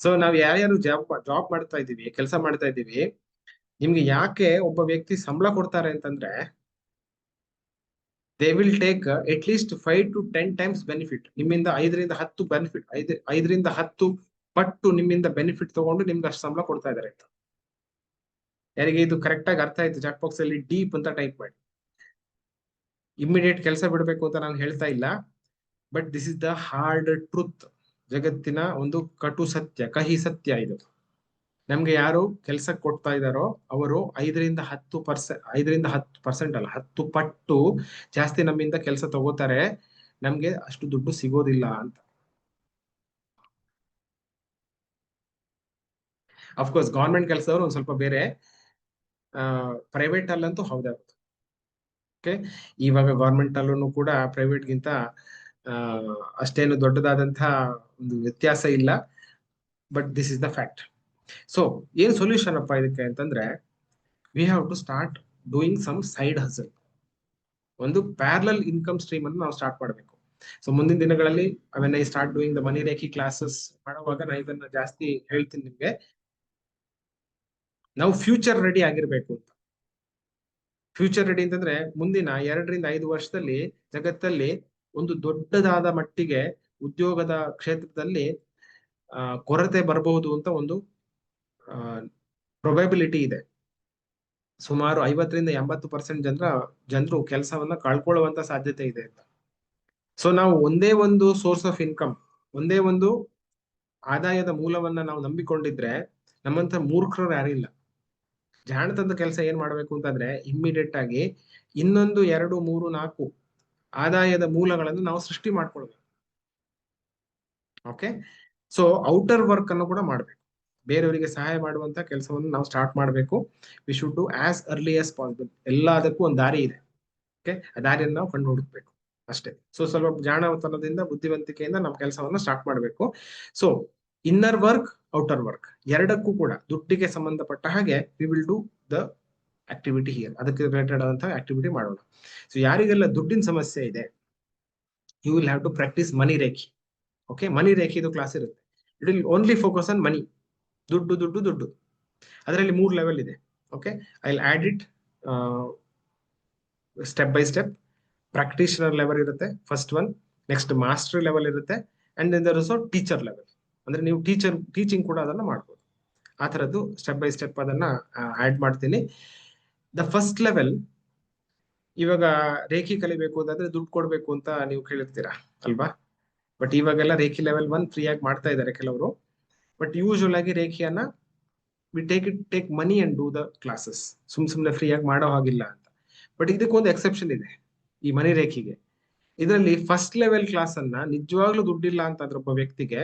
ಸೊ ನಾವ್ ಯಾರ್ಯಾರು ಜಾಬ್ ಮಾಡ್ತಾ ಇದೀವಿ, ಕೆಲಸ ಮಾಡ್ತಾ ಇದೀವಿ, ನಿಮ್ಗೆ ಯಾಕೆ ಒಬ್ಬ ವ್ಯಕ್ತಿ ಸಂಬಳ ಕೊಡ್ತಾರೆ ಅಂತಂದ್ರೆ, they will take at least 5 to 10 times benefit. ನಿಮ್ಮಿಂದ 5 ರಿಂದ 10 ಬೆನಿಫಿಟ್, 5 ರಿಂದ 10 ಪಟ್ಟು ನಿಮ್ಮಿಂದ ಬೆನಿಫಿಟ್ ತಗೊಂಡು ನಿಮ್ಗೆ ಅಷ್ಟು ಸಂಬಳ ಕೊಡ್ತಾ ಇದಾರೆ. ಯಾರಿಗೆ ಇದು ಕರೆಕ್ಟ್ ಆಗಿ ಅರ್ಥ ಆಯ್ತು ಚಾಟ್ ಬಾಕ್ಸ್ ಅಲ್ಲಿ ಡೀಪ್ ಅಂತ ಟೈಪ್ ಮಾಡಿ. ಇಮ್ಮಿಡಿಯೇಟ್ ಕೆಲಸ ಬಿಡಬೇಕು ಅಂತ ನಾನು ಹೇಳ್ತಾ ಇಲ್ಲ, but this is the hard truth. ಜಗತ್ತಿನ ಒಂದು ಕಟು ಸತ್ಯ, ಕಹಿ ಸತ್ಯ ಇದು. ನಮ್ಗೆ ಯಾರು ಕೆಲಸ ಕೊಡ್ತಾ ಇದಾರೋ ಅವರು 5 ರಿಂದ 10% ಅಲ್ಲ, 10 ಪಟ್ಟು ಜಾಸ್ತಿ ನಮ್ಮಿಂದ ಕೆಲಸ ತಗೋತಾರೆ. ನಮ್ಗೆ ಅಷ್ಟು ದುಡ್ಡು ಸಿಗೋದಿಲ್ಲ ಅಂತ. ಅಫ್ಕೋರ್ಸ್ ಗವರ್ಮೆಂಟ್ ಕೆಲಸದವರು ಒಂದ್ ಸ್ವಲ್ಪ ಬೇರೆ, ಪ್ರೈವೇಟ್ ಅಲ್ಲಂತೂ ಹೌದಾಗುತ್ತೆ. ಓಕೆ, ಇವಾಗ ಗವರ್ಮೆಂಟ್ ಅಲ್ಲೂ ಕೂಡ ಪ್ರೈವೇಟ್ ಗಿಂತ ಅಷ್ಟೇನು ದೊಡ್ಡದಾದಂತಹ ಒಂದು ವ್ಯತ್ಯಾಸ ಇಲ್ಲ, but this is the fact. So ಏನ್ ಸೊಲ್ಯೂಷನ್ ಅಪ್ಪ ಇದಕ್ಕೆ ಅಂತಂದ್ರೆ, we have to start doing some side hustle. ಒಂದು ಪ್ಯಾರಲಲ್ ಇನ್ಕಮ್ ಸ್ಟ್ರೀಮ್ ಅನ್ನು ನಾವು ಸ್ಟಾರ್ಟ್ ಮಾಡಬೇಕು. ಸೊ ಮುಂದಿನ ದಿನಗಳಲ್ಲಿ when I start doing the money reiki classes ಮಾಡುವಾಗ ನಾನು ಇದನ್ನ ಜಾಸ್ತಿ ಹೇಳ್ತೀನಿ ನಿಮ್ಗೆ. ನಾವು ಫ್ಯೂಚರ್ ರೆಡಿ ಆಗಿರ್ಬೇಕು ಅಂತ. ಫ್ಯೂಚರ್ ರೆಡಿ ಅಂತಂದ್ರೆ ಮುಂದಿನ 2 ರಿಂದ 5 ವರ್ಷದಲ್ಲಿ ಜಗತ್ತಲ್ಲಿ ಒಂದು ದೊಡ್ಡದಾದ ಮಟ್ಟಿಗೆ ಉದ್ಯೋಗದ ಕ್ಷೇತ್ರದಲ್ಲಿ ಕೊರತೆ ಬರಬಹುದು ಅಂತ ಒಂದು ಪ್ರೊಬೆಬಿಲಿಟಿ ಇದೆ. ಸುಮಾರು 50 ರಿಂದ 80% ಜನರು ಕೆಲಸವನ್ನ ಕಳ್ಕೊಳ್ಳುವಂತ ಸಾಧ್ಯತೆ ಇದೆ ಅಂತ. ಸೊ ನಾವು ಒಂದೇ ಒಂದು ಸೋರ್ಸ್ ಆಫ್ ಇನ್ಕಮ್, ಒಂದೇ ಒಂದು ಆದಾಯದ ಮೂಲವನ್ನ ನಾವು ನಂಬಿಕೊಂಡಿದ್ರೆ ನಮ್ಮಂತ ಮೂರ್ಖರು ಯಾರಿಲ್ಲ. ಜಾಣತನದ ಕೆಲಸ ಏನ್ ಮಾಡ್ಬೇಕು ಅಂತಂದ್ರೆ, ಇಮ್ಮಿಡಿಯೇಟ್ ಆಗಿ ಇನ್ನೊಂದು 2, 3, 4 ಆದಾಯದ ಮೂಲಗಳನ್ನು ನಾವು ಸೃಷ್ಟಿ ಮಾಡ್ಕೊಳ್ಬೇಕು. ಓಕೆ, ಸೊ ಔಟರ್ ವರ್ಕ್ ಅನ್ನು ಕೂಡ ಮಾಡ್ಬೇಕು. ಬೇರೆಯವರಿಗೆ ಸಹಾಯ ಮಾಡುವಂತ ಕೆಲಸವನ್ನು ನಾವು ಸ್ಟಾರ್ಟ್ ಮಾಡಬೇಕು. We should do as early as possible. ಎಲ್ಲದಕ್ಕೂ ಒಂದು ದಾರಿ ಇದೆ. ಓಕೆ, ಆ ದಾರಿಯನ್ನು ನಾವು ಕಂಡು ಹುಡುಕ್ಬೇಕು ಅಷ್ಟೇ. ಸೊ ಸ್ವಲ್ಪ ಜಾಣತನದಿಂದ, ಬುದ್ಧಿವಂತಿಕೆಯಿಂದ ನಾವು ಕೆಲಸವನ್ನ ಸ್ಟಾರ್ಟ್ ಮಾಡಬೇಕು. So inner work, outer work ಎರಡಕ್ಕೂ ಕೂಡ ದುಡ್ಡಿಗೆ ಸಂಬಂಧಪಟ್ಟ ಹಾಗೆ we will do the activity here. ಅದಕ್ಕೆ ರಿಲೇಟೆಡ್ ಆದಂತಹ ಆಕ್ಟಿವಿಟಿ ಮಾಡೋಣ. ಸೊ ಯಾರಿಗೆಲ್ಲ ದುಡ್ಡಿನ ಸಮಸ್ಯೆ ಇದೆ, you will have to practise money reiki. Okay, money ರೇಖಿದು ಕ್ಲಾಸ್ ಇರುತ್ತೆ. It will only focus on money. ದುಡ್ಡು ದುಡ್ಡು ದುಡ್ಡು. ಅದರಲ್ಲಿ 3 ಲೆವೆಲ್ ಇದೆ. Okay, I will add it step by step. Practitioner level ಇರುತ್ತೆ first one, next master level ಇರುತ್ತೆ, and then there is teacher level. ಅಂದ್ರೆ ನೀವು ಟೀಚಿಂಗ್ ಕೂಡ ಅದನ್ನ ಮಾಡ್ಬೋದು. ಆ ತರದ್ದು ಸ್ಟೆಪ್ ಬೈ ಸ್ಟೆಪ್ ಅದನ್ನ ಆಡ್ ಮಾಡ್ತೀನಿ. ದ ಫಸ್ಟ್ ಲೆವೆಲ್, ಇವಾಗ ರೇಖಿ ಕಲಿಬೇಕು ಅಂತಂದ್ರೆ ದುಡ್ಡು ಕೊಡ್ಬೇಕು ಅಂತ ನೀವು ಕೇಳಿರ್ತೀರಾ ಅಲ್ವಾ? ಬಟ್ ಇವಾಗೆಲ್ಲ ರೇಖಿ ಲೆವೆಲ್ 1 ಫ್ರೀ ಆಗಿ ಮಾಡ್ತಾ ಇದ್ದಾರೆ ಕೆಲವರು. ಬಟ್ ಯೂಶುವಲ್ ಆಗಿ ರೇಖಿಯನ್ನ we take money and do the classes. ಸುಮ್ನೆ ಫ್ರೀಯಾಗಿ ಮಾಡೋ ಹಾಗಿಲ್ಲ ಅಂತ. ಬಟ್ ಇದಕ್ಕೊಂದು ಎಕ್ಸೆಪ್ಷನ್ ಇದೆ ಈ ಮನಿ ರೇಖೆಗೆ. ಇದರಲ್ಲಿ ಫಸ್ಟ್ ಲೆವೆಲ್ ಕ್ಲಾಸ್ ಅನ್ನ ನಿಜವಾಗ್ಲೂ ದುಡ್ಡಿಲ್ಲ ಅಂತಂದ್ರೆ ಒಬ್ಬ ವ್ಯಕ್ತಿಗೆ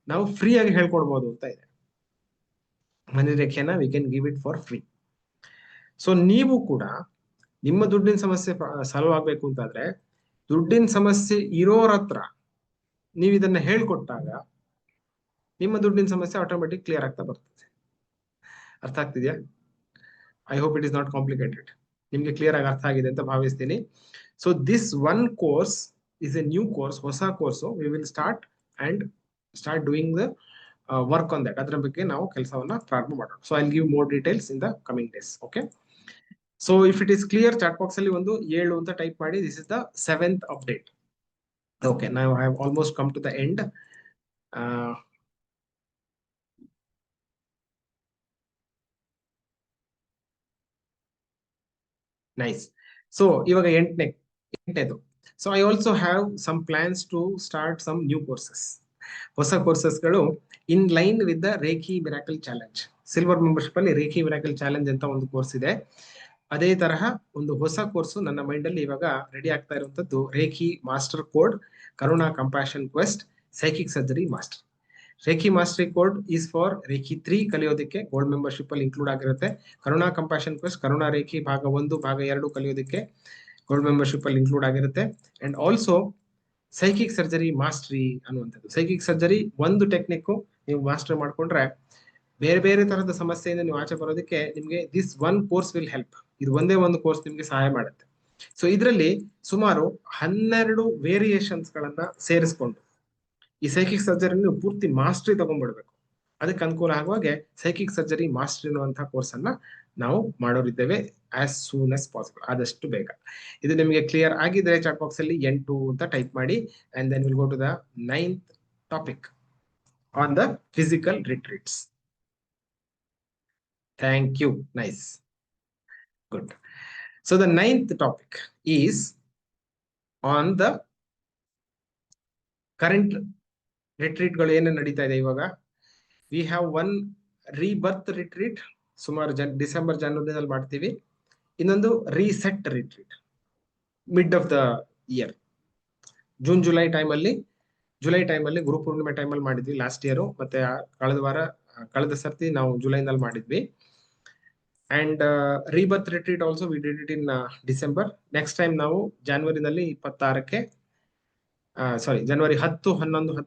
ನಾವು ಫ್ರೀ ಆಗಿ ಹೇಳ್ಕೊಡ್ಬೋದು ಅಂತ ಇದೆ. ಮನಿ ರೇಖೆನ we can give it for free. So ನೀವು ಕೂಡ ನಿಮ್ಮ ದುಡ್ಡಿನ ಸಮಸ್ಯೆ ಸಾಲ್ವ್ ಆಗ್ಬೇಕು ಅಂತಾದ್ರೆ ದುಡ್ಡಿನ ಸಮಸ್ಯೆ ಇರೋರ ಹತ್ರ ನೀವು ಇದನ್ನ ಹೇಳ್ಕೊಟ್ಟಾಗ ನಿಮ್ಮ ದುಡ್ಡಿನ ಸಮಸ್ಯೆ ಆಟೋಮೆಟಿಕ್ ಕ್ಲಿಯರ್ ಆಗ್ತಾ ಬರ್ತದೆ. ಅರ್ಥ ಆಗ್ತಿದ್ಯಾ? I hope it is not complicated. ನಿಮ್ಗೆ ಕ್ಲಿಯರ್ ಆಗಿ ಅರ್ಥ ಆಗಿದೆ ಅಂತ ಭಾವಿಸ್ತೀನಿ. So this one course is a new course, ಹೊಸ course. We will start doing the work on that. ಅದರ ಬಗ್ಗೆ ನಾವು ಕೆಲಸವನ್ನ ಪ್ರಾರಂಭ ಮಾಡೋಣ. So I will give more details in the coming days. Okay, so if it is clear, chat box ಅಲ್ಲಿ ಒಂದು 7 ಅಂತ ಟೈಪ್ ಮಾಡಿ. This is the 7th update. Okay, now I have almost come to the end. Nice. So ಇವಾಗ ಎಂಟನೇದು. So I also have some plans to start some new courses. ಹೊಸ ಕೋರ್ಸಸ್ಗಳು in line with the reiki miracle challenge. Silver membership ಅಲ್ಲಿ ರೇಖಿ ಮಿರಾಕಲ್ ಚಾಲೆಂಜ್ ಅಂತ ಒಂದು ಕೋರ್ಸ್ ಇದೆ. ಅದೇ ತರಹ ಒಂದು ಹೊಸ ಕೋರ್ಸ್ ನನ್ನ ಮೈಂಡ್ ಅಲ್ಲಿ ಇವಾಗ ರೆಡಿ ಆಗ್ತಾ ಇರುವಂತದ್ದು, reiki master code Karuna compassion quest psychic surgery master. Reiki mastery code is for reiki 3 ಕಲಿಯೋದಕ್ಕೆ ಗೋಲ್ಡ್ ಮೆಂಬರ್ಶಿಪ್ ಅಲ್ಲಿ ಇನ್ಕ್ಲೂಡ್ ಆಗಿರುತ್ತೆ. ಕರುಣಾ ಕಂಪ್ಯಾಷನ್ ಕ್ವೆಸ್ಟ್ ಕರುಣಾ ರೇಖಿ ಭಾಗ 1 ಭಾಗ 2 ಕಲಿಯೋದಕ್ಕೆ ಗೋಲ್ಡ್ ಮೆಂಬರ್ಶಿಪ್ ಅಲ್ಲಿ ಇನ್ಕ್ಲೂಡ್ ಆಗಿರುತ್ತೆ. And also psychic surgery mastery ಅನ್ನುವಂಥದ್ದು. ಸೈಕಿಕ್ ಸರ್ಜರಿ ಒಂದು ಟೆಕ್ನಿಕ್ ನೀವು ಮಾಸ್ಟರ್ ಮಾಡ್ಕೊಂಡ್ರೆ ಬೇರೆ ಬೇರೆ ತರಹದ ಸಮಸ್ಯೆಯಿಂದ ನೀವು ಆಚೆ ಬರೋದಕ್ಕೆ ನಿಮ್ಗೆ this one course will help. ಇದು ಒಂದೇ ಒಂದು ಕೋರ್ಸ್ ನಿಮ್ಗೆ ಸಹಾಯ ಮಾಡುತ್ತೆ. ಸೊ ಇದರಲ್ಲಿ ಸುಮಾರು 12 ವೇರಿಯೇಷನ್ಸ್ ಗಳನ್ನ ಸೇರಿಸ್ಕೊಂಡು ಈ ಸೈಕಿಕ್ ಸರ್ಜರಿ ನೀವು ಪೂರ್ತಿ ಮಾಸ್ಟರಿ ತಗೊಂಡ್ಬಿಡ್ಬೇಕು. ಅದಕ್ಕೆ ಅನುಕೂಲ ಆಗುವಾಗೆ ಸೈಕಿಕ್ ಸರ್ಜರಿ ಮಾಸ್ಟರಿ ಅನ್ನುವಂತಹ ಕೋರ್ಸ್ ಅನ್ನ ನಾವು ಮಾಡೋರಿದ್ದೇವೆ ಆಸ್ ಸೂನ್ ಆಸ್ ಪಾಸಿಬಲ್, ಆದಷ್ಟು ಬೇಗ. ಇದು ನಿಮಗೆ ಕ್ಲಿಯರ್ ಆಗಿದ್ರೆ ಚಾಟ್ ಬಾಕ್ಸ್ ಅಲ್ಲಿ 8 ಅಂತ ಟೈಪ್ ಮಾಡಿ. And then will go to the 9th topic on the physical retreats. Thank you. Nice, good. So the 9th topic is on the current retreat ಗಳು ಏನೇನು ನಡೀತಾ ಇದೆ ಇವಾಗ. We have one rebirth retreat, ಸುಮಾರು ಡಿಸೆಂಬರ್ ಜನವರಿನಲ್ಲಿ ಮಾಡ್ತೀವಿ. ಇನ್ನೊಂದು reset retreat mid of the year, July ಟೈಮಲ್ಲಿ ಗುರುಪೂರ್ಣಿಮೆ ಟೈಮಲ್ಲಿ ಮಾಡಿದ್ವಿ ಲಾಸ್ಟ್ ಇಯರ್. ಮತ್ತೆ ಕಳೆದ ಸರ್ತಿ ನಾವು ಜುಲೈನಲ್ಲಿ ಮಾಡಿದ್ವಿ. And rebirth retreat also we did it in December. Next time ನಾವು ಜನವರಿನಲ್ಲಿ 26ಕ್ಕೆ ಜನವರಿ 10, 11, 9,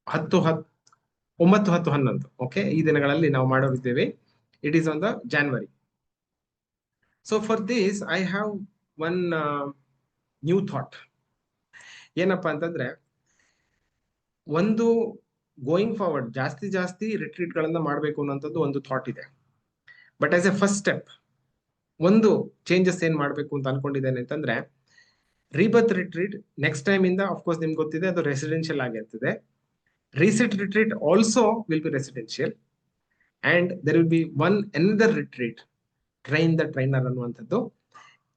10, 11 ಓಕೆ, ಈ ದಿನಗಳಲ್ಲಿ ನಾವು ಮಾಡೋರಿದ್ದೇವೆ. It is on the January. So for this I have one new thought. ಏನಪ್ಪಾ ಅಂತಂದ್ರೆ, ಒಂದು ಗೋಯಿಂಗ್ ಫಾರ್ವರ್ಡ್ ಜಾಸ್ತಿ ರಿಟ್ರೀಟ್ ಗಳನ್ನ ಮಾಡಬೇಕು ಅನ್ನೋಂಥದ್ದು ಒಂದು ಥಾಟ್ ಇದೆ. But as A first step ಒಂದು ಚೇಂಜಸ್ ಏನ್ ಮಾಡಬೇಕು ಅಂತ ಅನ್ಕೊಂಡಿದ್ದೇನೆ ಅಂತಂದ್ರೆ, ರೀಬರ್ತ್ ರಿಟ್ರೀಟ್ ನೆಕ್ಸ್ಟ್ ಟೈಮ್ ಇಂದ ಅಫ್ಕೋರ್ಸ್ ನಿಮ್ಗೆ ಗೊತ್ತಿದೆ ಅದು ರೆಸಿಡೆನ್ಷಿಯಲ್ ಆಗಿರ್ತದೆ. Reset retreat also will be residential, and there will be another retreat, train the trainer ಅನ್ನುವಂಥದ್ದು.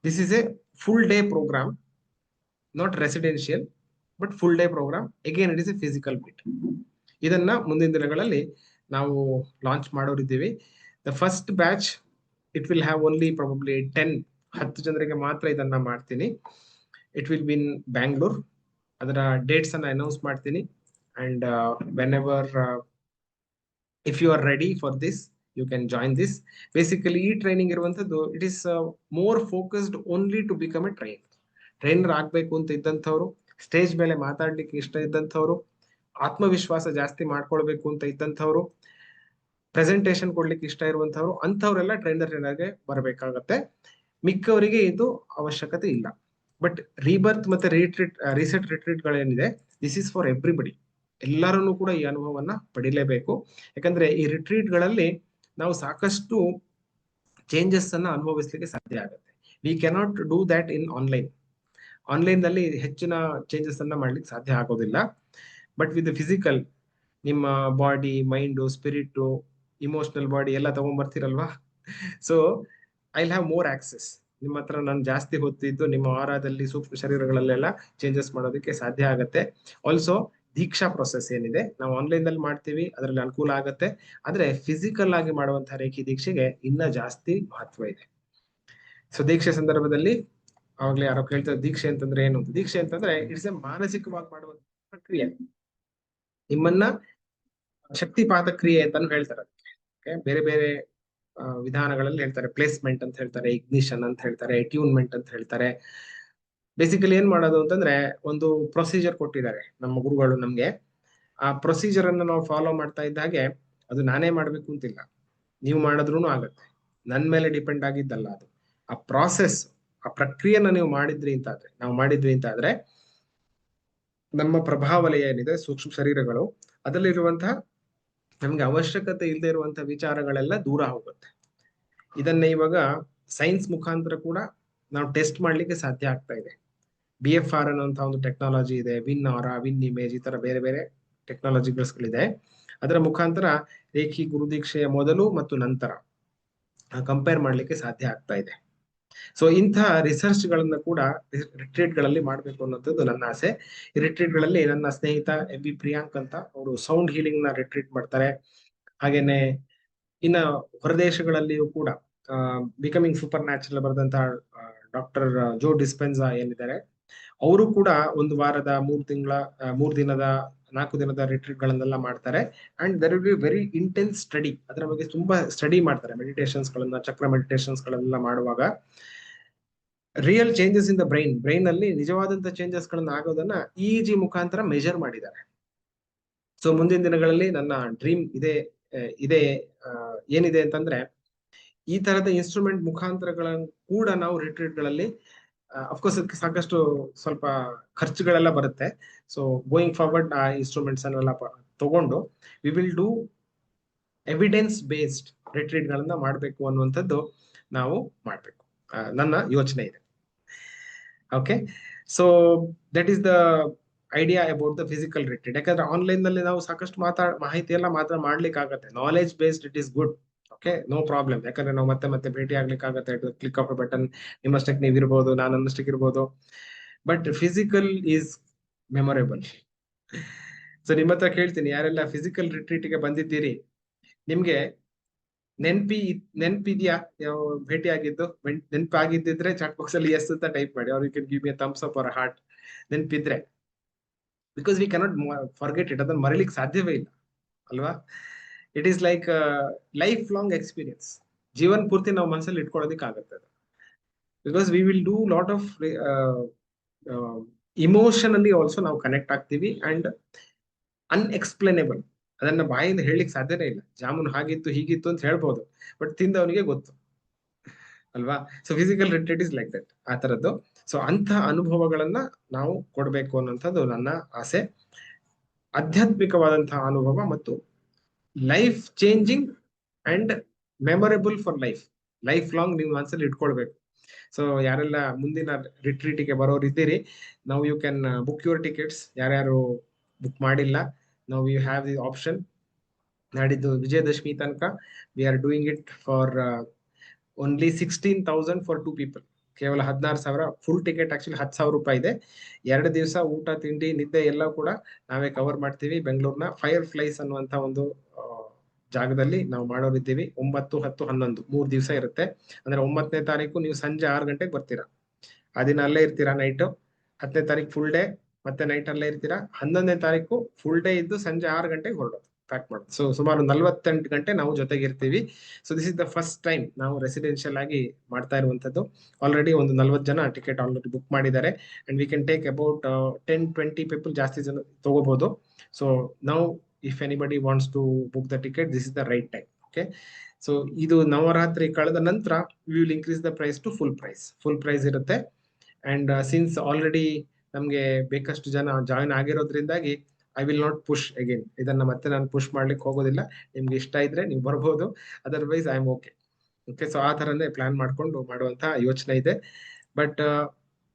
This is a full day program, not residential but full day program. Again it is a physical bit. ಇದನ್ನ ಮುಂದಿನ ದಿನಗಳಲ್ಲಿ ನಾವು launch ಮಾಡೋರಿದ್ದೀವಿ. The first batch it will have only probably 10 ಜನರಿಗೆ ಮಾತ್ರ ಇದನ್ನ ಮಾಡ್ತೀನಿ. It will be in Bangalore. ಅದರ ಡೇಟ್ಸ್ ಅನ್ನ ಅನೌನ್ಸ್ ಮಾಡ್ತೀನಿ. And whenever if you are ready for this, you can join this. Basically ಈ ಟ್ರೈನಿಂಗ್ ಇರುವಂತದ್ದು it is more focused only to become a trainer ಆಗ್ಬೇಕು ಅಂತ ಇದ್ದಂಥವ್ರು, ಸ್ಟೇಜ್ ಮೇಲೆ ಮಾತಾಡ್ಲಿಕ್ಕೆ ಇಷ್ಟ ಇದ್ದಂಥವ್ರು, ಆತ್ಮವಿಶ್ವಾಸ ಜಾಸ್ತಿ ಮಾಡ್ಕೊಳ್ಬೇಕು ಅಂತ ಇದ್ದಂಥವ್ರು, ಪ್ರೆಸೆಂಟೇಶನ್ ಕೊಡ್ಲಿಕ್ಕೆ ಇಷ್ಟ ಇರುವಂತವ್ರು, ಅಂಥವ್ರೆಲ್ಲ ಟ್ರೈನರ್ಗೆ ಬರಬೇಕಾಗತ್ತೆ. ಮಿಕ್ಕವರಿಗೆ ಇದು ಅವಶ್ಯಕತೆ ಇಲ್ಲ. ಬಟ್ ರೀಬರ್ತ್ ಮತ್ತೆ ರೀಸೆಟ್ ರಿಟ್ರೀಟ್ ಗಳೇನಿದೆ, ದಿಸ್ ಇಸ್ ಫಾರ್ ಎವ್ರಿಬಡಿ. ಎಲ್ಲರೂ ಕೂಡ ಈ ಅನುಭವವನ್ನ ಪಡಿಲೇಬೇಕು. ಯಾಕಂದ್ರೆ ಈ ರಿಟ್ರೀಟ್ ಗಳಲ್ಲಿ ನಾವು ಸಾಕಷ್ಟು ಚೇಂಜಸ್ ಅನ್ನ ಅನುಭವಿಸ್ಲಿಕ್ಕೆ ಸಾಧ್ಯ ಆಗುತ್ತೆ. We cannot do that in online ನಲ್ಲಿ ಹೆಚ್ಚಿನ ಚೇಂಜಸ್ ಅನ್ನ ಮಾಡ್ಲಿಕ್ಕೆ ಸಾಧ್ಯ ಆಗೋದಿಲ್ಲ. ಬಟ್ ವಿತ್ ಫಿಸಿಕಲ್, ನಿಮ್ಮ body, mind, spirit, emotional body ಎಲ್ಲ ತಗೊಂಡ್ಬರ್ತೀರಲ್ವಾ. So I will have more access. ನಿಮ್ಮ ಹತ್ರ ನಾನು ಜಾಸ್ತಿ ಹೊತ್ತಿದ್ದು ನಿಮ್ಮ ಆರಾದಲ್ಲಿ, ಸೂಕ್ಷ್ಮ ಶರೀರಗಳಲ್ಲೆಲ್ಲ ಚೇಂಜಸ್ ಮಾಡೋದಕ್ಕೆ ಸಾಧ್ಯ ಆಗತ್ತೆ. ಆಲ್ಸೋ ದೀಕ್ಷಾ ಪ್ರೊಸೆಸ್ ಏನಿದೆ ನಾವು ಆನ್ಲೈನ್ ನಲ್ಲಿ ಮಾಡ್ತೀವಿ, ಅದರಲ್ಲಿ ಅನುಕೂಲ ಆಗುತ್ತೆ. ಆದ್ರೆ ಫಿಸಿಕಲ್ ಆಗಿ ಮಾಡುವಂತಹ ರೇಖಿ ದೀಕ್ಷೆಗೆ ಇನ್ನ ಜಾಸ್ತಿ ಮಹತ್ವ ಇದೆ. ಸೊ ದೀಕ್ಷೆ ಸಂದರ್ಭದಲ್ಲಿ ಅವಾಗ್ಲೇ ಯಾರೋ ಕೇಳ್ತಾರೆ ದೀಕ್ಷೆ ಅಂತಂದ್ರೆ ಏನು ಅಂತ. ದೀಕ್ಷೆ ಅಂತಂದ್ರೆ ಇಟ್ಸ್ ಎ ಮಾನಸಿಕವಾಗಿ ಮಾಡುವಂತ ಪ್ರಕ್ರಿಯೆ. ನಿಮ್ಮನ್ನ ಶಕ್ತಿಪಾತ ಕ್ರಿಯೆ ಅಂತಾನು ಹೇಳ್ತಾರೆ ಅದಕ್ಕೆ. ಬೇರೆ ಬೇರೆ ವಿಧಾನಗಳಲ್ಲಿ ಹೇಳ್ತಾರೆ. ಪ್ಲೇಸ್ಮೆಂಟ್ ಅಂತ ಹೇಳ್ತಾರೆ, ಇಗ್ನಿಷನ್ ಅಂತ ಹೇಳ್ತಾರೆ, ಟ್ಯೂನ್ಮೆಂಟ್ ಅಂತ ಹೇಳ್ತಾರೆ. ಬೇಸಿಕಲಿ ಏನ್ ಮಾಡೋದು ಅಂತಂದ್ರೆ ಒಂದು ಪ್ರೊಸೀಜರ್ ಕೊಟ್ಟಿದ್ದಾರೆ ನಮ್ಮ ಗುರುಗಳು ನಮ್ಗೆ. ಆ ಪ್ರೊಸೀಜರ್ ಅನ್ನು ನಾವು ಫಾಲೋ ಮಾಡ್ತಾ ಇದ್ದ ಹಾಗೆ, ಅದು ನಾನೇ ಮಾಡ್ಬೇಕು ಅಂತಿಲ್ಲ, ನೀವು ಮಾಡಿದ್ರು ಆಗತ್ತೆ. ನನ್ ಮೇಲೆ ಡಿಪೆಂಡ್ ಆಗಿದ್ದಲ್ಲ ಅದು. ಆ ಪ್ರಾಸೆಸ್, ಆ ಪ್ರಕ್ರಿಯೆನ ನೀವು ಮಾಡಿದ್ರಿ ಅಂತಾದ್ರೆ, ನಾವು ಮಾಡಿದ್ವಿ ಅಂತಾದ್ರೆ ನಮ್ಮ ಪ್ರಭಾವಲಯ ಏನಿದೆ, ಸೂಕ್ಷ್ಮ ಶರೀರಗಳು, ಅದರಲ್ಲಿರುವಂತಹ ನಮ್ಗೆ ಅವಶ್ಯಕತೆ ಇಲ್ಲದೆ ಇರುವಂತಹ ವಿಚಾರಗಳೆಲ್ಲ ದೂರ ಹೋಗುತ್ತೆ. ಇದನ್ನ ಇವಾಗ ಸೈನ್ಸ್ ಮುಖಾಂತರ ಕೂಡ ನಾವು ಟೆಸ್ಟ್ ಮಾಡ್ಲಿಕ್ಕೆ ಸಾಧ್ಯ ಆಗ್ತಾ ಇದೆ. BFR ಅನ್ನುವಂತಹ ಒಂದು ಟೆಕ್ನಾಲಜಿ ಇದೆ, ವಿನ್ ಆರಾ, ವಿನ್ ಇಮೇಜ್, ಈ ತರ ಬೇರೆ ಬೇರೆ ಟೆಕ್ನಾಲಜಿಗಳಿದೆ. ಅದರ ಮುಖಾಂತರ ರೇಖಿ ಗುರುದೀಕ್ಷೆಯ ಮೊದಲು ಮತ್ತು ನಂತರ ಕಂಪೇರ್ ಮಾಡ್ಲಿಕ್ಕೆ ಸಾಧ್ಯ ಆಗ್ತಾ ಇದೆ. ಸೊ ಇಂತಹ ರಿಸರ್ಚ್ ಗಳನ್ನ ಕೂಡ ರಿಟ್ರೀಟ್ ಗಳಲ್ಲಿ ಮಾಡ್ಬೇಕು ಅನ್ನೋದು ನನ್ನ ಆಸೆ. ಈ ರಿಟ್ರೀಟ್ ಗಳಲ್ಲಿ ನನ್ನ ಸ್ನೇಹಿತ MB ಪ್ರಿಯಾಂಕ್ ಅಂತ, ಅವರು ಸೌಂಡ್ ಹೀಲಿಂಗ್ ನ ರಿಟ್ರೀಟ್ ಮಾಡ್ತಾರೆ. ಹಾಗೇನೆ ಇನ್ನ ಹೊರದೇಶಗಳಲ್ಲಿಯೂ ಕೂಡ ಬಿಕಮಿಂಗ್ ಸೂಪರ್ ನ್ಯಾಚುರಲ್ ಬರೆದಂತಹ ಡಾಕ್ಟರ್ ಜೋ ಡಿಸ್ಪೆನ್ಸಾ ಏನಿದ್ದಾರೆ, ಅವರು ಕೂಡ ಒಂದು ವಾರದ 3 ದಿನದ 4 ದಿನದ ರಿಟ್ರೀಟ್ ಗಳನ್ನೆಲ್ಲ ಮಾಡ್ತಾರೆ. And there will be very intense study. ಅದರ ಬಗ್ಗೆ ತುಂಬಾ ಸ್ಟಡಿ ಮಾಡ್ತಾರೆ. ಮೆಡಿಟೇಷನ್ಸ್ ಗಳನ್ನ, ಚಕ್ರ ಮೆಡಿಟೇಷನ್ಸ್ ಗಳೆಲ್ಲ ಮಾಡುವಾಗ real changes in the brain ಅಲ್ಲಿ ನಿಜವಾದಂತ ಚೇಂಜಸ್ ಗಳನ್ನ ಆಗೋದನ್ನ EEG ಮುಖಾಂತರ ಮೆಜರ್ ಮಾಡಿದ್ದಾರೆ. ಸೊ ಮುಂದಿನ ದಿನಗಳಲ್ಲಿ ನನ್ನ ಡ್ರೀಮ್ ಇದೆ ಏನಿದೆ ಅಂತಂದ್ರೆ, ಈ ತರದ ಇನ್ಸ್ಟ್ರೂಮೆಂಟ್ ಮುಖಾಂತರಗಳನ್ನು ಕೂಡ ನಾವು ರಿಟ್ರೀಟ್ ಗಳಲ್ಲಿ, ಅಫ್ಕೋರ್ಸ್ ಅದಕ್ಕೆ ಸಾಕಷ್ಟು ಸ್ವಲ್ಪ ಖರ್ಚುಗಳೆಲ್ಲ ಬರುತ್ತೆ. ಸೊ ಗೋಯಿಂಗ್ ಫಾರ್ವರ್ಡ್ ಆ ಇನ್ಸ್ಟ್ರೂಮೆಂಟ್ಸ್ ಅನ್ನೆಲ್ಲ ತಗೊಂಡು we will do evidence based retreat ಗಳನ್ನ ಮಾಡ್ಬೇಕು ಅನ್ನುವಂಥದ್ದು ನಾವು ಮಾಡ್ಬೇಕು, ನನ್ನ ಯೋಚನೆ ಇದೆ. Okay, so that is the idea about the physical retreat. ಯಾಕಂದ್ರೆ ಆನ್ಲೈನ್ ನಲ್ಲಿ ನಾವು ಸಾಕಷ್ಟು ಮಾಹಿತಿ ಎಲ್ಲ ಮಾತ್ರ ಮಾಡ್ಲಿಕ್ಕೆ ಆಗತ್ತೆ. Knowledge based it is good, okay, no problem. ಯಾಕಂದ್ರೆ ನಾವು ಮತ್ತೆ ಭೇಟಿ ಆಗ್ಲಿಕ್ಕೆ ಆಗತ್ತೆ. ಕ್ಲಿಕ್ ಆಫ್ ಬಟನ್, ನಿಮ್ಮಷ್ಟಕ್ಕೆ ನೀವು ಇರ್ಬೋದು, ನಾನು ನನ್ನಷ್ಟಕ್ಕೆ ಇರ್ಬೋದು. But physical is memorable. So ನಿಮ್ಮ ಹತ್ರ ಕೇಳ್ತೀನಿ, ಯಾರೆಲ್ಲ ಫಿಸಿಕಲ್ ರಿಟ್ರೀಟ್ಗೆ ಬಂದಿದ್ದೀರಿ, ನಿಮ್ಗೆ ನೆನ್ಪಿದ್ಯಾ ಭೇಟಿ ಆಗಿದ್ದು? ನೆನ್ಪಾಗಿದ್ದಿದ್ರೆ ಚಾಟ್ ಬಾಕ್ಸ್ ಅಲ್ಲಿ ಎಸ್ ಅಂತ ಟೈಪ್ ಮಾಡಿ, ಅವ್ರು can give me thumbs up or heart ನೆನ್ಪಿದ್ರೆ. Because we cannot forget it. ಅದನ್ನ ಮರಿಲಿಕ್ಕೆ ಸಾಧ್ಯವೇ ಇಲ್ಲ ಅಲ್ವಾ? It is like life long experience. ಜೀವನ್ ಪೂರ್ತಿ ನಾವು ಮನಸ್ಸಲ್ಲಿ ಇಟ್ಕೊಳ್ಳೋದಿಕ್ ಆಗುತ್ತೆ ಅದು. Because we will do lot of emotionally also ನಾವು ಕನೆಕ್ಟ್ ಆಗ್ತೀವಿ. ಅಂಡ್ ಅನ್ಎಕ್ಸ್ಪ್ಲೇನೇಬಲ್, ಅದನ್ನ ಬಾಯಿಂದ ಹೇಳಲಿಕ್ಕೆ ಸಾಧ್ಯನೇ ಇಲ್ಲ. ಜಾಮೂನ್ ಹಾಗಿತ್ತು ಹೀಗಿತ್ತು ಅಂತ ಹೇಳ್ಬೋದು, ಬಟ್ ತಿಂದವನಿಗೆ ಗೊತ್ತು ಅಲ್ವಾ? So physical retreat is like that, ಆ ತರದ್ದು. ಸೊ ಅಂತ ಅನುಭವಗಳನ್ನ ನಾವು ಕೊಡ್ಬೇಕು ಅನ್ನೋಂಥದ್ದು ನನ್ನ ಆಸೆ. ಆಧ್ಯಾತ್ಮಿಕವಾದಂತಹ ಅನುಭವ ಮತ್ತು life changing and memorable for life long ನೀವು ಮನಸ್ಸಲ್ಲಿ ಇಟ್ಕೊಳ್ಬೇಕು. ಸೊ ಯಾರೆಲ್ಲ ಮುಂದಿನ ರಿಟ್ರೀಟಿಗೆ ಬರೋರಿದ್ದೀರಿ, ನಾವು you can book your tickets. ಯಾರ್ಯಾರು ಬುಕ್ ಮಾಡಿಲ್ಲ, ನಾವು ಯು ಹ್ಯಾವ್ ದಿ ಆಪ್ಷನ್. ನಾಡಿದ್ದು ವಿಜಯದಶಮಿ ತನಕ we are doing it for only 16,000 for 2 people. ಕೇವಲ 16,000 ಫುಲ್ ಟಿಕೆಟ್. ಆಕ್ಚುಲಿ 10,000 ರೂಪಾಯಿ ಇದೆ. 2 ದಿವಸ ಊಟ ತಿಂಡಿ ನಿದ್ದೆ ಎಲ್ಲ ಕೂಡ ನಾವೇ ಕವರ್ ಮಾಡ್ತೀವಿ. ಬೆಂಗಳೂರಿನ ಫೈರ್ ಫ್ಲೈಸ್ ಅನ್ನುವಂತ ಒಂದು ಜಾಗದಲ್ಲಿ ನಾವು ಮಾಡೋರಿದ್ದೀವಿ. 9, 10, 11 3 ದಿವಸ ಇರುತ್ತೆ. ಅಂದ್ರೆ 9ನೇ ತಾರೀಕು ನೀವು ಸಂಜೆ 6 ಗಂಟೆಗೆ ಬರ್ತೀರಾ, ಆ ದಿನ ಅಲ್ಲೇ ಇರ್ತೀರಾ ನೈಟ್. 10ನೇ ತಾರೀಕು ಫುಲ್ ಡೇ, ಮತ್ತೆ ನೈಟ್ ಅಲ್ಲೇ ಇರ್ತೀರಾ. 11ನೇ ತಾರೀಕು ಫುಲ್ ಡೇ ಇದ್ದು ಸಂಜೆ 6 ಗಂಟೆಗೆ ಹೊರಡೋದು, ಪ್ಯಾಕ್ ಮಾಡೋದು. ಸೊ ಸುಮಾರು 48 ಗಂಟೆ ನಾವು ಜೊತೆಗಿರ್ತೀವಿ. So this is the first time ನಾವು ರೆಸಿಡೆನ್ಷಿಯಲ್ ಆಗಿ ಮಾಡ್ತಾ ಇರುವಂತದ್ದು. ಆಲ್ರೆಡಿ ಒಂದು 40 ಜನ ಟಿಕೆಟ್ ಆಲ್ರೆಡಿ ಬುಕ್ ಮಾಡಿದ್ದಾರೆ. And we can take about 10-20 people, ಜಾಸ್ತಿ ಜನ ತಗೋಬಹುದು. ಸೊ ನಾವು if anybody wants to book the ticket, this is the right time. Okay, so ಇದು ನವರಾತ್ರಿ ಕಳೆದ ನಂತರ we will increase the price to full price ಇರುತ್ತೆ. ಅಂಡ್ ಸಿನ್ಸ್ ಆಲ್ರೆಡಿ ನಮ್ಗೆ ಬೇಕಷ್ಟು ಜನ join ಆಗಿರೋದ್ರಿಂದಾಗಿ I will not push again. ಇದನ್ನ ಮತ್ತೆ ನಾನು ಪುಷ್ ಮಾಡ್ಲಿಕ್ಕೆ ಹೋಗೋದಿಲ್ಲ. ನಿಮ್ಗೆ ಇಷ್ಟ ಇದ್ರೆ ನೀವು ಬರ್ಬೋದು, otherwise I am okay. So ಆ ತರನೇ ಪ್ಲಾನ್ ಮಾಡ್ಕೊಂಡು ಮಾಡುವಂತ ಯೋಚನೆ ಇದೆ. ಬಟ್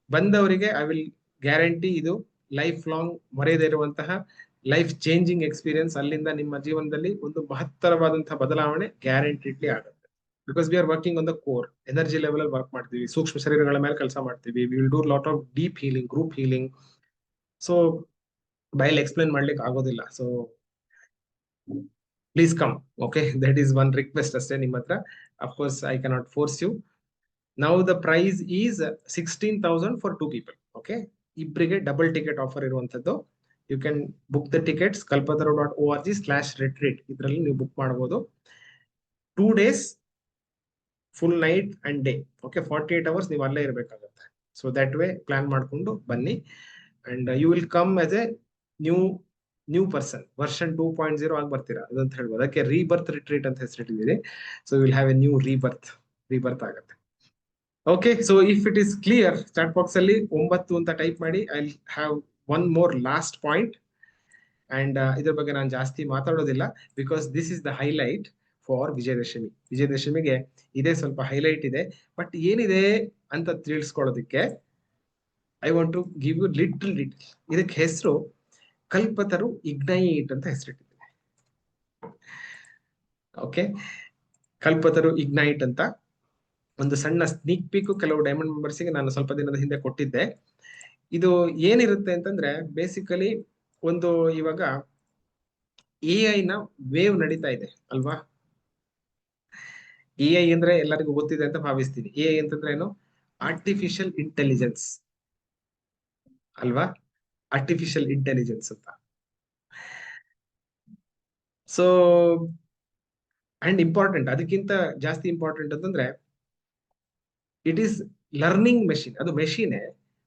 ಬಂದವರಿಗೆ ಐ ವಿಲ್ ಗ್ಯಾರಂಟಿ ಇದು ಲೈಫ್ ಲಾಂಗ್ ಮರೆಯದೇ ಇರುವಂತಹ ಲೈಫ್ ಚೇಂಜಿಂಗ್ ಎಕ್ಸ್ಪೀರಿಯನ್ಸ್. ಅಲ್ಲಿಂದ ನಿಮ್ಮ ಜೀವನದಲ್ಲಿ ಒಂದು ಮಹತ್ತರವಾದಂತಹ ಬದಲಾವಣೆ ಗ್ಯಾರಂಟಿಡ್ಲಿ ಆಗುತ್ತೆ. Because we are working on the core energy level ಅಲ್ಲಿ ವರ್ಕ್ ಮಾಡ್ತೀವಿ, ಸೂಕ್ಷ್ಮ ಶರೀರಗಳ ಮೇಲೆ ಕೆಲಸ ಮಾಡ್ತೀವಿ. We will do lot of deep healing, group healing. So ಬಾಯಲ್ಲಿ ಎಕ್ಸ್ಪ್ಲೇನ್ ಮಾಡ್ಲಿಕ್ಕೆ ಆಗೋದಿಲ್ಲ. So please come. Okay, that is one request ಅಷ್ಟೇ ನಿಮ್ಮ ಹತ್ರ. Of course I cannot force you. Now the price is 16,000 for 2 people. Okay, ಇಬ್ಬರಿಗೆ ಡಬಲ್ ಟಿಕೆಟ್ ಆಫರ್ ಇರುವಂತದ್ದು. You can book the tickets kalpataru.org/retreat. ಇದರಲ್ಲಿ ನೀವು ಬುಕ್ ಮಾಡಬಹುದು. 2 days full night and day. Okay, 48 hours ನೀವು ಅಲ್ಲೇ ಇರಬೇಕಾಗುತ್ತೆ. ಸೊ ದಟ್ ವೇ ಪ್ಲಾನ್ ಮಾಡ್ಕೊಂಡು ಬನ್ನಿ. And you will come as a new person, version 2.0 ಆಗಿ ಬರ್ತೀರಾ ಅದಂತ ಹೇಳ್ಬೋದು. ಅದಕ್ಕೆ ರೀಬರ್ತ್ ರಿಟ್ರೀಟ್ ಅಂತ ಹೆಸರಿಟ್ಟಿದ್ದೀರಿ. So will have a new rebirth ಆಗುತ್ತೆ. Okay, so if it is clear, chat box ಅಲ್ಲಿ 9 ಅಂತ ಟೈಪ್ ಮಾಡಿ. I have one more last point. And ಇದ್ರ ಬಗ್ಗೆ ನಾನು ಜಾಸ್ತಿ ಮಾತಾಡೋದಿಲ್ಲ, because this is the highlight for Vijayadashami. ವಿಜಯದಶಮಿಗೆ ಇದೇ ಸ್ವಲ್ಪ ಹೈಲೈಟ್ ಇದೆ. ಬಟ್ ಏನಿದೆ ಅಂತ ತಿಳಿಸ್ಕೊಳ್ಳೋದಕ್ಕೆ I want to give you little. ಇದಕ್ಕೆ ಹೆಸರು ಕಲ್ಪತರು ಇಗ್ನೈಟ್ ಅಂತ ಹೆಸರಿಟ್ಟಿದ್ದೀನಿ. ಓಕೆ, ಕಲ್ಪತರು ಇಗ್ನೈಟ್ ಅಂತ ಒಂದು ಸಣ್ಣ ಸ್ನೀಕ್ ಪೀಕ್ ಕೆಲವು ಡೈಮಂಡ್ ಮೆಂಬರ್ಸ್ಗೆ ನಾನು ಸ್ವಲ್ಪ ದಿನದ ಹಿಂದೆ ಕೊಟ್ಟಿದ್ದೆ. ಇದು ಏನಿರುತ್ತೆ ಅಂತಂದ್ರೆ, ಬೇಸಿಕಲಿ ಒಂದು ಇವಾಗ AI ನ ವೇವ್ ನಡೀತಾ ಇದೆ ಅಲ್ವಾ. AI ಅಂದ್ರೆ ಎಲ್ಲರಿಗೂ ಗೊತ್ತಿದೆ ಅಂತ ಭಾವಿಸ್ತೀನಿ. AI ಅಂತಂದ್ರೆ ಏನು? ಆರ್ಟಿಫಿಷಿಯಲ್ ಇಂಟೆಲಿಜೆನ್ಸ್ ಅಲ್ವಾ, ಆರ್ಟಿಫಿಷಿಯಲ್ ಇಂಟೆಲಿಜೆನ್ಸ್ ಅಂತ. ಸೊ ಅಂಡ್ ಇಂಪಾರ್ಟೆಂಟ್, ಅದಕ್ಕಿಂತ ಜಾಸ್ತಿ ಇಂಪಾರ್ಟೆಂಟ್ ಅಂತಂದ್ರೆ ಇಟ್ ಈಸ್ ಲರ್ನಿಂಗ್ ಮೆಷಿನ್. ಅದು ಮೆಷಿನೇ,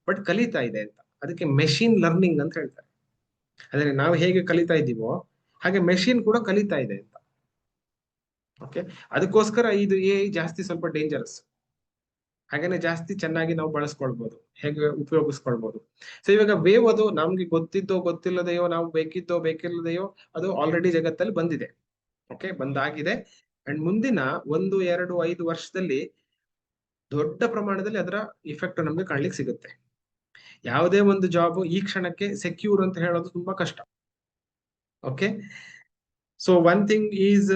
ಬಟ್ ಕಲಿತಾ ಇದೆ ಅಂತ. ಅದಕ್ಕೆ ಮೆಷಿನ್ ಲರ್ನಿಂಗ್ ಅಂತ ಹೇಳ್ತಾರೆ. ಅಂದ್ರೆ ನಾವು ಹೇಗೆ ಕಲಿತಾ ಇದ್ದೀವೋ ಹಾಗೆ ಮೆಷಿನ್ ಕೂಡ ಕಲಿತಾ ಇದೆ ಅಂತ. ಓಕೆ, ಅದಕ್ಕೋಸ್ಕರ ಇದು AI ಜಾಸ್ತಿ ಸ್ವಲ್ಪ ಡೇಂಜರಸ್. ಹಾಗೇನೆ ಜಾಸ್ತಿ ಚೆನ್ನಾಗಿ ನಾವು ಬಳಸ್ಕೊಳ್ಬಹುದು, ಹೇಗೆ ಉಪಯೋಗಿಸ್ಕೊಳ್ಬಹುದು. ಸೊ ಇವಾಗ ವೇವ್ ಅದು ನಮ್ಗೆ ಗೊತ್ತಿದ್ದೋ ಗೊತ್ತಿಲ್ಲದೆಯೋ, ನಾವು ಬೇಕಿಲ್ಲದೆಯೋ ಅದು ಆಲ್ರೆಡಿ ಜಗತ್ತಲ್ಲಿ ಬಂದಿದೆ. ಓಕೆ, ಬಂದಾಗಿದೆ. ಅಂಡ್ ಮುಂದಿನ 1, 2, 5 ವರ್ಷದಲ್ಲಿ ದೊಡ್ಡ ಪ್ರಮಾಣದಲ್ಲಿ ಅದರ ಇಫೆಕ್ಟ್ ನಮ್ಗೆ ಕಾಣ್ಲಿಕ್ಕೆ ಸಿಗುತ್ತೆ. ಯಾವುದೇ ಒಂದು ಜಾಬ್ ಈ ಕ್ಷಣಕ್ಕೆ ಸೆಕ್ಯೂರ್ ಅಂತ ಹೇಳೋದು ತುಂಬಾ ಕಷ್ಟ. Okay, so one thing is,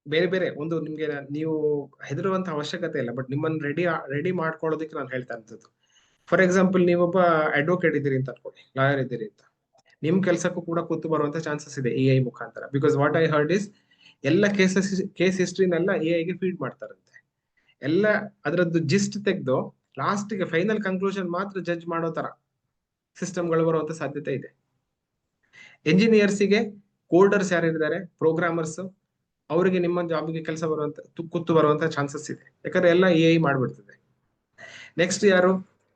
ಬೇರೆ ಬೇರೆ ಒಂದು ನಿಮ್ಗೆ ನೀವು ಹೆದರುವಂತ ಅವಶ್ಯಕತೆ ಇಲ್ಲ, ಬಟ್ ನಿಮ್ಮನ್ನ ರೆಡಿ ಮಾಡ್ಕೊಳ್ಳೋದಕ್ಕೆ ನಾನು ಹೇಳ್ತಾ ಇರ್ತದ್ದು. ಫಾರ್ ಎಕ್ಸಾಂಪಲ್, ನೀವೊಬ್ಬ ಅಡ್ವೊಕೇಟ್ ಇದ್ದೀರಿ ಅಂತ ಅನ್ಕೊಳ್ಳಿ, ಲಾಯರ್ ಇದ್ದೀರಿ ಅಂತ. ನಿಮ್ ಕೆಲ್ಸಕ್ಕೂ ಕೂಡ ಕೂತು ಬರುವಂತ ಚಾನ್ಸಸ್ ಇದೆ AI ಮುಖಾಂತರ. Because what I heard is, ಎಲ್ಲ ಕೇಸ್ ಹಿಸ್ಟ್ರಿನೆಲ್ಲ AI ಗೆ ಫೀಡ್ ಮಾಡ್ತಾರಂತೆ. ಎಲ್ಲ ಅದರದ್ದು ಜಿಸ್ಟ್ ತೆಗೆದು ಲಾಸ್ಟ್ಗೆ ಫೈನಲ್ ಕನ್ಕ್ಲೂಷನ್ ಮಾತ್ರ ಜಡ್ಜ್ ಮಾಡೋ ತರ ಸಿಸ್ಟಮ್ಗಳು ಬರುವಂತ ಸಾಧ್ಯತೆ ಇದೆ. ಎಂಜಿನಿಯರ್ಸಿಗೆ ಕೋಡರ್ಸ್ ಯಾರಿದ್ದಾರೆ, ಪ್ರೋಗ್ರಾಮರ್ಸ್, ಅವರಿಗೆ ನಿಮ್ಮ ಜಾಬ್ಗೆ ಕೆಲಸ ಕೂತು ಬರುವಂತ ಚಾನ್ಸಸ್ ಇದೆ. ಯಾಕಂದ್ರೆ ಎಲ್ಲ AI ಮಾಡ್ಬಿಡ್ತದೆ. ನೆಕ್ಸ್ಟ್ ಯಾರು?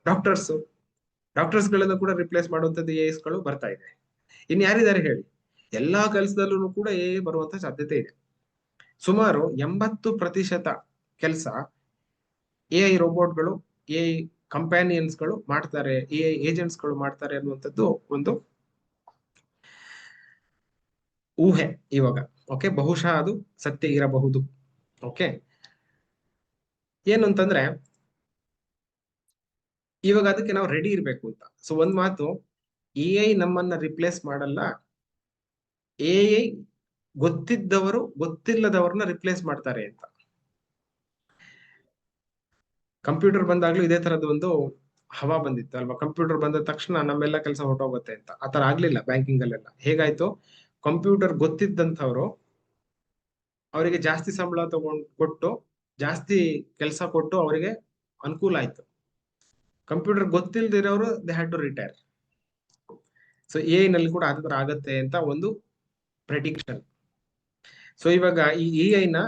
ಡಾಕ್ಟರ್ಸ್ ಗಳನ್ನ ಕೂಡ ರಿಪ್ಲೇಸ್ ಮಾಡುವಂತದ್ದು AIs ಬರ್ತಾ ಇದೆ. ಇನ್ ಯಾರಿದ್ದಾರೆ ಹೇಳಿ? ಎಲ್ಲಾ ಕೆಲಸದಲ್ಲೂ ಕೂಡ AI ಬರುವಂತ ಸಾಧ್ಯತೆ ಇದೆ. ಸುಮಾರು 80% ಕೆಲಸ AI ರೋಬೋಟ್ಗಳು, AI ಕಂಪ್ಯಾನಿಯನ್ಸ್ಗಳು ಮಾಡ್ತಾರೆ, AI ಏಜೆಂಟ್ಸ್ಗಳು ಮಾಡ್ತಾರೆ ಅನ್ನುವಂಥದ್ದು ಒಂದು ಊಹೆ ಇವಾಗ. ಓಕೆ, ಬಹುಶಃ ಅದು ಸತ್ಯ ಇರಬಹುದು. ಓಕೆ, ಏನು ಅಂತಂದ್ರೆ ಇವಾಗ ಅದಕ್ಕೆ ನಾವು ರೆಡಿ ಇರ್ಬೇಕು ಅಂತ. ಸೊ ಒಂದ್ ಮಾತು, AI ನಮ್ಮನ್ನ ರಿಪ್ಲೇಸ್ ಮಾಡಲ್ಲ. AI ಗೊತ್ತಿದ್ದವರು ಗೊತ್ತಿಲ್ಲದವ್ರನ್ನ ರಿಪ್ಲೇಸ್ ಮಾಡ್ತಾರೆ ಅಂತ. ಕಂಪ್ಯೂಟರ್ ಬಂದಾಗ್ಲೂ ಇದೇ ತರದ ಒಂದು ಹವಾ ಬಂದಿತ್ತು ಅಲ್ವಾ. ಕಂಪ್ಯೂಟರ್ ಬಂದ ತಕ್ಷಣ ನಮ್ಮೆಲ್ಲ ಕೆಲಸ ಹೊರಟೋಗುತ್ತೆ ಅಂತ. ಆತರ ಆಗ್ಲಿಲ್ಲ ಬ್ಯಾಂಕಿಂಗ್ ಅಲ್ಲೆಲ್ಲ. ಹೇಗಾಯ್ತು? ಕಂಪ್ಯೂಟರ್ ಗೊತ್ತಿದ್ದಂಥವ್ರು ಅವರಿಗೆ ಜಾಸ್ತಿ ಸಂಬಳ ಕೊಟ್ಟು ಜಾಸ್ತಿ ಕೆಲಸ ಕೊಟ್ಟು ಅವರಿಗೆ ಅನುಕೂಲ ಆಯ್ತು. ಕಂಪ್ಯೂಟರ್ ಗೊತ್ತಿಲ್ದಿರೋರು they had to retire. So AI ನಲ್ಲಿ ಕೂಡ ಅದೇ ತರ ಆಗತ್ತೆ ಅಂತ ಒಂದು ಪ್ರೆಡಿಕ್ಷನ್. ಸೊ ಇವಾಗ ಈ AI ನ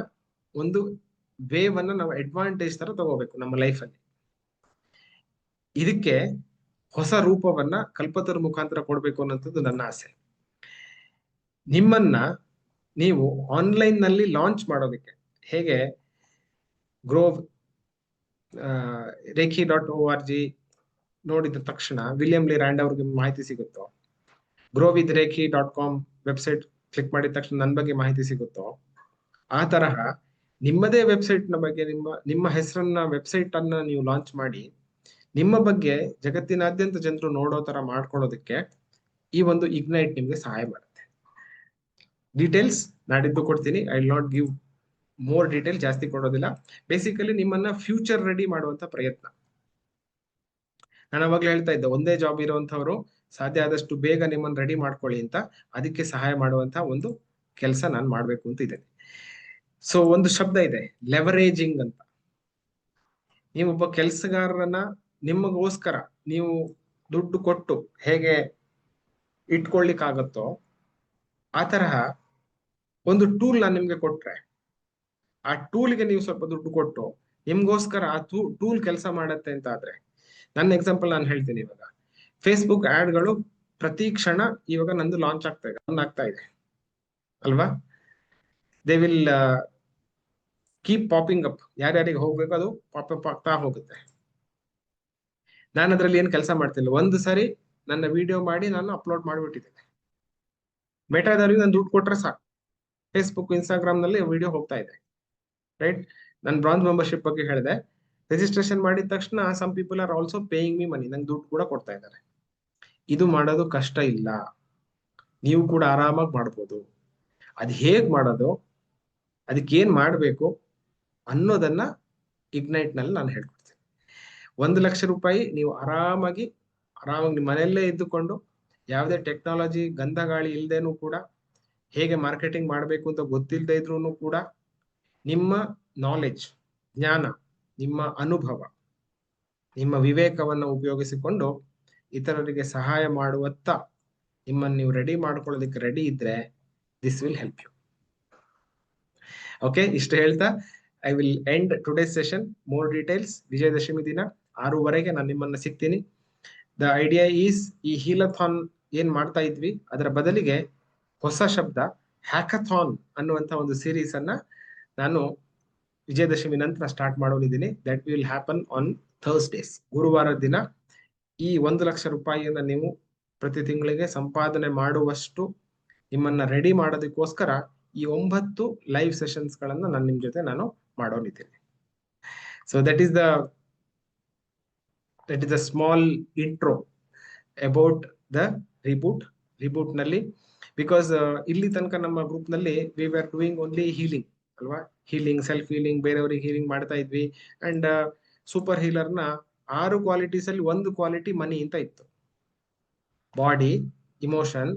ಒಂದು ವೇವ್ ಅನ್ನ ನಾವು ಅಡ್ವಾಂಟೇಜ್ ತರ ತಗೋಬೇಕು ನಮ್ಮ ಲೈಫ್ ಅಲ್ಲಿ. ಇದಕ್ಕೆ ಹೊಸ ರೂಪವನ್ನ ಕಲ್ಪತರು ಮುಖಾಂತರ ಕೊಡ್ಬೇಕು ಅನ್ನೋದು ನನ್ನ ಆಸೆ. ನಿಮ್ಮನ್ನ ನೀವು ಆನ್ಲೈನ್ ನಲ್ಲಿ ಲಾಂಚ್ ಮಾಡೋದಕ್ಕೆ ಹೇಗೆ ಗ್ರೋವ್ ರೇಖಿ.org ನೋಡಿದ ತಕ್ಷಣ ವಿಲಿಯಂ ಲಿ ರ್ಯಾಂಡ್ ಅವ್ರಿಗೆ ಮಾಹಿತಿ ಸಿಗುತ್ತೋ, growwithrekhi.com ವೆಬ್ಸೈಟ್ ಕ್ಲಿಕ್ ಮಾಡಿದ ತಕ್ಷಣ ನನ್ನ ಬಗ್ಗೆ ಮಾಹಿತಿ ಸಿಗುತ್ತೋ, ಆ ತರಹ ನಿಮ್ಮದೇ ವೆಬ್ಸೈಟ್ ನ ಬಗ್ಗೆ ನಿಮ್ಮ ಹೆಸರನ್ನ ವೆಬ್ಸೈಟ್ ಅನ್ನ ನೀವು ಲಾಂಚ್ ಮಾಡಿ ನಿಮ್ಮ ಬಗ್ಗೆ ಜಗತ್ತಿನಾದ್ಯಂತ ಜನರು ನೋಡೋ ತರ ಮಾಡ್ಕೊಳ್ಳೋದಕ್ಕೆ ಈ ಒಂದು ಇಗ್ನೈಟ್ ನಿಮ್ಗೆ ಸಹಾಯ ಮಾಡುತ್ತೆ. ಡೀಟೇಲ್ಸ್ ನಾಡಿದ್ದು ಕೊಡ್ತೀನಿ. I will not give more detail, ಜಾಸ್ತಿ ಕೊಡೋದಿಲ್ಲ. ಬೇಸಿಕಲಿ ನಿಮ್ಮನ್ನ ಫ್ಯೂಚರ್ ರೆಡಿ ಮಾಡುವಂತ ಪ್ರಯತ್ನ. ನಾನು ಅವಾಗ್ಲೇ ಹೇಳ್ತಾ ಇದ್ದೆ, ಒಂದೇ ಜಾಬ್ ಇರುವಂತವ್ರು ಸಾಧ್ಯ ಆದಷ್ಟು ಬೇಗ ನಿಮ್ಮನ್ನು ರೆಡಿ ಮಾಡ್ಕೊಳ್ಳಿ ಅಂತ, ಅದಕ್ಕೆ ಸಹಾಯ ಮಾಡುವಂತ ಒಂದು ಕೆಲಸ ನಾನು ಮಾಡ್ಬೇಕು ಅಂತ ಇದ್ದೇನೆ. ಸೊ ಒಂದು ಶಬ್ದ ಇದೆ ಲೆವರೇಜಿಂಗ್ ಅಂತ. ನೀವೊಬ್ಬ ಕೆಲಸಗಾರರನ್ನ ನಿಮಗೋಸ್ಕರ ನೀವು ದುಡ್ಡು ಕೊಟ್ಟು ಹೇಗೆ ಇಟ್ಕೊಳ್ಲಿಕ್ಕಾಗತ್ತೋ ಆ ತರಹ ಒಂದು ಟೂಲ್ ನಾನು ನಿಮ್ಗೆ ಕೊಟ್ರೆ, ಆ ಟೂಲ್ಗೆ ನೀವು ಸ್ವಲ್ಪ ದುಡ್ಡು ಕೊಟ್ಟು ನಿಮ್ಗೋಸ್ಕರ ಆ ಟೂಲ್ ಕೆಲಸ ಮಾಡತ್ತೆ ಅಂತ ಆದ್ರೆ, ನನ್ನ ಎಕ್ಸಾಂಪಲ್ ನಾನು ಹೇಳ್ತೀನಿ. ಇವಾಗ ಫೇಸ್ಬುಕ್ ಆಡ್ಗಳು ಪ್ರತಿ ಕ್ಷಣ ಇವಾಗ ನಂದು ಲಾಂಚ್ ಆಗ್ತಾ ಇದೆ ಅಲ್ವಾ. They will keep popping up. ಯಾರ್ಯಾರಿಗೆ ಹೋಗ್ಬೇಕು ಅದು ಪಾಪ್ ಆಗ್ತಾ ಹೋಗುತ್ತೆ. ನಾನು ಅದ್ರಲ್ಲಿ ಏನ್ ಕೆಲಸ ಮಾಡ್ತಿಲ್ಲ. ಒಂದು ಸರಿ ನನ್ನ ವಿಡಿಯೋ ಮಾಡಿ ನಾನು ಅಪ್ಲೋಡ್ ಮಾಡಿಬಿಟ್ಟಿದ್ದೇನೆ. ಮೆಟಾದವರಿಗೆ ನಾನು ದುಡ್ಡು ಕೊಟ್ರೆ ಸಾಕು, ಫೇಸ್ಬುಕ್ ಇನ್ಸ್ಟಾಗ್ರಾಮ್ ನಲ್ಲಿ ವಿಡಿಯೋ ಹೋಗ್ತಾ ಇದೆ, ರೈಟ್. ನಾನು ಬ್ರಾಂಜ್ ಮೆಂಬರ್ಶಿಪ್ ಬಗ್ಗೆ ಹೇಳಿದೆ. ರಿಜಿಸ್ಟ್ರೇಷನ್ ಮಾಡಿದ ತಕ್ಷಣ some people are also paying me money, ನಂಗೆ ದುಡ್ಡು ಕೂಡ ಕೊಡ್ತಾ ಇದ್ದಾರೆ. ಇದು ಮಾಡೋದು ಕಷ್ಟ ಇಲ್ಲ, ನೀವು ಕೂಡ ಆರಾಮಾಗಿ ಮಾಡ್ಬೋದು. ಅದು ಹೇಗ್ ಮಾಡೋದು, ಅದಕ್ಕೆ ಏನ್ ಮಾಡ್ಬೇಕು ಅನ್ನೋದನ್ನ ಇಗ್ನೈಟ್ ನಲ್ಲಿ ನಾನು ಹೇಳ್ಕೊಡ್ತೀನಿ. 1,00,000 ರೂಪಾಯಿ ನೀವು ಆರಾಮಾಗಿ ನಿಮ್ಮ ಮನೆಯಲ್ಲೇ ಇದ್ದುಕೊಂಡು, ಯಾವುದೇ ಟೆಕ್ನಾಲಜಿ ಗಂಧ ಗಾಳಿ ಇಲ್ದೇನೂ ಕೂಡ, ಹೇಗೆ ಮಾರ್ಕೆಟಿಂಗ್ ಮಾಡಬೇಕು ಅಂತ ಗೊತ್ತಿಲ್ಲದೆ ಇದ್ರೂ ಕೂಡ, ನಿಮ್ಮ ನಾಲೆಡ್ಜ್, ಜ್ಞಾನ, ನಿಮ್ಮ ಅನುಭವ, ನಿಮ್ಮ ವಿವೇಕವನ್ನು ಉಪಯೋಗಿಸಿಕೊಂಡು ಇತರರಿಗೆ ಸಹಾಯ ಮಾಡುವತ್ತ ನಿಮ್ಮನ್ನು ನೀವು ರೆಡಿ ಮಾಡ್ಕೊಳ್ಳೋದಕ್ಕೆ ರೆಡಿ ಇದ್ರೆ, this will help you. Okay, ಇಷ್ಟು ಹೇಳ್ತಾ I will end today's session. More details Vijayadashami ದಿನ 6:00 ನಾನು ನಿಮ್ಮನ್ನ ಸಿಗ್ತೀನಿ. ದ ಐಡಿಯಾ ಈಸ್, ಈ ಹೀಲಥಾನ್ ಏನ್ ಮಾಡ್ತಾ ಇದ್ವಿ ಅದರ ಬದಲಿಗೆ ಹೊಸ ಶಬ್ದ ಹ್ಯಾಕಥಾನ್ ಅನ್ನುವಂತ ಒಂದು ಸೀರೀಸ್ ಅನ್ನ ನಾನು ವಿಜಯದಶಮಿ ನಂತರ ಸ್ಟಾರ್ಟ್ ಮಾಡೋನಿದ್ದೀನಿ. That will happen on Thursdays. ಗುರುವಾರ ದಿನ ಈ 1,00,000 ರೂಪಾಯಿಯನ್ನ ನೀವು ಪ್ರತಿ ತಿಂಗಳಿಗೆ ಸಂಪಾದನೆ ಮಾಡುವಷ್ಟು ನಿಮ್ಮನ್ನ ರೆಡಿ ಮಾಡೋದಕ್ಕೋಸ್ಕರ ಈ 9 ಲೈವ್ ಸೆಷನ್ಸ್ ಗಳನ್ನ ನಾನು ನಿಮ್ ಜೊತೆ ನಾನು ಮಾಡೋನಿದ್ದೀನಿ. So that is the small intro about the reboot ನಲ್ಲಿ. ಬಿಕಾಸ್ ಇಲ್ಲಿ ತನಕ ನಮ್ಮ ಗ್ರೂಪ್ ನಲ್ಲಿ we are doing only healing ಅಲ್ವಾ, ಹೀಲಿಂಗ್, ಸೆಲ್ಫ್ ಹೀಲಿಂಗ್, ಬೇರೆಯವ್ರಿಗೆ ಹೀಲಿಂಗ್ ಮಾಡ್ತಾ ಇದ್ವಿ. ಅಂಡ್ ಸೂಪರ್ ಹೀಲರ್ ನ 6 ಕ್ವಾಲಿಟೀಸ್ ಅಲ್ಲಿ ಒಂದು ಕ್ವಾಲಿಟಿ ಮನಿ ಅಂತ ಇತ್ತು. Body, emotion,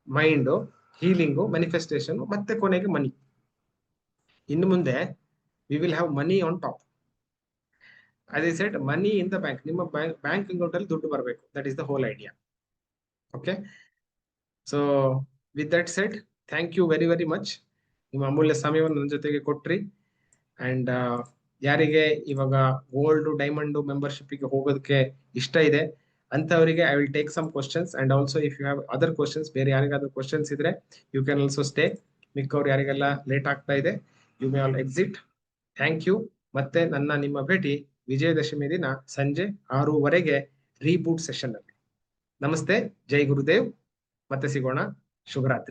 mind, healing, manifestation, ಮತ್ತೆ ಕೊನೆಗೆ ಮನಿ. ಇನ್ನು ಮುಂದೆ we will have money on top. ಅದೇ set money in the bank. ನಿಮ್ಮ ಬ್ಯಾಂಕ್ ಅಕೌಂಟ್ ಅಲ್ಲಿ ದುಡ್ಡು ಬರಬೇಕು. That is the whole idea. Okay, so with that set, thank you very very much. ನಿಮ್ಮ ಅಮೂಲ್ಯ ಸಮಯವನ್ನು ನನ್ನ ಜೊತೆಗೆ ಕೊಟ್ರಿ. ಅಂಡ್ ಯಾರಿಗೆ ಇವಾಗ ಗೋಲ್ಡ್, ಡೈಮಂಡ್ ಮೆಂಬರ್ಶಿಪ್ಗೆ ಹೋಗೋದಕ್ಕೆ ಇಷ್ಟ ಇದೆ ಅಂತವರಿಗೆ I will take some questions. And also if you have other questions, ಬೇರೆ ಯಾರಿಗಾದ್ರೂ ಕ್ವಶನ್ಸ್ ಇದ್ರೆ ಯು ಕ್ಯಾನ್ ಆಲ್ಸೋ ಸ್ಟೇ. ಮಿಕ್ಕವ್ರು ಯಾರಿಗೆಲ್ಲ ಲೇಟ್ ಆಗ್ತಾ ಇದೆ, you may all exit. Thank you. ಮತ್ತೆ ನಿಮ್ಮ ಭೇಟಿ ವಿಜಯದಶಮಿ ದಿನ ಸಂಜೆ 6:00 ರೀಬೂಟ್ ಸೆಷನ್ ಅಲ್ಲಿ. ನಮಸ್ತೆ, ಜೈ ಗುರುದೇವ್. ಮತ್ತೆ ಸಿಗೋಣ. ಶುಭರಾತ್ರಿ.